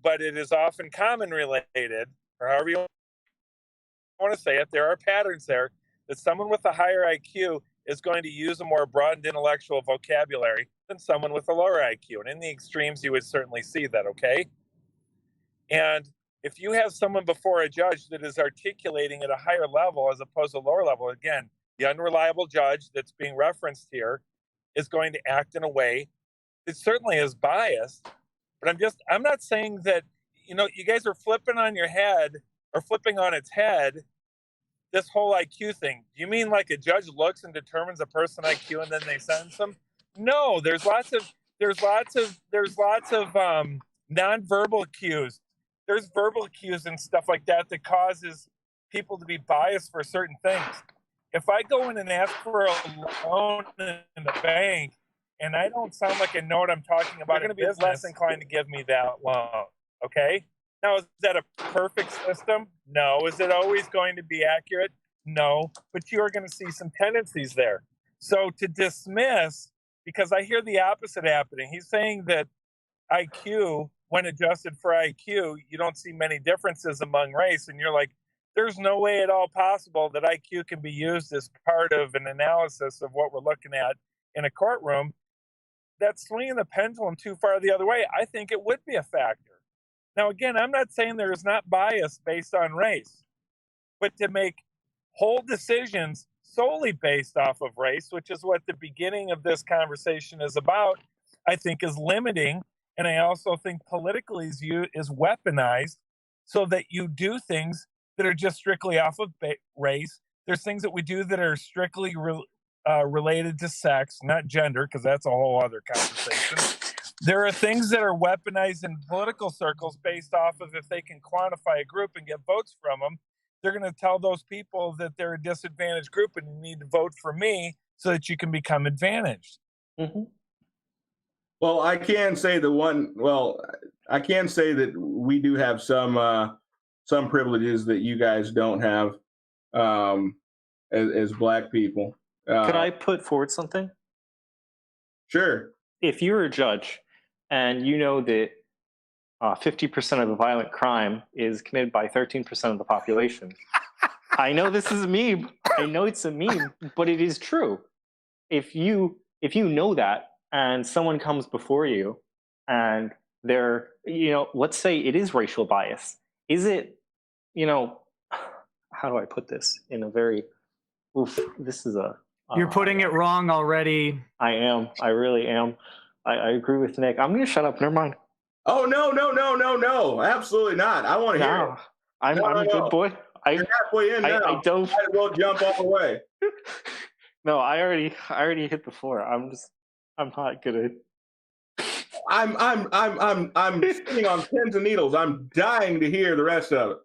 Speaker 3: but it is often common related, or however you
Speaker 7: want to say it, there are patterns there that someone with a higher IQ is going to use a more broadened intellectual vocabulary than someone with a lower IQ. And in the extremes, you would certainly see that, okay? And if you have someone before a judge that is articulating at a higher level as opposed to a lower level, again, the unreliable judge that's being referenced here is going to act in a way that certainly is biased. But I'm not saying that, you guys are flipping on your head or flipping on its head this whole IQ thing. Do you mean like a judge looks and determines a person IQ and then they sentence them? No, there's lots of nonverbal cues. There's verbal cues and stuff like that causes people to be biased for certain things. If I go in and ask for a loan in the bank and I don't sound like I know what I'm talking about, they're going to be less inclined to give me that loan. Okay? Now, is that a perfect system? No. Is it always going to be accurate? No. But you are going to see some tendencies there. So to dismiss, because I hear the opposite happening, he's saying that IQ, when adjusted for IQ, you don't see many differences among race. And you're like, there's no way at all possible that IQ can be used as part of an analysis of what we're looking at in a courtroom. That's swinging the pendulum too far the other way. I think it would be a factor. Now, again, I'm not saying there is not bias based on race, but to make whole decisions solely based off of race, which is what the beginning of this conversation is about, I think is limiting. And I also think politically is weaponized so that you do things that are just strictly off of race. There's things that we do that are strictly related to sex, not gender, because that's a whole other conversation. There are things that are weaponized in political circles based off of if they can quantify a group and get votes from them, they're going to tell those people that they're a disadvantaged group and you need to vote for me so that you can become advantaged.
Speaker 2: Mm-hmm. Well, I can say that we do have some privileges that you guys don't have as Black people.
Speaker 4: Could I put forward something?
Speaker 2: Sure.
Speaker 4: If you're a judge and you know that 50% of the violent crime is committed by 13% of the population, I know this is a meme. I know it's a meme, but it is true. If you know that and someone comes before you and they're, let's say it is racial bias. Is it, how do I put this in a very, this is a...
Speaker 5: You're putting it wrong already.
Speaker 4: I am. I really am. I agree with Nick. I'm going to shut up. Never mind.
Speaker 2: Oh, no. Absolutely not. I want to hear it.
Speaker 4: I'm a good boy.
Speaker 2: You're halfway in now.
Speaker 4: I don't.
Speaker 2: Might as well jump all the way.
Speaker 4: No, I already hit the floor. I'm not good at.
Speaker 2: I'm sitting on pins and needles. I'm dying to hear the rest of it.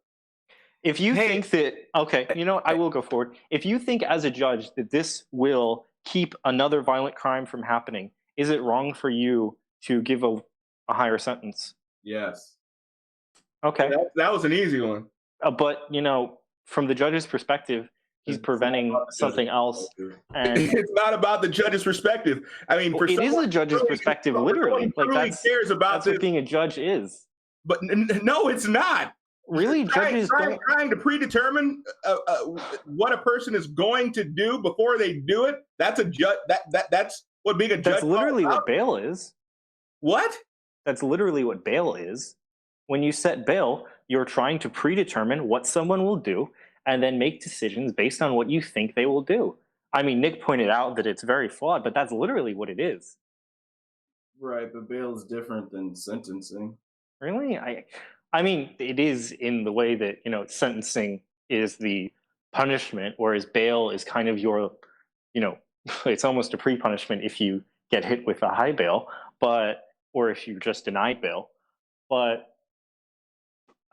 Speaker 4: If you think that, okay, I will go forward. If you think as a judge that this will keep another violent crime from happening, is it wrong for you to give a higher sentence?
Speaker 2: Yes.
Speaker 4: Okay.
Speaker 2: That was an easy one.
Speaker 4: But, from the judge's perspective, he's preventing something else. And
Speaker 2: it's not about the judge's perspective. I mean,
Speaker 4: it is the judge's perspective, literally. Like
Speaker 2: cares about
Speaker 4: that's what being a judge is.
Speaker 2: But no, it's not.
Speaker 4: Really, judges
Speaker 2: trying to predetermine what a person is going to do before they do it. That's a judge. That's what being a judge.
Speaker 4: That's literally what bail is.
Speaker 2: What?
Speaker 4: That's literally what bail is. When you set bail, you're trying to predetermine what someone will do and then make decisions based on what you think they will do. I mean, Nick pointed out that it's very flawed, but that's literally what it is.
Speaker 6: Right, but bail is different than sentencing.
Speaker 4: Really? I mean, it is in the way that, sentencing is the punishment, whereas bail is kind of your, it's almost a pre-punishment if you get hit with a high bail, or if you're just denied bail. But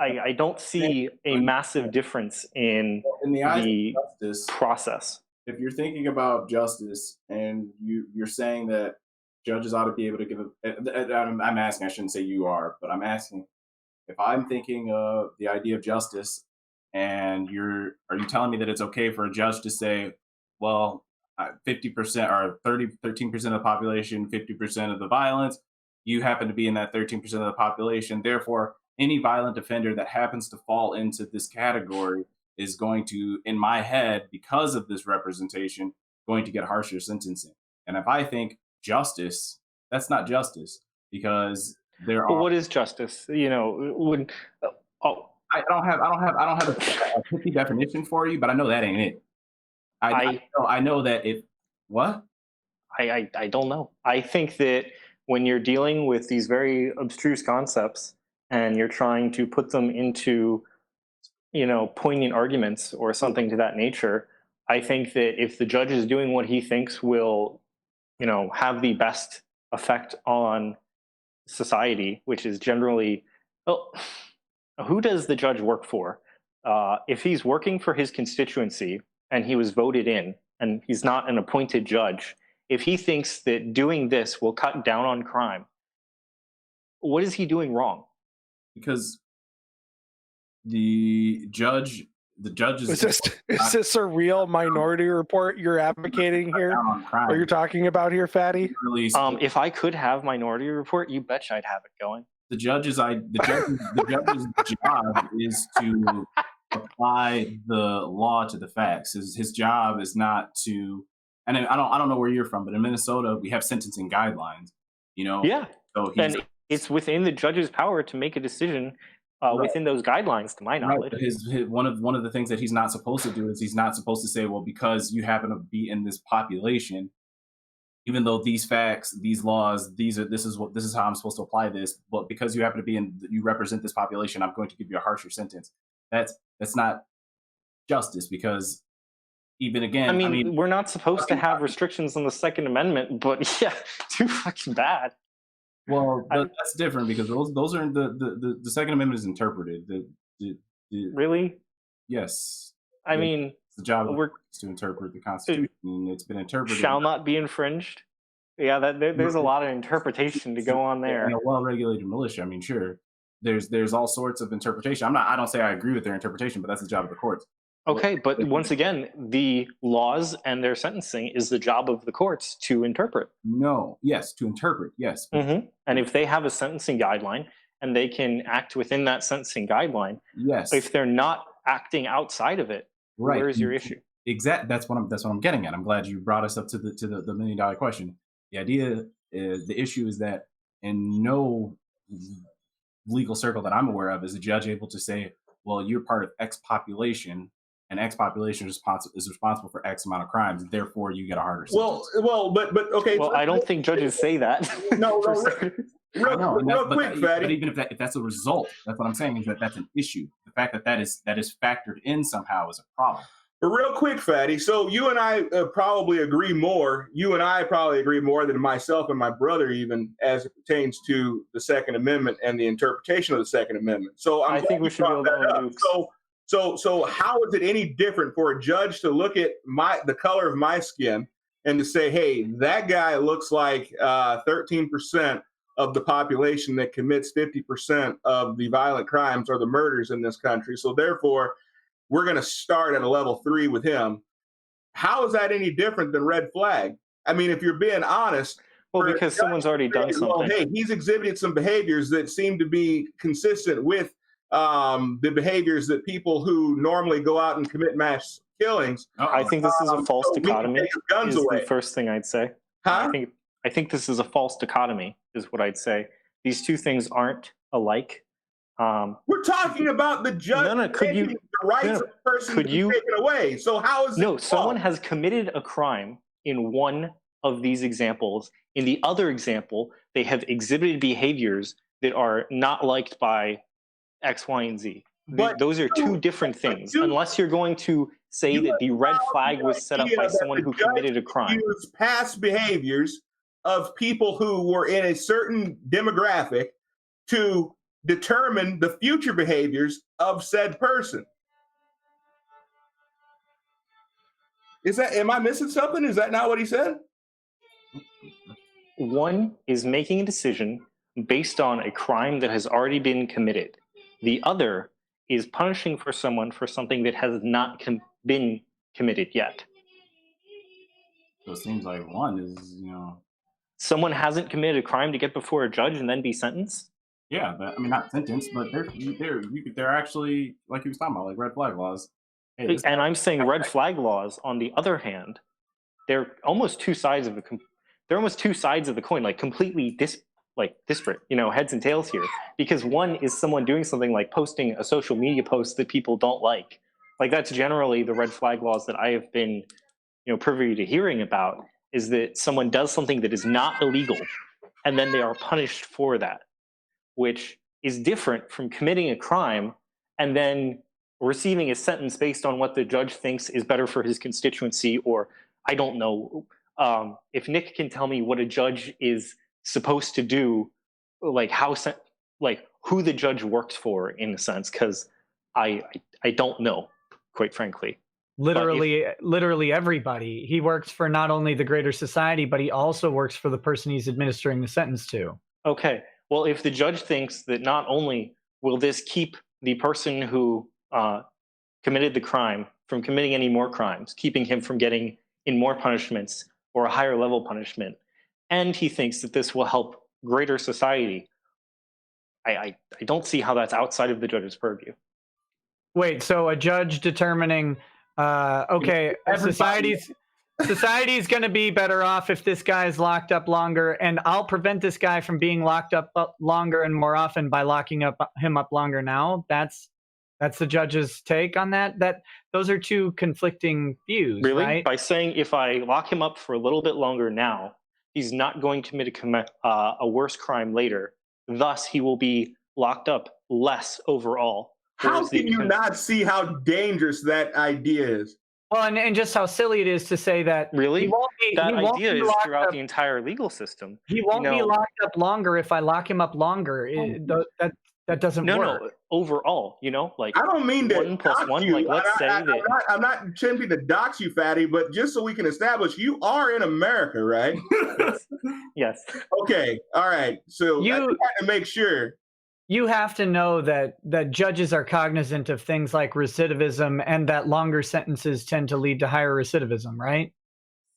Speaker 4: I don't see a massive difference in the
Speaker 6: eyes of justice
Speaker 4: process.
Speaker 6: If you're thinking about justice and you're saying that judges ought to be able to give I'm asking, I shouldn't say you are, but I'm asking, if I'm thinking of the idea of justice and are you telling me that it's okay for a judge to say, well, 50% or 13% of the population, 50% of the violence, you happen to be in that 13% of the population, therefore any violent offender that happens to fall into this category is going to, in my head, because of this representation, going to get harsher sentencing. And if I think justice, that's not justice, because there
Speaker 4: But
Speaker 6: are.
Speaker 4: what is justice? You know, when
Speaker 6: I don't have a pithy definition for you, but I know that ain't it. I know that if what?
Speaker 4: I don't know. I think that when you're dealing with these very abstruse concepts and you're trying to put them into, you know, poignant arguments or something to that nature, I think that if the judge is doing what he thinks will, you know, have the best effect on society, which is generally, well, who does the judge work for? If he's working for his constituency and he was voted in and he's not an appointed judge, if he thinks that doing this will cut down on crime, what is he doing wrong?
Speaker 6: Because the judge
Speaker 1: Is this a real Minority Report you're advocating here, or you're talking about here, Fatty?
Speaker 4: If I could have Minority Report, you betcha I'd have it going.
Speaker 6: The judge's job is to apply the law to the facts. His job is not to, and I don't know where you're from, but in Minnesota we have sentencing guidelines. You know,
Speaker 4: yeah.
Speaker 6: So
Speaker 4: and it's within the judge's power to make a decision within those guidelines, to my knowledge.
Speaker 6: Right. One of the things that he's not supposed to do is he's not supposed to say, well, because you happen to be in this population, even though these facts, these laws, this is how I'm supposed to apply this, but because you happen to be you represent this population, I'm going to give you a harsher sentence. That's not justice, because even again,
Speaker 4: I mean we're not supposed to have restrictions on the Second Amendment, but yeah, too fucking bad.
Speaker 6: Well, that's different, because those are the Second Amendment is interpreted.
Speaker 4: Really?
Speaker 6: Yes.
Speaker 4: I mean,
Speaker 6: it's the job of the courts to interpret the Constitution, and it's been interpreted.
Speaker 4: Shall not be infringed. Yeah, there's a lot of interpretation to go on there.
Speaker 6: In a well-regulated militia, I mean, sure, there's all sorts of interpretation. I don't say I agree with their interpretation, but that's the job of the courts.
Speaker 4: Okay, but once again, the laws and their sentencing is the job of the courts to interpret.
Speaker 6: No, yes, to interpret, yes.
Speaker 4: Mm-hmm. And if they have a sentencing guideline and they can act within that sentencing guideline,
Speaker 6: yes.
Speaker 4: If they're not acting outside of it, right, where is your issue?
Speaker 6: Exactly. That's what I'm getting at. I'm glad you brought us up to the $1 million question. The idea is, the issue is that in no legal circle that I'm aware of is a judge able to say, well, you're part of X population, and X population is responsible for X amount of crimes, therefore you get a harder sentence.
Speaker 2: But okay.
Speaker 4: Well, I don't think judges say that.
Speaker 2: No, real quick, Fatty.
Speaker 6: But even if that's a result, that's what I'm saying, is that that's an issue. The fact that is factored in somehow is a problem.
Speaker 2: But real quick, Fatty. So you and I probably agree more. You and I probably agree more than myself and my brother, even as it pertains to the Second Amendment and the interpretation of the Second Amendment. So I think we should build that up. So how is it any different for a judge to look at the color of my skin and to say, hey, that guy looks like 13% of the population that commits 50% of the violent crimes or the murders in this country. So therefore, we're going to start at a level 3 with him. How is that any different than red flag? I mean, if you're being honest.
Speaker 4: Well, because someone's already done something.
Speaker 2: Well, hey, he's exhibited some behaviors that seem to be consistent with the behaviors that people who normally go out and commit mass killings.
Speaker 4: I think this is a false dichotomy.
Speaker 2: Guns
Speaker 4: is
Speaker 2: away.
Speaker 4: The first thing I'd say.
Speaker 2: Huh?
Speaker 4: I think this is a false dichotomy, is what I'd say. These two things aren't alike.
Speaker 2: We're talking about the judge. The rights of the person to be taken away. So how is
Speaker 4: no? Someone has committed a crime in one of these examples. In the other example, they have exhibited behaviors that are not liked by X, Y, and Z. But those are two different things. Unless you're going to say that the red flag was set up by someone who committed a crime.
Speaker 2: Use past behaviors of people who were in a certain demographic to determine the future behaviors of said person. Am I missing something? Is that not what he said?
Speaker 4: One is making a decision based on a crime that has already been committed. The other is punishing for someone for something that has not been committed yet.
Speaker 6: So it seems like one is,
Speaker 4: someone hasn't committed a crime to get before a judge and then be sentenced.
Speaker 6: Yeah, but I mean, not sentenced, but they're actually, like he was talking about, like red flag laws.
Speaker 4: And I'm saying red flag laws, on the other hand, they're almost two sides of the coin, like completely disparate, heads and tails here. Because one is someone doing something like posting a social media post that people don't like. Like that's generally the red flag laws that I have been, privy to hearing about, is that someone does something that is not illegal and then they are punished for that, which is different from committing a crime and then receiving a sentence based on what the judge thinks is better for his constituency, or I don't know. If Nick can tell me what a judge is supposed to do, like who the judge works for, in a sense, because I don't know, quite frankly.
Speaker 5: Literally everybody. He works for not only the greater society, but he also works for the person he's administering the sentence to.
Speaker 4: Okay. Well, if the judge thinks that not only will this keep the person who committed the crime from committing any more crimes, keeping him from getting in more punishments or a higher level punishment, and he thinks that this will help greater society, I don't see how that's outside of the judge's purview.
Speaker 5: Wait, so a judge determining, society's going to be better off if this guy is locked up longer, and I'll prevent this guy from being locked up longer and more often by locking him up longer now. That's the judge's take on that. Those are two conflicting views,
Speaker 4: really?
Speaker 5: Right?
Speaker 4: By saying if I lock him up for a little bit longer now, he's not going to commit a worse crime later. Thus, he will be locked up less overall.
Speaker 2: How can you not see how dangerous that idea is?
Speaker 5: Well, and just how silly it is to say that.
Speaker 4: Really? That idea is throughout the entire legal system.
Speaker 5: He won't be locked up longer if I lock him up longer. That doesn't work.
Speaker 4: No, overall, like
Speaker 2: I don't mean to
Speaker 4: 1 + 1. Like, let's say that
Speaker 2: I'm not attempting to dox you, Fatty, but just so we can establish, you are in America, right?
Speaker 4: Yes.
Speaker 2: Okay. All right. So I had to make sure.
Speaker 5: You have to know that judges are cognizant of things like recidivism, and that longer sentences tend to lead to higher recidivism, right?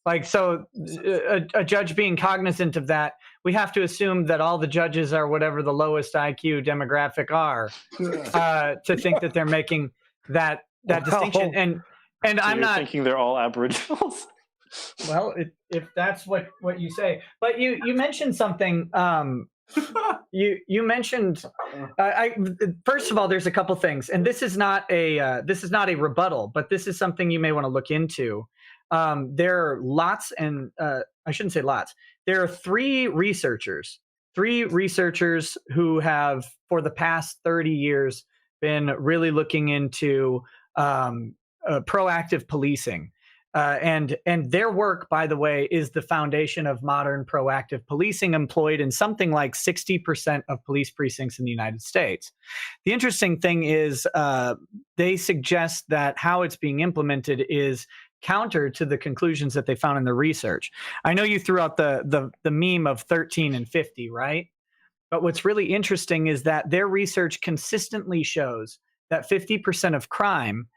Speaker 5: Like, so a judge being cognizant of that, we have to assume that all the judges are whatever the lowest IQ demographic are, to think that they're making that distinction. And
Speaker 4: so
Speaker 5: I'm not
Speaker 4: thinking they're all Aboriginals.
Speaker 5: Well, if that's what you say, but you mentioned something. You mentioned. First of all, there's a couple things, and this is not a rebuttal, but this is something you may want to look into. There are lots, and I shouldn't say lots. There are three researchers who have, for the past 30 years, been really looking into proactive policing. And their work, by the way, is the foundation of modern proactive policing, employed in something like 60% of police precincts in the United States. The interesting thing is they suggest that how it's being implemented is counter to the conclusions that they found in the research. I know you threw out the meme of 13 and 50, right? But what's really interesting is that their research consistently shows that 50% of crime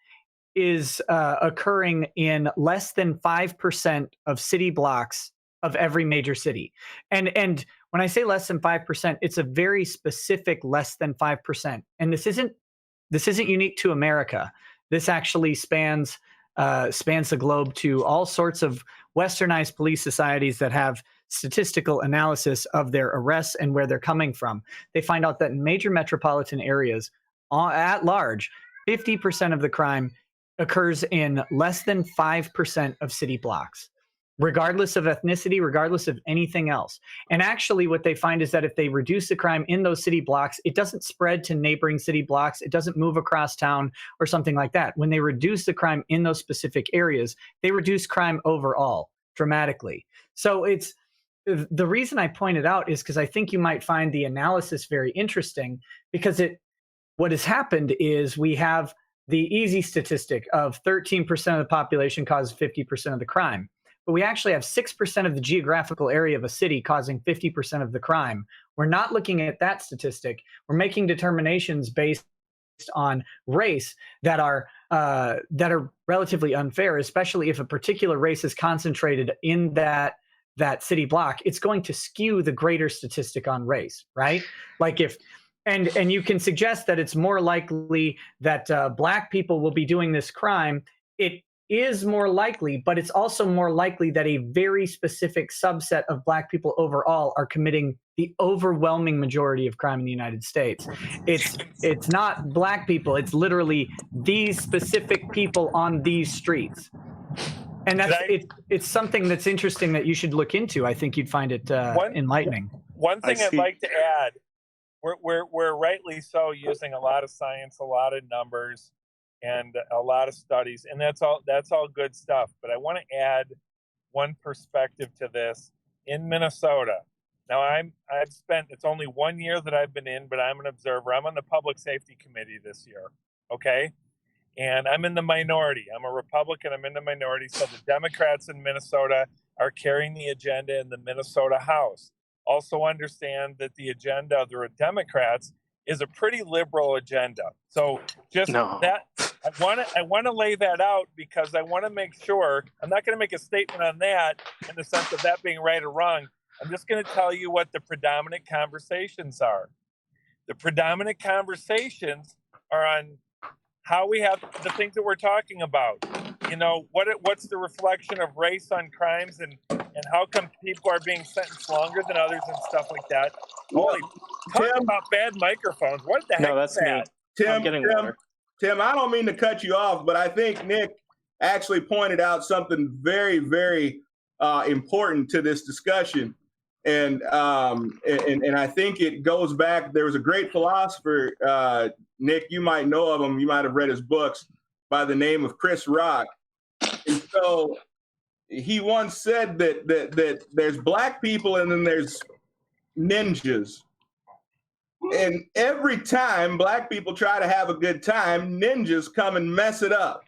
Speaker 5: is occurring in less than 5% of city blocks of every major city. And when I say less than 5%, it's a very specific less than 5%. And this isn't unique to America. This actually spans the globe to all sorts of westernized police societies that have statistical analysis of their arrests and where they're coming from. They find out that in major metropolitan areas, at large, 50% of the crime occurs in less than 5% of city blocks, regardless of ethnicity, regardless of anything else. And actually what they find is that if they reduce the crime in those city blocks, it doesn't spread to neighboring city blocks. It doesn't move across town or something like that. When they reduce the crime in those specific areas, they reduce crime overall dramatically. So it's the reason I point it out is because I think you might find the analysis very interesting, because what has happened is we have the easy statistic of 13% of the population causes 50% of the crime. But we actually have 6% of the geographical area of a city causing 50% of the crime. We're not looking at that statistic. We're making determinations based on race that are relatively unfair, especially if a particular race is concentrated in that city block. It's going to skew the greater statistic on race, right? Like if And you can suggest that it's more likely that black people will be doing this crime. It is more likely, but it's also more likely that a very specific subset of black people overall are committing the overwhelming majority of crime in the United States. It's not black people, it's literally these specific people on these streets. And it's something that's interesting that you should look into. I think you'd find it enlightening.
Speaker 7: One thing I'd like to add, we're rightly so using a lot of science, a lot of numbers, and a lot of studies, and that's all good stuff. But I want to add one perspective to this. In Minnesota, now I've spent, it's only 1 year that I've been in, but I'm an observer. I'm on the Public Safety Committee this year, okay? And I'm in the minority. I'm a Republican. I'm in the minority. So the Democrats in Minnesota are carrying the agenda in the Minnesota House. Also understand that the agenda of the Democrats is a pretty liberal agenda. So just that, I want to lay that out because I want to make sure, I'm not going to make a statement on that in the sense of that being right or wrong. I'm just going to tell you what the predominant conversations are. The predominant conversations are on how we have the things that we're talking about. You know, what's the reflection of race on crimes and how come people are being sentenced longer than others and stuff like that. Holy, talk about bad microphones. What the heck is that?
Speaker 2: Tim, I don't mean to cut you off, but I think Nick actually pointed out something very, very important to this discussion. And I think it goes back, there was a great philosopher, Nick, you might know of him, you might have read his books, by the name of Chris Rock. And so he once said that there's black people and then there's ninjas. And every time black people try to have a good time, ninjas come and mess it up.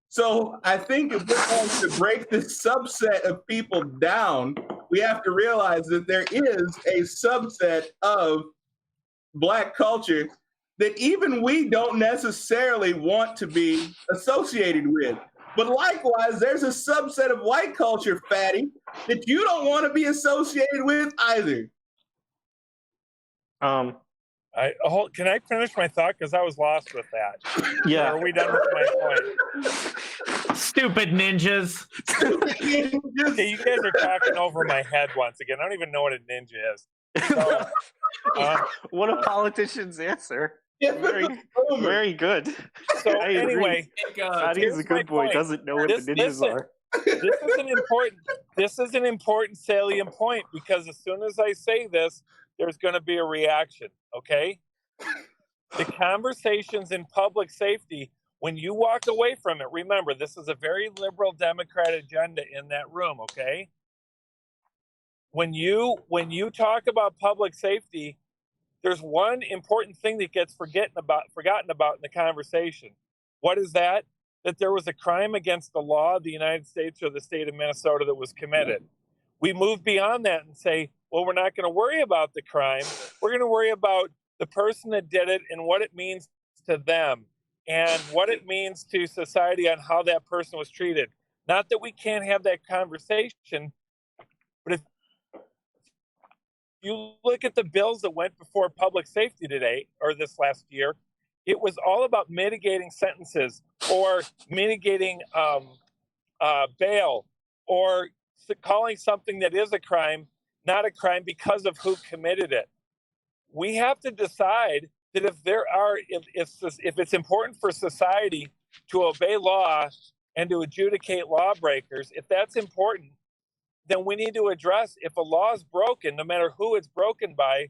Speaker 2: So I think if we're going to break this subset of people down, we have to realize that there is a subset of black culture that even we don't necessarily want to be associated with. But likewise, there's a subset of white culture, Fatty, that you don't want to be associated with either.
Speaker 7: Can I finish my thought? Because I was lost with that.
Speaker 4: Yeah.
Speaker 7: Or are we done with my point?
Speaker 5: Stupid ninjas.
Speaker 7: Okay, you guys are talking over my head once again. I don't even know what a ninja is. So,
Speaker 4: what a politician's answer. Very, very good.
Speaker 7: So anyway,
Speaker 4: Fatty's a good boy. Doesn't know what the ninjas are.
Speaker 7: This is an important salient point because as soon as I say this, there's going to be a reaction. Okay, the conversations in public safety. When you walk away from it, remember this is a very liberal Democrat agenda in that room. Okay. When you talk about public safety, there's one important thing that gets forgotten about in the conversation. What is that? That there was a crime against the law of the United States or the state of Minnesota that was committed. We move beyond that and say, well, we're not going to worry about the crime. We're going to worry about the person that did it and what it means to them and what it means to society on how that person was treated. Not that we can't have that conversation, but if you look at the bills that went before public safety today or this last year, it was all about mitigating sentences or mitigating bail or calling something that is a crime not a crime because of who committed it. We have to decide that if it's important for society to obey law and to adjudicate lawbreakers, if that's important, then we need to address if a law is broken, no matter who it's broken by,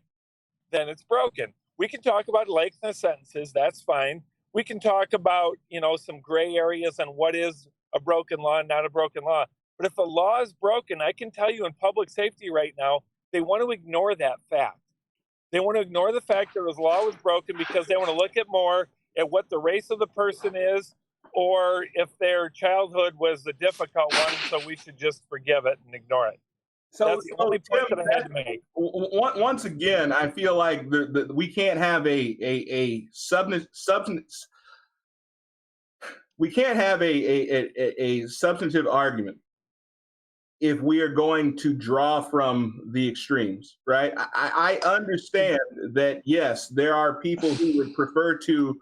Speaker 7: then it's broken. We can talk about length of sentences, that's fine. We can talk about, some gray areas on what is a broken law and not a broken law. But if a law is broken, I can tell you in public safety right now, they want to ignore that fact. They want to ignore the fact that the law was broken because they want to look at more at what the race of the person is or if their childhood was a difficult one, so we should just forgive it and ignore it. So that's the only point that I had to make.
Speaker 2: Once again, I feel like we can't have a substance. We can't have a substantive argument if we are going to draw from the extremes, right? I understand that, yes, there are people who would prefer to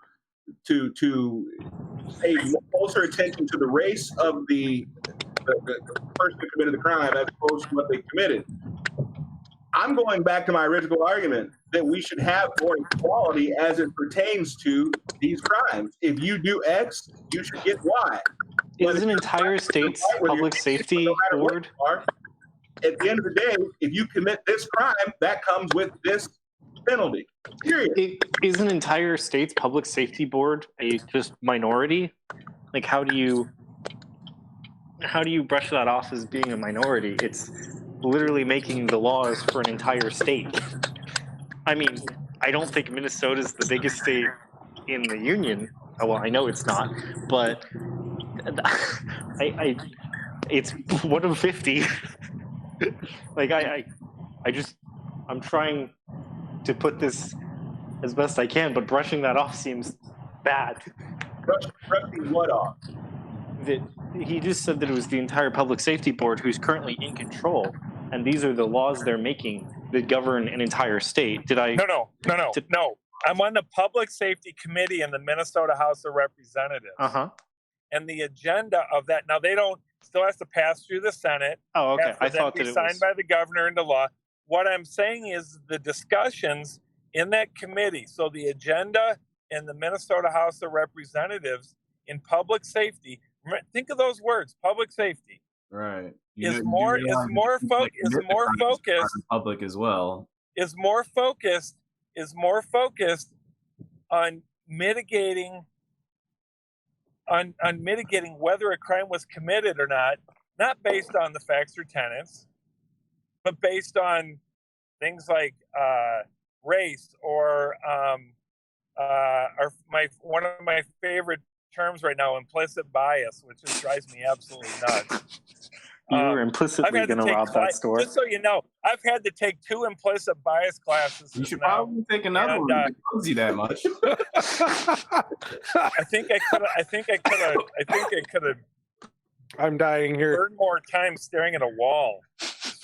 Speaker 2: pay closer attention to the race of the person who committed the crime as opposed to what they committed. I'm going back to my original argument that we should have more equality as it pertains to these crimes. If you do X, you should get Y.
Speaker 4: Is an entire state's public safety board?
Speaker 2: At the end of the day, if you commit this crime, that comes with this penalty. Period.
Speaker 4: Is an entire state's public safety board a just minority? Like, how do you brush that off as being a minority? It's literally making the laws for an entire state. I mean, I don't think Minnesota's the biggest state in the union. Well, I know it's not, but it's one of 50. Like I'm trying to put this as best I can, but brushing that off seems bad.
Speaker 2: Brushing what off?
Speaker 4: That he just said that it was the entire public safety board who's currently in control, and these are the laws they're making that govern an entire state. Did I?
Speaker 7: No. I'm on the Public Safety Committee in the Minnesota House of Representatives. And the agenda of that, now they don't, still has to pass through the Senate.
Speaker 4: Oh, okay. I thought that it was
Speaker 7: signed by the governor into law. What I'm saying is the discussions in that committee. So the agenda in the Minnesota House of Representatives in public safety. Think of those words, public safety.
Speaker 6: Right.
Speaker 7: Is more focused.
Speaker 6: Public as well.
Speaker 7: Is more focused on mitigating whether a crime was committed or not based on the facts or tenets, but based on things like race or one of my favorite terms right now, implicit bias, which just drives me absolutely nuts.
Speaker 4: You were implicitly going to rob that store.
Speaker 7: Just so you know, I've had to take 2 implicit bias classes.
Speaker 6: You should probably take another one that bugs you that much.
Speaker 7: I think I could have.
Speaker 1: I'm dying here.
Speaker 7: Burned more time staring at a wall.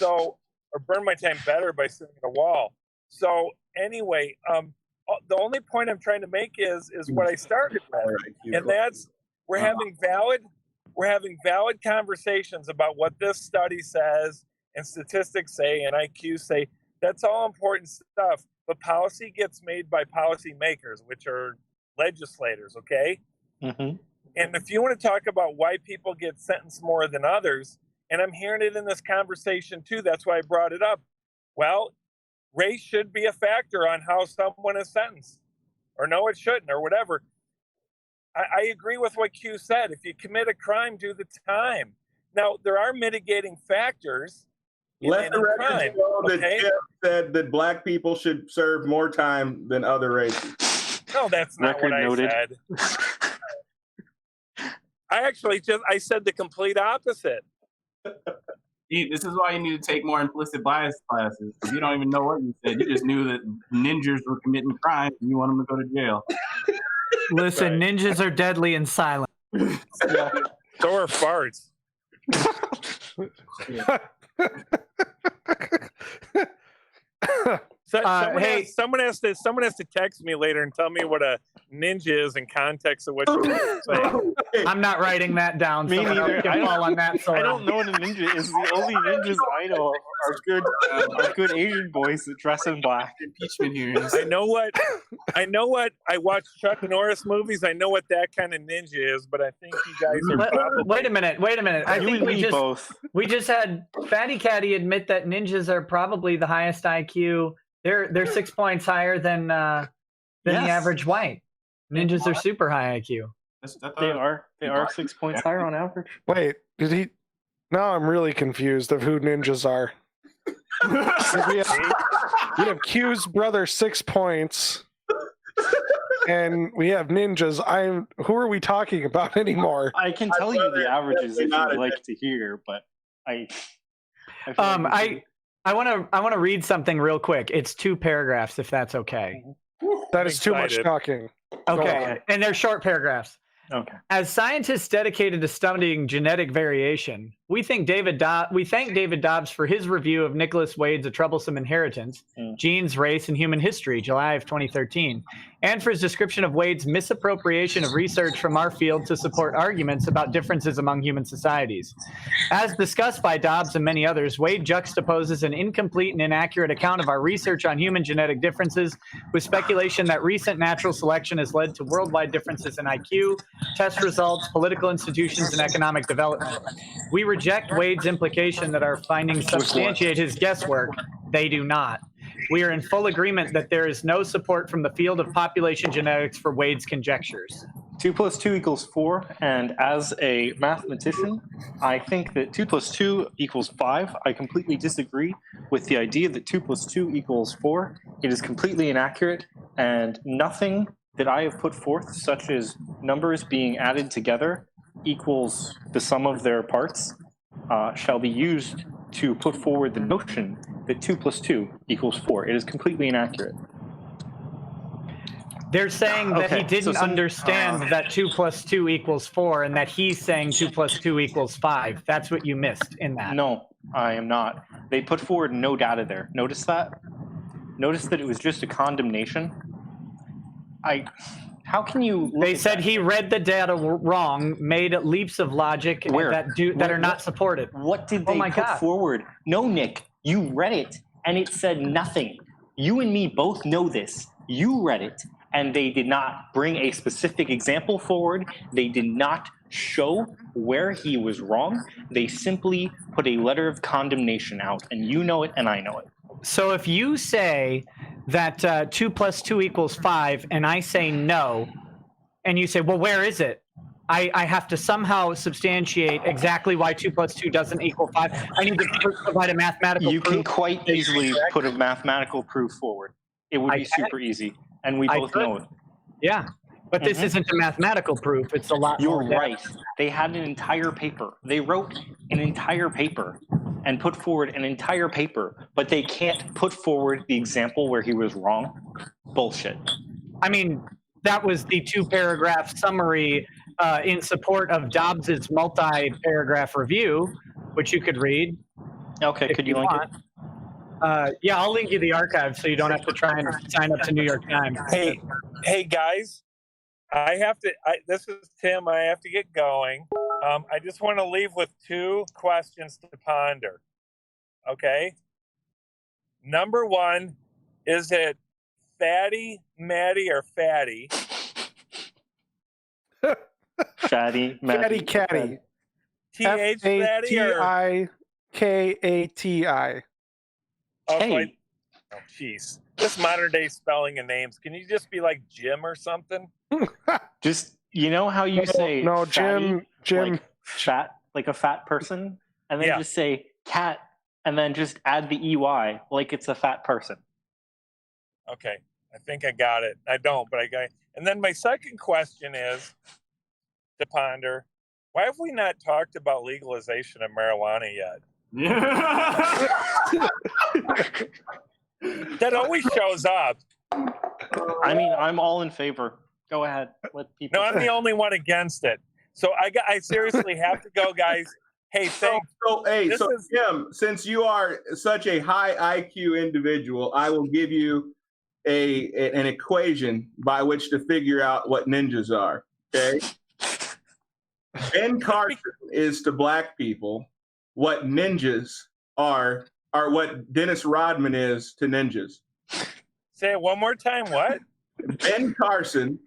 Speaker 7: Or burn my time better by staring at a wall. So anyway, the only point I'm trying to make is what I started with, and that's we're having valid conversations about what this study says and statistics say and IQ say. That's all important stuff, but policy gets made by policymakers, which are legislators, okay?
Speaker 4: Mm-hmm.
Speaker 7: And if you want to talk about why people get sentenced more than others, and I'm hearing it in this conversation too, that's why I brought it up. Well, race should be a factor on how someone is sentenced. Or no, it shouldn't, or whatever. I agree with what Q said. If you commit a crime, do the time. Now, there are mitigating factors.
Speaker 2: Let the record show that Jeff said that black people should serve more time than other races.
Speaker 7: No, that's not
Speaker 4: Record
Speaker 7: what
Speaker 4: noted.
Speaker 7: I said. I said the complete opposite.
Speaker 6: This is why you need to take more implicit bias classes. You don't even know what you said. You just knew that ninjas were committing crimes and you want them to go to jail.
Speaker 5: Listen, right. Ninjas are deadly and silent.
Speaker 7: Yeah. So are farts. Someone has to text me later and tell me what a ninja is in context of what you're saying.
Speaker 5: I'm not writing that down.
Speaker 4: Me neither.
Speaker 5: I fall on that.
Speaker 4: I don't know what a ninja is. The only ninjas I know are good Asian boys that dress in black.
Speaker 6: Impeachment hearings.
Speaker 7: I know what. I watch Chuck Norris movies. I know what that kind of ninja is, but I think you guys are probably...
Speaker 5: Wait a minute. I think we just had Faticati admit that ninjas are probably the highest IQ. They're 6 points higher than the average white. Ninjas are super high IQ.
Speaker 4: They are 6 points higher on average.
Speaker 1: Wait, did he? Now I'm really confused of who ninjas are. we have Q's brother 6 points, and we have ninjas. Who are we talking about anymore?
Speaker 4: I can tell you the averages if you'd like to hear, but I
Speaker 5: want to read something real quick. It's 2 paragraphs, if that's okay.
Speaker 1: That is too much talking.
Speaker 5: Okay, and they're short paragraphs.
Speaker 4: Okay.
Speaker 5: As scientists dedicated to studying genetic variation, We thank David Dobbs for his review of Nicholas Wade's A Troublesome Inheritance, Genes, Race, and Human History, July of 2013, and for his description of Wade's misappropriation of research from our field to support arguments about differences among human societies. As discussed by Dobbs and many others, Wade juxtaposes an incomplete and inaccurate account of our research on human genetic differences with speculation that recent natural selection has led to worldwide differences in IQ, test results, political institutions, and economic development. We reject Wade's implication that our findings substantiate his guesswork. They do not. We are in full agreement that there is no support from the field of population genetics for Wade's conjectures.
Speaker 4: 2 + 2 = 4, and as a mathematician, I think that 2 + 2 = 5. I completely disagree with the idea that 2 + 2 = 4. It is completely inaccurate, and nothing that I have put forth, such as numbers being added together equals the sum of their parts, shall be used to put forward the notion that 2 + 2 = 4. It is completely inaccurate.
Speaker 5: They're saying that
Speaker 4: Okay,
Speaker 5: he didn't understand that 2 + 2 = 4, and that he's saying 2 + 2 = 5. That's what you missed in that.
Speaker 4: No, I am not. They put forward no data there. Notice that? Notice that it was just a condemnation. How can you?
Speaker 5: They said he read the data wrong, made leaps of logic that are not supported.
Speaker 4: What did they put forward? No, Nick, you read it, and it said nothing. You and me both know this. You read it, and they did not bring a specific example forward. They did not show where he was wrong. They simply put a letter of condemnation out, and you know it, and I know it.
Speaker 5: So if you say that 2 + 2 = 5, and I say no, and you say, well, where is it? I have to somehow substantiate exactly why 2 + 2 doesn't equal 5. I need to provide a mathematical
Speaker 4: You
Speaker 5: proof.
Speaker 4: can quite easily put a mathematical proof forward. It would be super easy, and we both know it.
Speaker 5: Yeah, but this isn't a mathematical proof. It's a lot more.
Speaker 4: You're right. They had an entire paper. They wrote an entire paper and put forward an entire paper, but they can't put forward the example where he was wrong. Bullshit.
Speaker 5: I mean, that was the 2-paragraph summary in support of Dobbs's multi-paragraph review, which you could read.
Speaker 4: Okay, could you link it?
Speaker 5: Yeah, I'll link you the archive so you don't have to try and sign up to New York Times.
Speaker 7: Hey guys, this is Tim. I have to get going. I just want to leave with 2 questions to ponder. Okay. Number 1, is it Fatty, Matty, or Fatty?
Speaker 4: Fatty, Matty,
Speaker 1: Fatty Catty.
Speaker 7: TH Fatty or
Speaker 1: Fakati.
Speaker 7: oh, jeez. This modern day spelling of names. Can you just be like Jim or something?
Speaker 4: Just, you know how you say
Speaker 1: No,
Speaker 4: fatty,
Speaker 1: Jim.
Speaker 4: like fat, like a fat person, and then just say cat, and then just add the EY like it's a fat person.
Speaker 7: Okay, I think I got it. I don't, but I got it. And then my second question is to ponder: why have we not talked about legalization of marijuana yet? That always shows up.
Speaker 4: I mean, I'm all in favor. Go ahead. Let people.
Speaker 7: No, I'm the only one against it. So I seriously have to go, guys. Hey, thanks.
Speaker 2: So Jim, since you are such a high IQ individual, I will give you an equation by which to figure out what ninjas are. Okay. Ben Carson is to black people what ninjas are what Dennis Rodman is to ninjas.
Speaker 7: Say it one more time. What?
Speaker 2: Ben Carson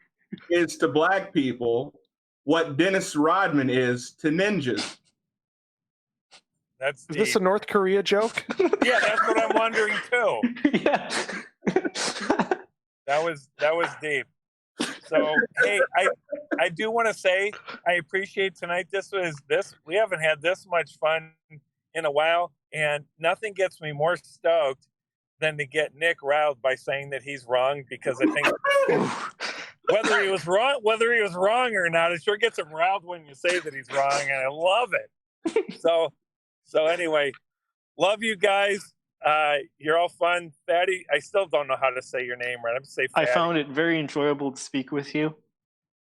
Speaker 2: is to black people what Dennis Rodman is to ninjas.
Speaker 7: That's
Speaker 1: Is this a North Korea joke?
Speaker 7: Yeah, that's what I'm wondering too.
Speaker 4: Yeah.
Speaker 7: That was deep. So hey, I do want to say I appreciate tonight. We haven't had this much fun in a while, and nothing gets me more stoked than to get Nick riled by saying that he's wrong, because I think whether he was wrong or not, it sure gets him riled when you say that he's wrong, and I love it. So anyway, love you guys. You're all fun. Fatty, I still don't know how to say your name right. I'm going to say Fatty.
Speaker 4: I found it very enjoyable to speak with you.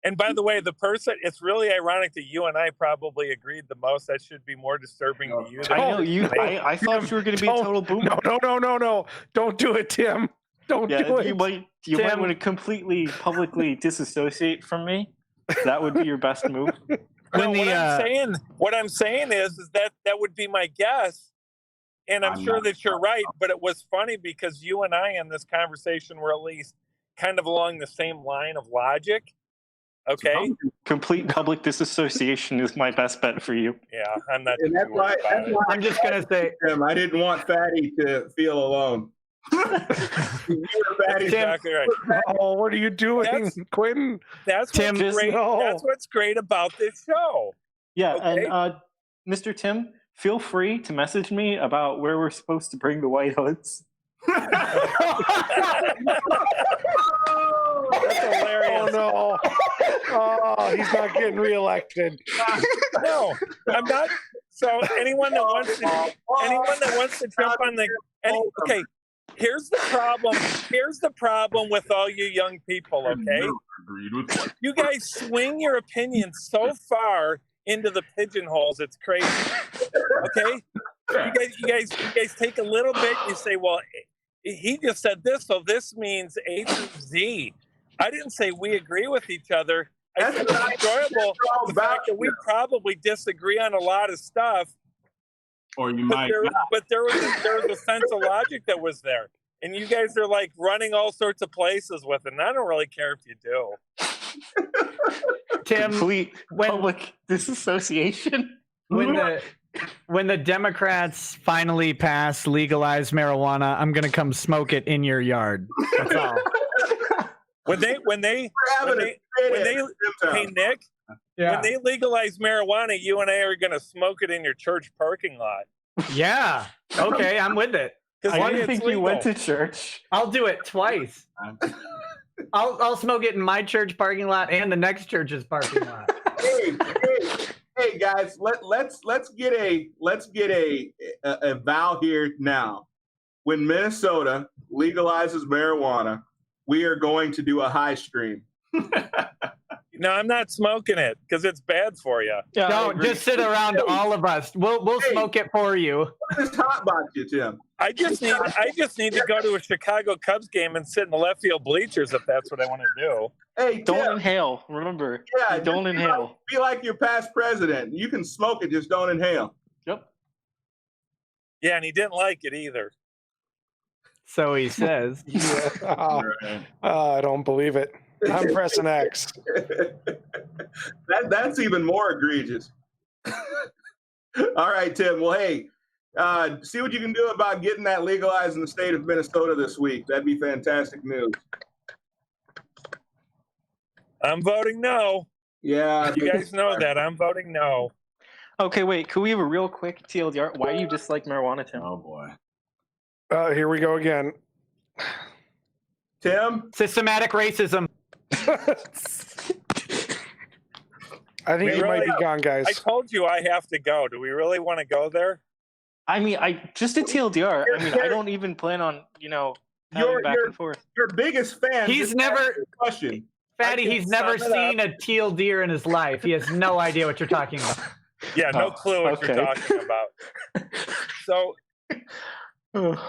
Speaker 7: And by the way, the person, it's really ironic that you and I probably agreed the most. That should be more disturbing to you.
Speaker 4: I know you. I thought you were going to be a total boomer.
Speaker 1: No. Don't do it, Tim. Don't do it.
Speaker 4: You might want to completely publicly disassociate from me. That would be your best move.
Speaker 7: No, what I'm saying is that would be my guess. And I'm sure that you're right, but it was funny because you and I in this conversation were at least kind of along the same line of logic. Okay.
Speaker 4: Complete public disassociation is my best bet for you.
Speaker 7: Yeah, I'm not.
Speaker 2: And that's why
Speaker 5: I'm just gonna say,
Speaker 2: Tim, I didn't want Fatty to feel alone.
Speaker 7: That's exactly right.
Speaker 1: Oh, what are you doing, Quentin?
Speaker 7: That's
Speaker 5: Tim,
Speaker 7: what's great.
Speaker 1: no.
Speaker 7: That's what's great about this show.
Speaker 4: Yeah,
Speaker 7: Okay.
Speaker 4: and Mr. Tim, feel free to message me about where we're supposed to bring the white hoods.
Speaker 7: That's hilarious.
Speaker 1: Oh no! Oh, he's not getting reelected.
Speaker 7: No, I'm not. So anyone that wants to jump on the okay. Here's the problem. Here's the problem with all you young people. Okay, you guys swing your opinion so far into the pigeonholes. It's crazy. Okay, you guys take a little bit. You say, well, he just said this, so this means A through Z. I didn't say we agree with each other. I think it's enjoyable the fact that we probably disagree on a lot of stuff.
Speaker 6: Or you might.
Speaker 7: But there was a sense of logic that was there. And you guys are like running all sorts of places with it. And I don't really care if you do.
Speaker 5: Tim,
Speaker 4: Complete public disassociation.
Speaker 5: when the Democrats finally pass legalized marijuana, I'm gonna come smoke it in your yard. That's all.
Speaker 7: When they hey Nick, when they legalize marijuana, you and I are going to smoke it in your church parking lot.
Speaker 5: Yeah. Okay, I'm with it.
Speaker 4: I didn't think you went to church.
Speaker 5: I'll do it twice. I'll smoke it in my church parking lot and the next church's parking lot.
Speaker 2: Hey guys, let's get a vow here now. When Minnesota legalizes marijuana, we are going to do a high stream.
Speaker 7: No, I'm not smoking it because it's bad for you.
Speaker 4: Yeah,
Speaker 5: Don't just sit around all of us. We'll smoke it for you.
Speaker 2: What is hot about you, Tim?
Speaker 7: I just need to go to a Chicago Cubs game and sit in the left field bleachers if that's what I want to do.
Speaker 2: Hey,
Speaker 4: don't
Speaker 2: Tim,
Speaker 4: inhale. Remember, don't
Speaker 2: just
Speaker 4: inhale.
Speaker 2: Be like your past president. You can smoke it, just don't inhale.
Speaker 4: Yep.
Speaker 7: Yeah, and he didn't like it either.
Speaker 5: So he says.
Speaker 1: I don't believe it. I'm pressing X.
Speaker 2: That's even more egregious. All right, Tim. Well, hey, see what you can do about getting that legalized in the state of Minnesota this week. That'd be fantastic news.
Speaker 7: I'm voting no.
Speaker 2: Yeah.
Speaker 7: You guys know that. I'm voting no.
Speaker 4: Okay, wait. Could we have a real quick TLDR? Why do you dislike marijuana, Tim?
Speaker 6: Oh boy.
Speaker 1: Here we go again.
Speaker 2: Tim?
Speaker 5: Systematic racism.
Speaker 1: I think you might be gone, guys.
Speaker 7: I told you I have to go. Do we really want to go there?
Speaker 4: I mean, just a TLDR. I mean, I don't even plan on, having back and forth.
Speaker 2: Your biggest fan.
Speaker 5: He's never
Speaker 2: question.
Speaker 5: Fatty. He's never seen a teal deer in his life. He has no idea what you're talking about.
Speaker 7: Yeah, no clue what you're talking about. So.
Speaker 6: Wow.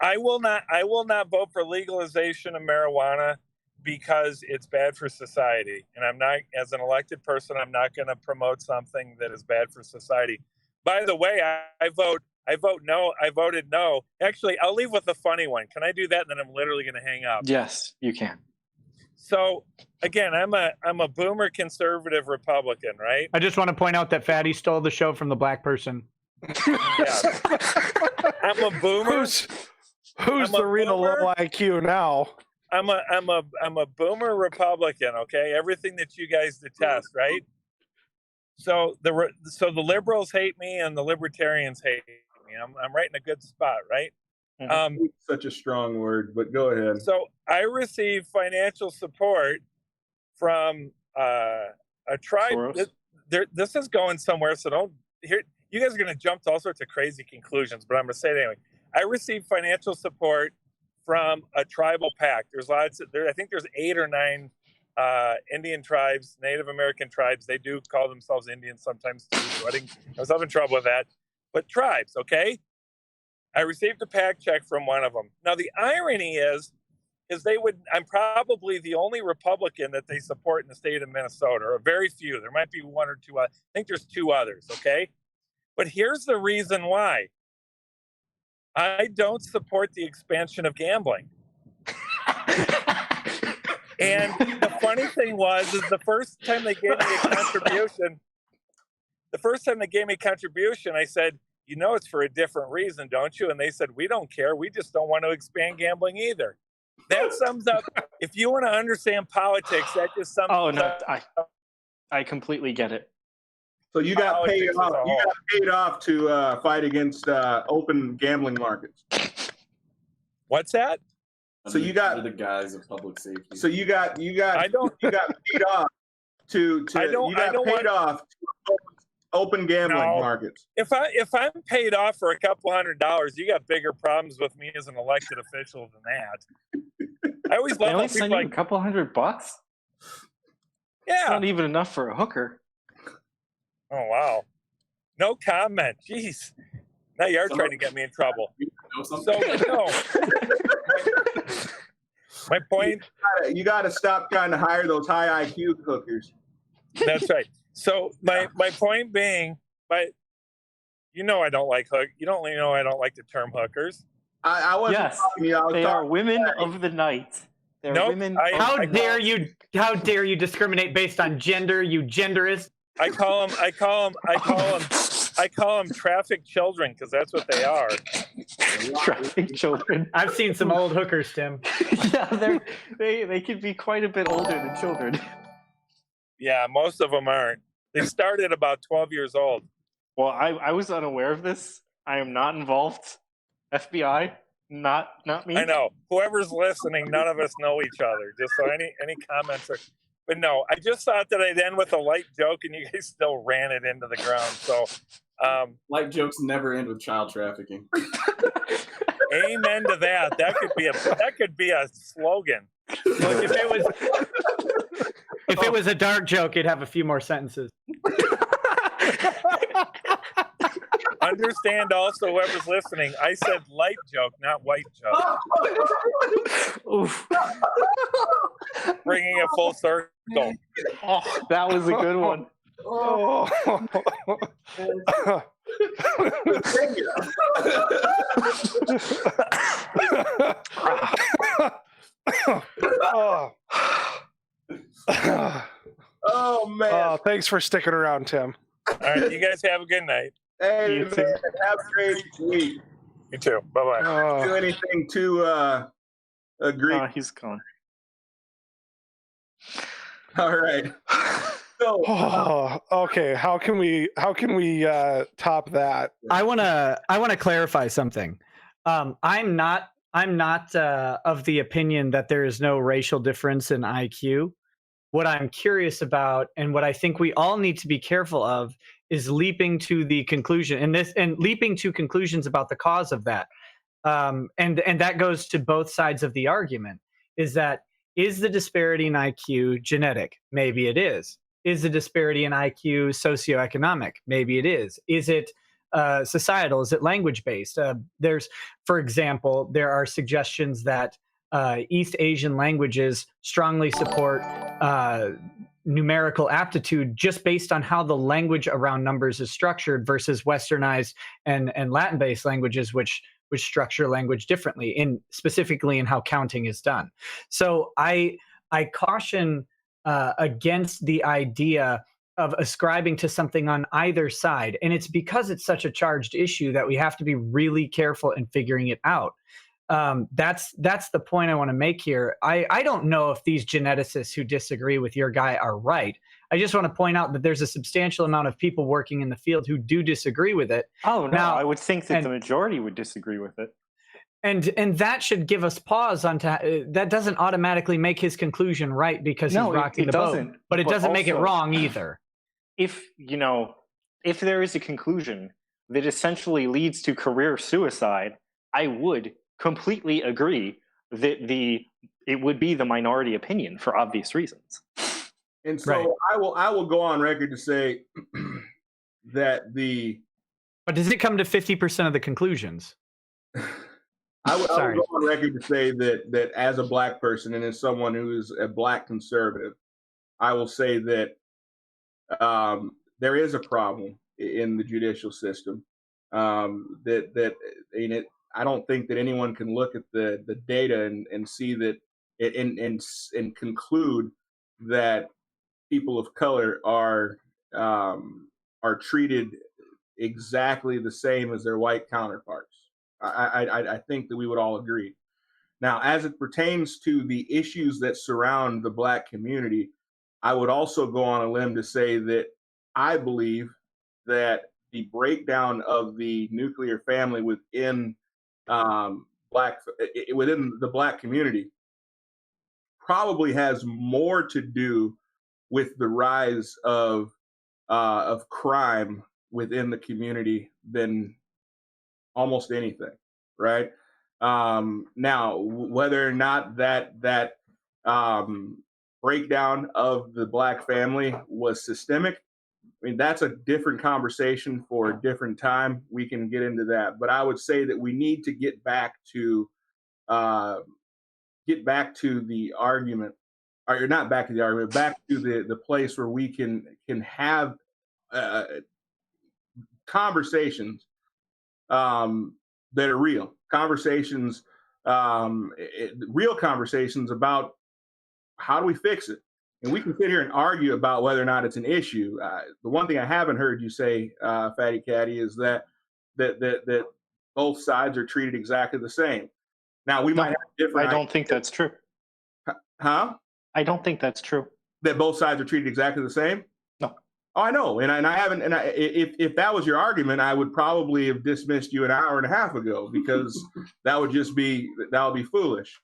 Speaker 7: I will not vote for legalization of marijuana because it's bad for society. And I'm not, as an elected person, I'm not going to promote something that is bad for society. By the way, I vote no. I voted no. Actually, I'll leave with a funny one. Can I do that? And then I'm literally going to hang up.
Speaker 4: Yes, you can.
Speaker 7: So again, I'm a boomer conservative Republican, right?
Speaker 5: I just want to point out that Fatty stole the show from the black person.
Speaker 7: Yeah. I'm a boomer.
Speaker 1: Who's the real low IQ now?
Speaker 7: I'm a boomer Republican. Okay, everything that you guys detest, right? So the liberals hate me and the libertarians hate me. I'm right in a good spot, right?
Speaker 4: Mm-hmm.
Speaker 2: Such a strong word, but go ahead.
Speaker 7: So I receive financial support from a tribe. This is going somewhere, so don't hear. You guys are going to jump to all sorts of crazy conclusions, but I'm going to say it anyway. I received financial support from a tribal pact. There's lots. I think there's 8 or 9 Indian tribes, Native American tribes. They do call themselves Indians sometimes too. So I was having trouble with that. But tribes, okay? I received a pact check from one of them. Now the irony is they would. I'm probably the only Republican that they support in the state of Minnesota, or very few. There might be 1 or 2. I think there's 2 others. Okay, but here's the reason why. I don't support the expansion of gambling. And the funny thing is the first time they gave me a contribution, I said, you know, it's for a different reason, don't you? And they said, we don't care. We just don't want to expand gambling either. That sums up, if you want to understand politics, that just sums up.
Speaker 4: I completely get it.
Speaker 2: So you got paid off. You got paid off to fight against open gambling markets.
Speaker 7: What's that?
Speaker 2: So you got
Speaker 6: under the guise of public safety.
Speaker 2: So you got paid off to open gambling markets.
Speaker 7: If I'm paid off for a couple $100, you got bigger problems with me as an elected official than that. I always love
Speaker 4: only
Speaker 7: people
Speaker 4: send you a couple $100 bucks.
Speaker 7: Yeah,
Speaker 4: it's not even enough for a hooker.
Speaker 7: Oh wow, no comment. Jeez, now you are trying to get me in trouble. So no. My point.
Speaker 2: You got to stop trying to hire those high IQ hookers.
Speaker 7: That's right. So my point being, you know I don't like You don't know I don't like the term hookers.
Speaker 2: I wasn't talking to you.
Speaker 4: They are women of the night. They're women.
Speaker 5: How dare you discriminate based on gender, you genderist?
Speaker 7: I call them traffic children because that's what they are.
Speaker 4: Traffic children.
Speaker 5: I've seen some old hookers, Tim.
Speaker 4: Yeah, they could be quite a bit older than children.
Speaker 7: Yeah, most of them aren't. They started about 12 years old.
Speaker 4: Well, I was unaware of this. I am not involved. FBI, not me.
Speaker 7: I know. Whoever's listening, none of us know each other. Just so any comments are. But no, I just thought that I'd end with a light joke, and you guys still ran it into the ground. So,
Speaker 6: light jokes never end with child trafficking.
Speaker 7: Amen to that. That could be a slogan.
Speaker 5: Look, if it was a dark joke, it'd have a few more sentences.
Speaker 7: Understand also, whoever's listening, I said light joke, not white joke.
Speaker 4: Oof.
Speaker 7: Bringing it full circle.
Speaker 4: Oh, that was a good one.
Speaker 1: Oh.
Speaker 2: Oh man!
Speaker 1: Oh, thanks for sticking around, Tim.
Speaker 7: All right, you guys have a good night.
Speaker 2: Hey, man, have a great week.
Speaker 7: You too. Bye bye.
Speaker 2: Do anything to agree?
Speaker 4: He's gone.
Speaker 2: All right. So,
Speaker 1: okay. How can we top that?
Speaker 5: I wanna clarify something. I'm not of the opinion that there is no racial difference in IQ. What I'm curious about, and what I think we all need to be careful of, is leaping to the conclusion, and leaping to conclusions about the cause of that. And that goes to both sides of the argument. Is the disparity in IQ genetic? Maybe it is. Is the disparity in IQ socioeconomic? Maybe it is. Is it societal? Is it language-based? For example, there are suggestions that East Asian languages strongly support numerical aptitude just based on how the language around numbers is structured versus Westernized and Latin-based languages, which structure language differently, specifically in how counting is done. So I caution against the idea of ascribing to something on either side. And it's because it's such a charged issue that we have to be really careful in figuring it out. That's the point I want to make here. I don't know if these geneticists who disagree with your guy are right. I just want to point out that there's a substantial amount of people working in the field who do disagree with it.
Speaker 4: Oh, no, I would think that the majority would disagree with it.
Speaker 5: And that should give us pause on that doesn't automatically make his conclusion right because he's rocking the boat. But it doesn't make it wrong either.
Speaker 4: If there is a conclusion that essentially leads to career suicide, I would completely agree. it would be the minority opinion for obvious reasons.
Speaker 2: And so
Speaker 5: Right.
Speaker 2: I will go on record to say that
Speaker 5: But does it come to 50% of the conclusions?
Speaker 2: I will
Speaker 5: Sorry.
Speaker 2: go on record to say that as a black person and as someone who is a black conservative, I will say that there is a problem in the judicial system. I don't think that anyone can look at the data and see that and conclude that people of color are treated exactly the same as their white counterparts. I think that we would all agree. Now, as it pertains to the issues that surround the black community, I would also go on a limb to say that I believe that the breakdown of the nuclear family within within the black community probably has more to do with the rise of crime within the community than almost anything, right? Now, whether or not that breakdown of the black family was systemic, I mean, that's a different conversation for a different time. We can get into that, but I would say that we need to get back to the argument, or not back to the argument, back to the place where we can have conversations that are real conversations, real conversations about how do we fix it. And we can sit here and argue about whether or not it's an issue. The one thing I haven't heard you say, faticati, is that both sides are treated exactly the same. Now we might have different.
Speaker 4: I don't think that's true.
Speaker 2: Huh?
Speaker 4: I don't think that's true.
Speaker 2: That both sides are treated exactly the same?
Speaker 4: No.
Speaker 2: Oh, I know, and I haven't. And if that was your argument, I would probably have dismissed you an hour and a half ago, because that would be foolish.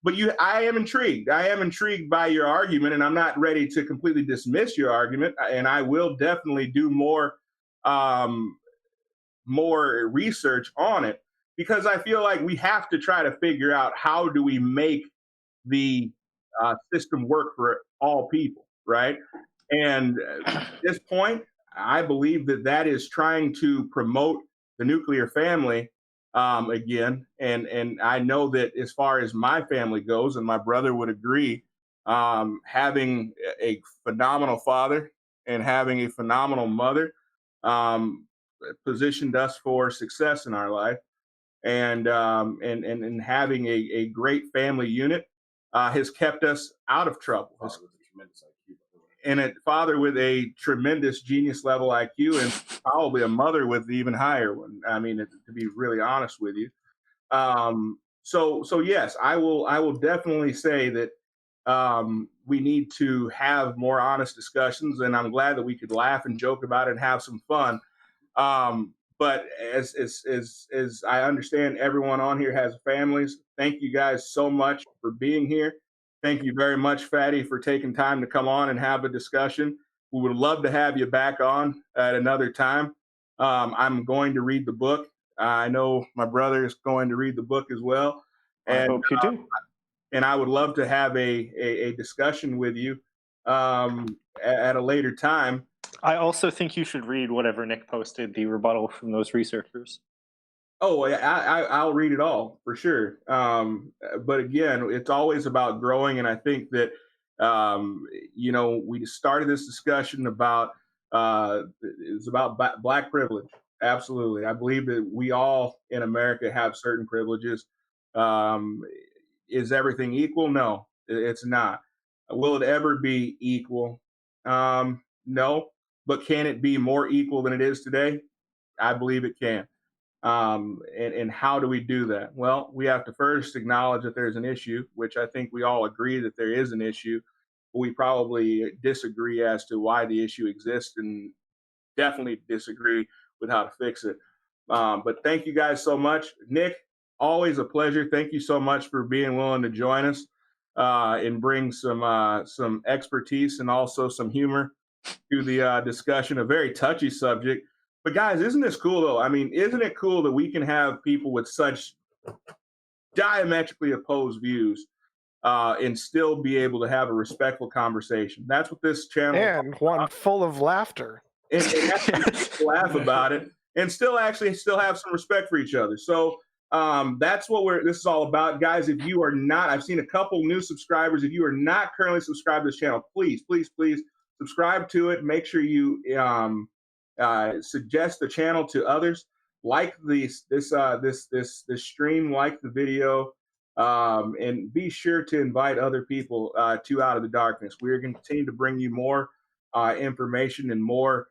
Speaker 2: But I am intrigued. I am intrigued by your argument, and I'm not ready to completely dismiss your argument. And I will definitely do more research on it, because I feel like we have to try to figure out how do we make the system work for all people, right? And at this point, I believe that is trying to promote the nuclear family again. And I know that as far as my family goes, and my brother would agree, having a phenomenal father and having a phenomenal mother positioned us for success in our life. And having a great family unit has kept us out of trouble. And a father with a tremendous genius level IQ, and probably a mother with even higher one. I mean, to be really honest with you. So yes, I will definitely say that we need to have more honest discussions, and I'm glad that we could laugh and joke about it and have some fun. But as I understand, everyone on here has families. Thank you guys so much for being here. Thank you very much, Fatty, for taking time to come on and have a discussion. We would love to have you back on at another time. I'm going to read the book. I know my brother is going to read the book as well. And,
Speaker 4: I hope you do.
Speaker 2: And I would love to have a discussion with you at a later time.
Speaker 4: I also think you should read whatever Nick posted, the rebuttal from those researchers.
Speaker 2: Oh, I'll read it all for sure. But again, it's always about growing. And I think that, we started this discussion about, it's about Black privilege. Absolutely. I believe that we all in America have certain privileges. Is everything equal? No, it's not. Will it ever be equal? No. But can it be more equal than it is today? I believe it can. And how do we do that? Well, we have to first acknowledge that there's an issue, which I think we all agree that there is an issue. We probably disagree as to why the issue exists, and definitely disagree with how to fix it. But thank you guys so much. Nick, always a pleasure. Thank you so much for being willing to join us and bring some expertise and also some humor to the discussion, a very touchy subject. But guys, isn't this cool though? I mean, isn't it cool that we can have people with such diametrically opposed views and still be able to have a respectful conversation. That's what this channel
Speaker 1: And one full of laughter.
Speaker 2: and actually laugh about it and still have some respect for each other. So that's what this is all about, guys. If you are not, I've seen a couple new subscribers. If you are not currently subscribed to this channel, please subscribe to it. Make sure you suggest the channel to others. Like this stream, like the video, and be sure to invite other people to Out of the Darkness. We're going to continue to bring you more information and more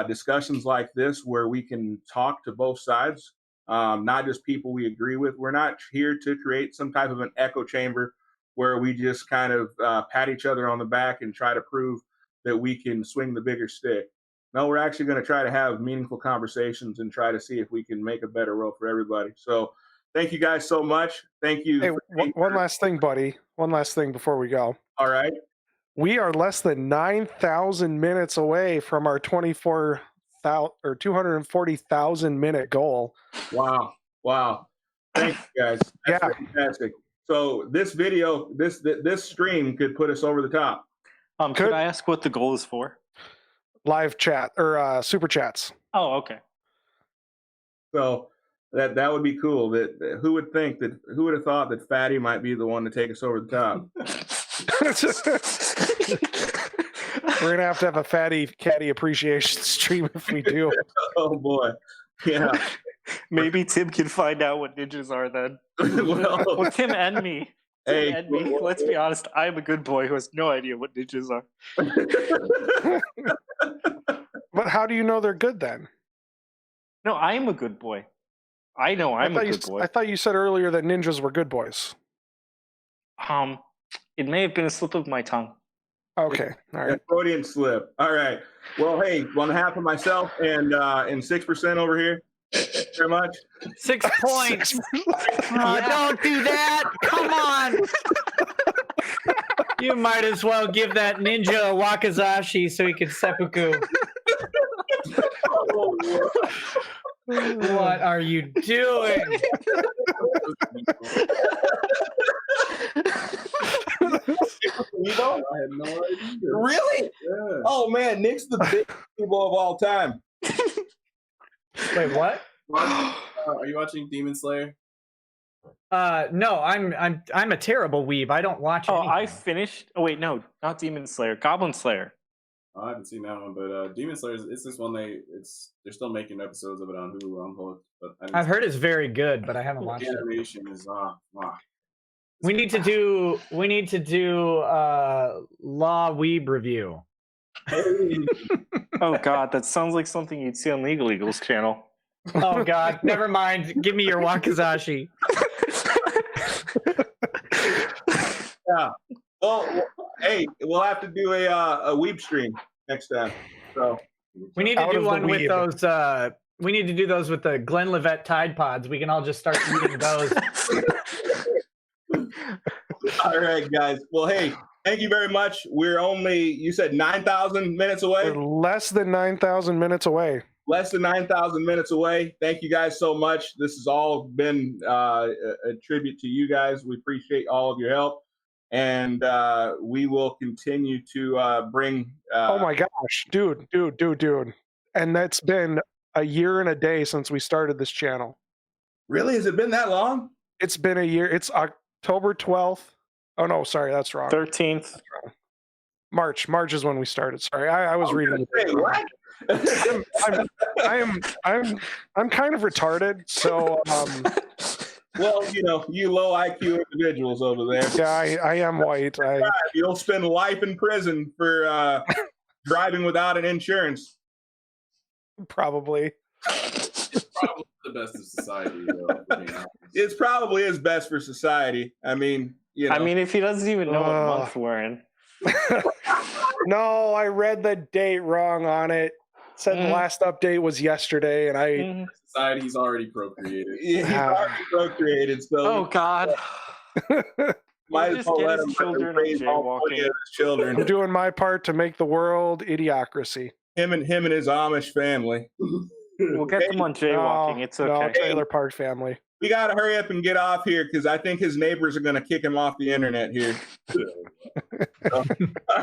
Speaker 2: discussions like this, where we can talk to both sides. Not just people we agree with. We're not here to create some type of an echo chamber where we just kind of pat each other on the back and try to prove that we can swing the bigger stick. No, we're actually going to try to have meaningful conversations and try to see if we can make a better world for everybody. So thank you guys so much. Thank you.
Speaker 1: Hey, one last thing, buddy. One last thing before we go.
Speaker 2: All right.
Speaker 1: We are less than 9,000 minutes away from our 240,000 minute goal.
Speaker 2: Wow. Thank you, guys. That's fantastic. So this video, this stream could put us over the top.
Speaker 4: Could I ask what the goal is for?
Speaker 1: Live chat or super chats.
Speaker 4: Oh, okay.
Speaker 2: So that would be cool. Who would have thought that Fatty might be the one to take us over the top?
Speaker 1: We're gonna have a Fatty Caddy appreciation stream if we do.
Speaker 2: Oh boy, yeah.
Speaker 4: Maybe Tim can find out what ninjas are then. Well, Tim and me. Let's be honest. I'm a good boy who has no idea what ninjas are.
Speaker 1: But how do you know they're good then?
Speaker 4: No, I am a good boy. I know I'm a good boy.
Speaker 1: I thought you said earlier that ninjas were good boys.
Speaker 4: It may have been a slip of my tongue.
Speaker 1: Okay, all right.
Speaker 2: Freudian slip. All right. Well, hey, on behalf of myself and 6% over here, thank you very much.
Speaker 5: 6 points. Don't do that. Come on. You might as well give that ninja a wakizashi so he can seppuku. What are you doing?
Speaker 2: I had no idea. Really? Yeah. Oh man, Nick's the biggest people of all time.
Speaker 5: Wait, what?
Speaker 6: Are you watching Demon Slayer?
Speaker 5: No, I'm a terrible weeb. I don't watch.
Speaker 4: Oh, I finished. Oh wait, no, not Demon Slayer, Goblin Slayer.
Speaker 6: Oh, I haven't seen that one, but Demon Slayer it's this one they're still making episodes of it on Hulu. I'm hooked, but
Speaker 5: I've heard it's very good, but I haven't watched it.
Speaker 6: The animation is
Speaker 5: We need to do Law Weeb review.
Speaker 4: Oh God, that sounds like something you'd see on Legal Eagles channel.
Speaker 5: Oh God, never mind. Give me your wakizashi.
Speaker 2: Yeah. Well, hey, we'll have to do a weeb stream next time. So
Speaker 5: we need to do one with those. We need to do those with the Glenlivet Tide Pods. We can all just start eating those.
Speaker 2: All right, guys. Well, hey, thank you very much. We're only, you said 9,000 minutes away?
Speaker 1: We're less than 9,000 minutes away.
Speaker 2: Less than 9,000 minutes away. Thank you guys so much. This has all been a tribute to you guys. We appreciate all of your help. And we will continue to bring...
Speaker 1: oh my gosh, dude. And that's been a year and a day since we started this channel.
Speaker 2: Really? Has it been that long?
Speaker 1: It's been a year. It's October 12th. Oh no, sorry, that's wrong.
Speaker 4: 13th.
Speaker 1: That's wrong. March is when we started. Sorry, I was reading.
Speaker 2: Say, what?
Speaker 1: I'm kind of retarded, so
Speaker 2: well, you low IQ individuals over there.
Speaker 1: Yeah, I am white.
Speaker 2: You'll spend life in prison for driving without an insurance.
Speaker 1: Probably.
Speaker 6: It's probably the best of society, though.
Speaker 2: It probably is best for society. I mean,
Speaker 4: I mean, if he doesn't even know what month we're in.
Speaker 1: No, I read the date wrong on it. Said the last update was yesterday, and
Speaker 6: society's already procreated.
Speaker 2: Yeah, he's already procreated. So
Speaker 4: oh God.
Speaker 2: Might as well let him raise all 40 of his children.
Speaker 1: I'm doing my part to make the world idiocracy.
Speaker 2: Him and his Amish family.
Speaker 4: We'll get them on jaywalking. It's okay.
Speaker 1: No, Trailer Park family.
Speaker 2: we got to hurry up and get off here because I think his neighbors are going to kick him off the internet here. All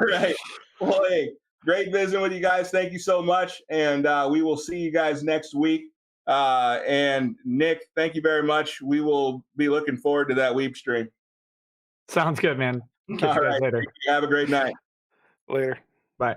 Speaker 2: right. Well, hey, great visiting with you guys. Thank you so much. And we will see you guys next week. And Nick, thank you very much. We will be looking forward to that Weep stream.
Speaker 5: Sounds good, man. Catch you
Speaker 2: All
Speaker 5: guys
Speaker 2: right.
Speaker 5: later.
Speaker 2: Have a great night.
Speaker 1: Later.
Speaker 5: Bye.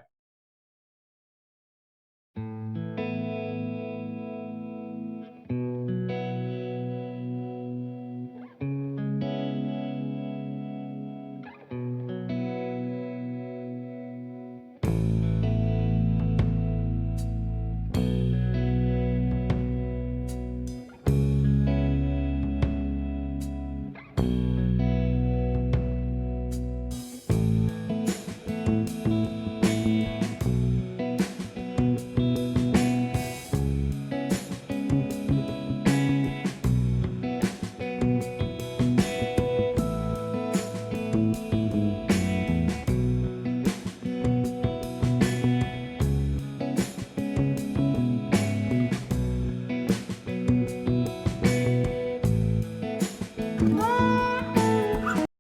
Speaker 8: Bye.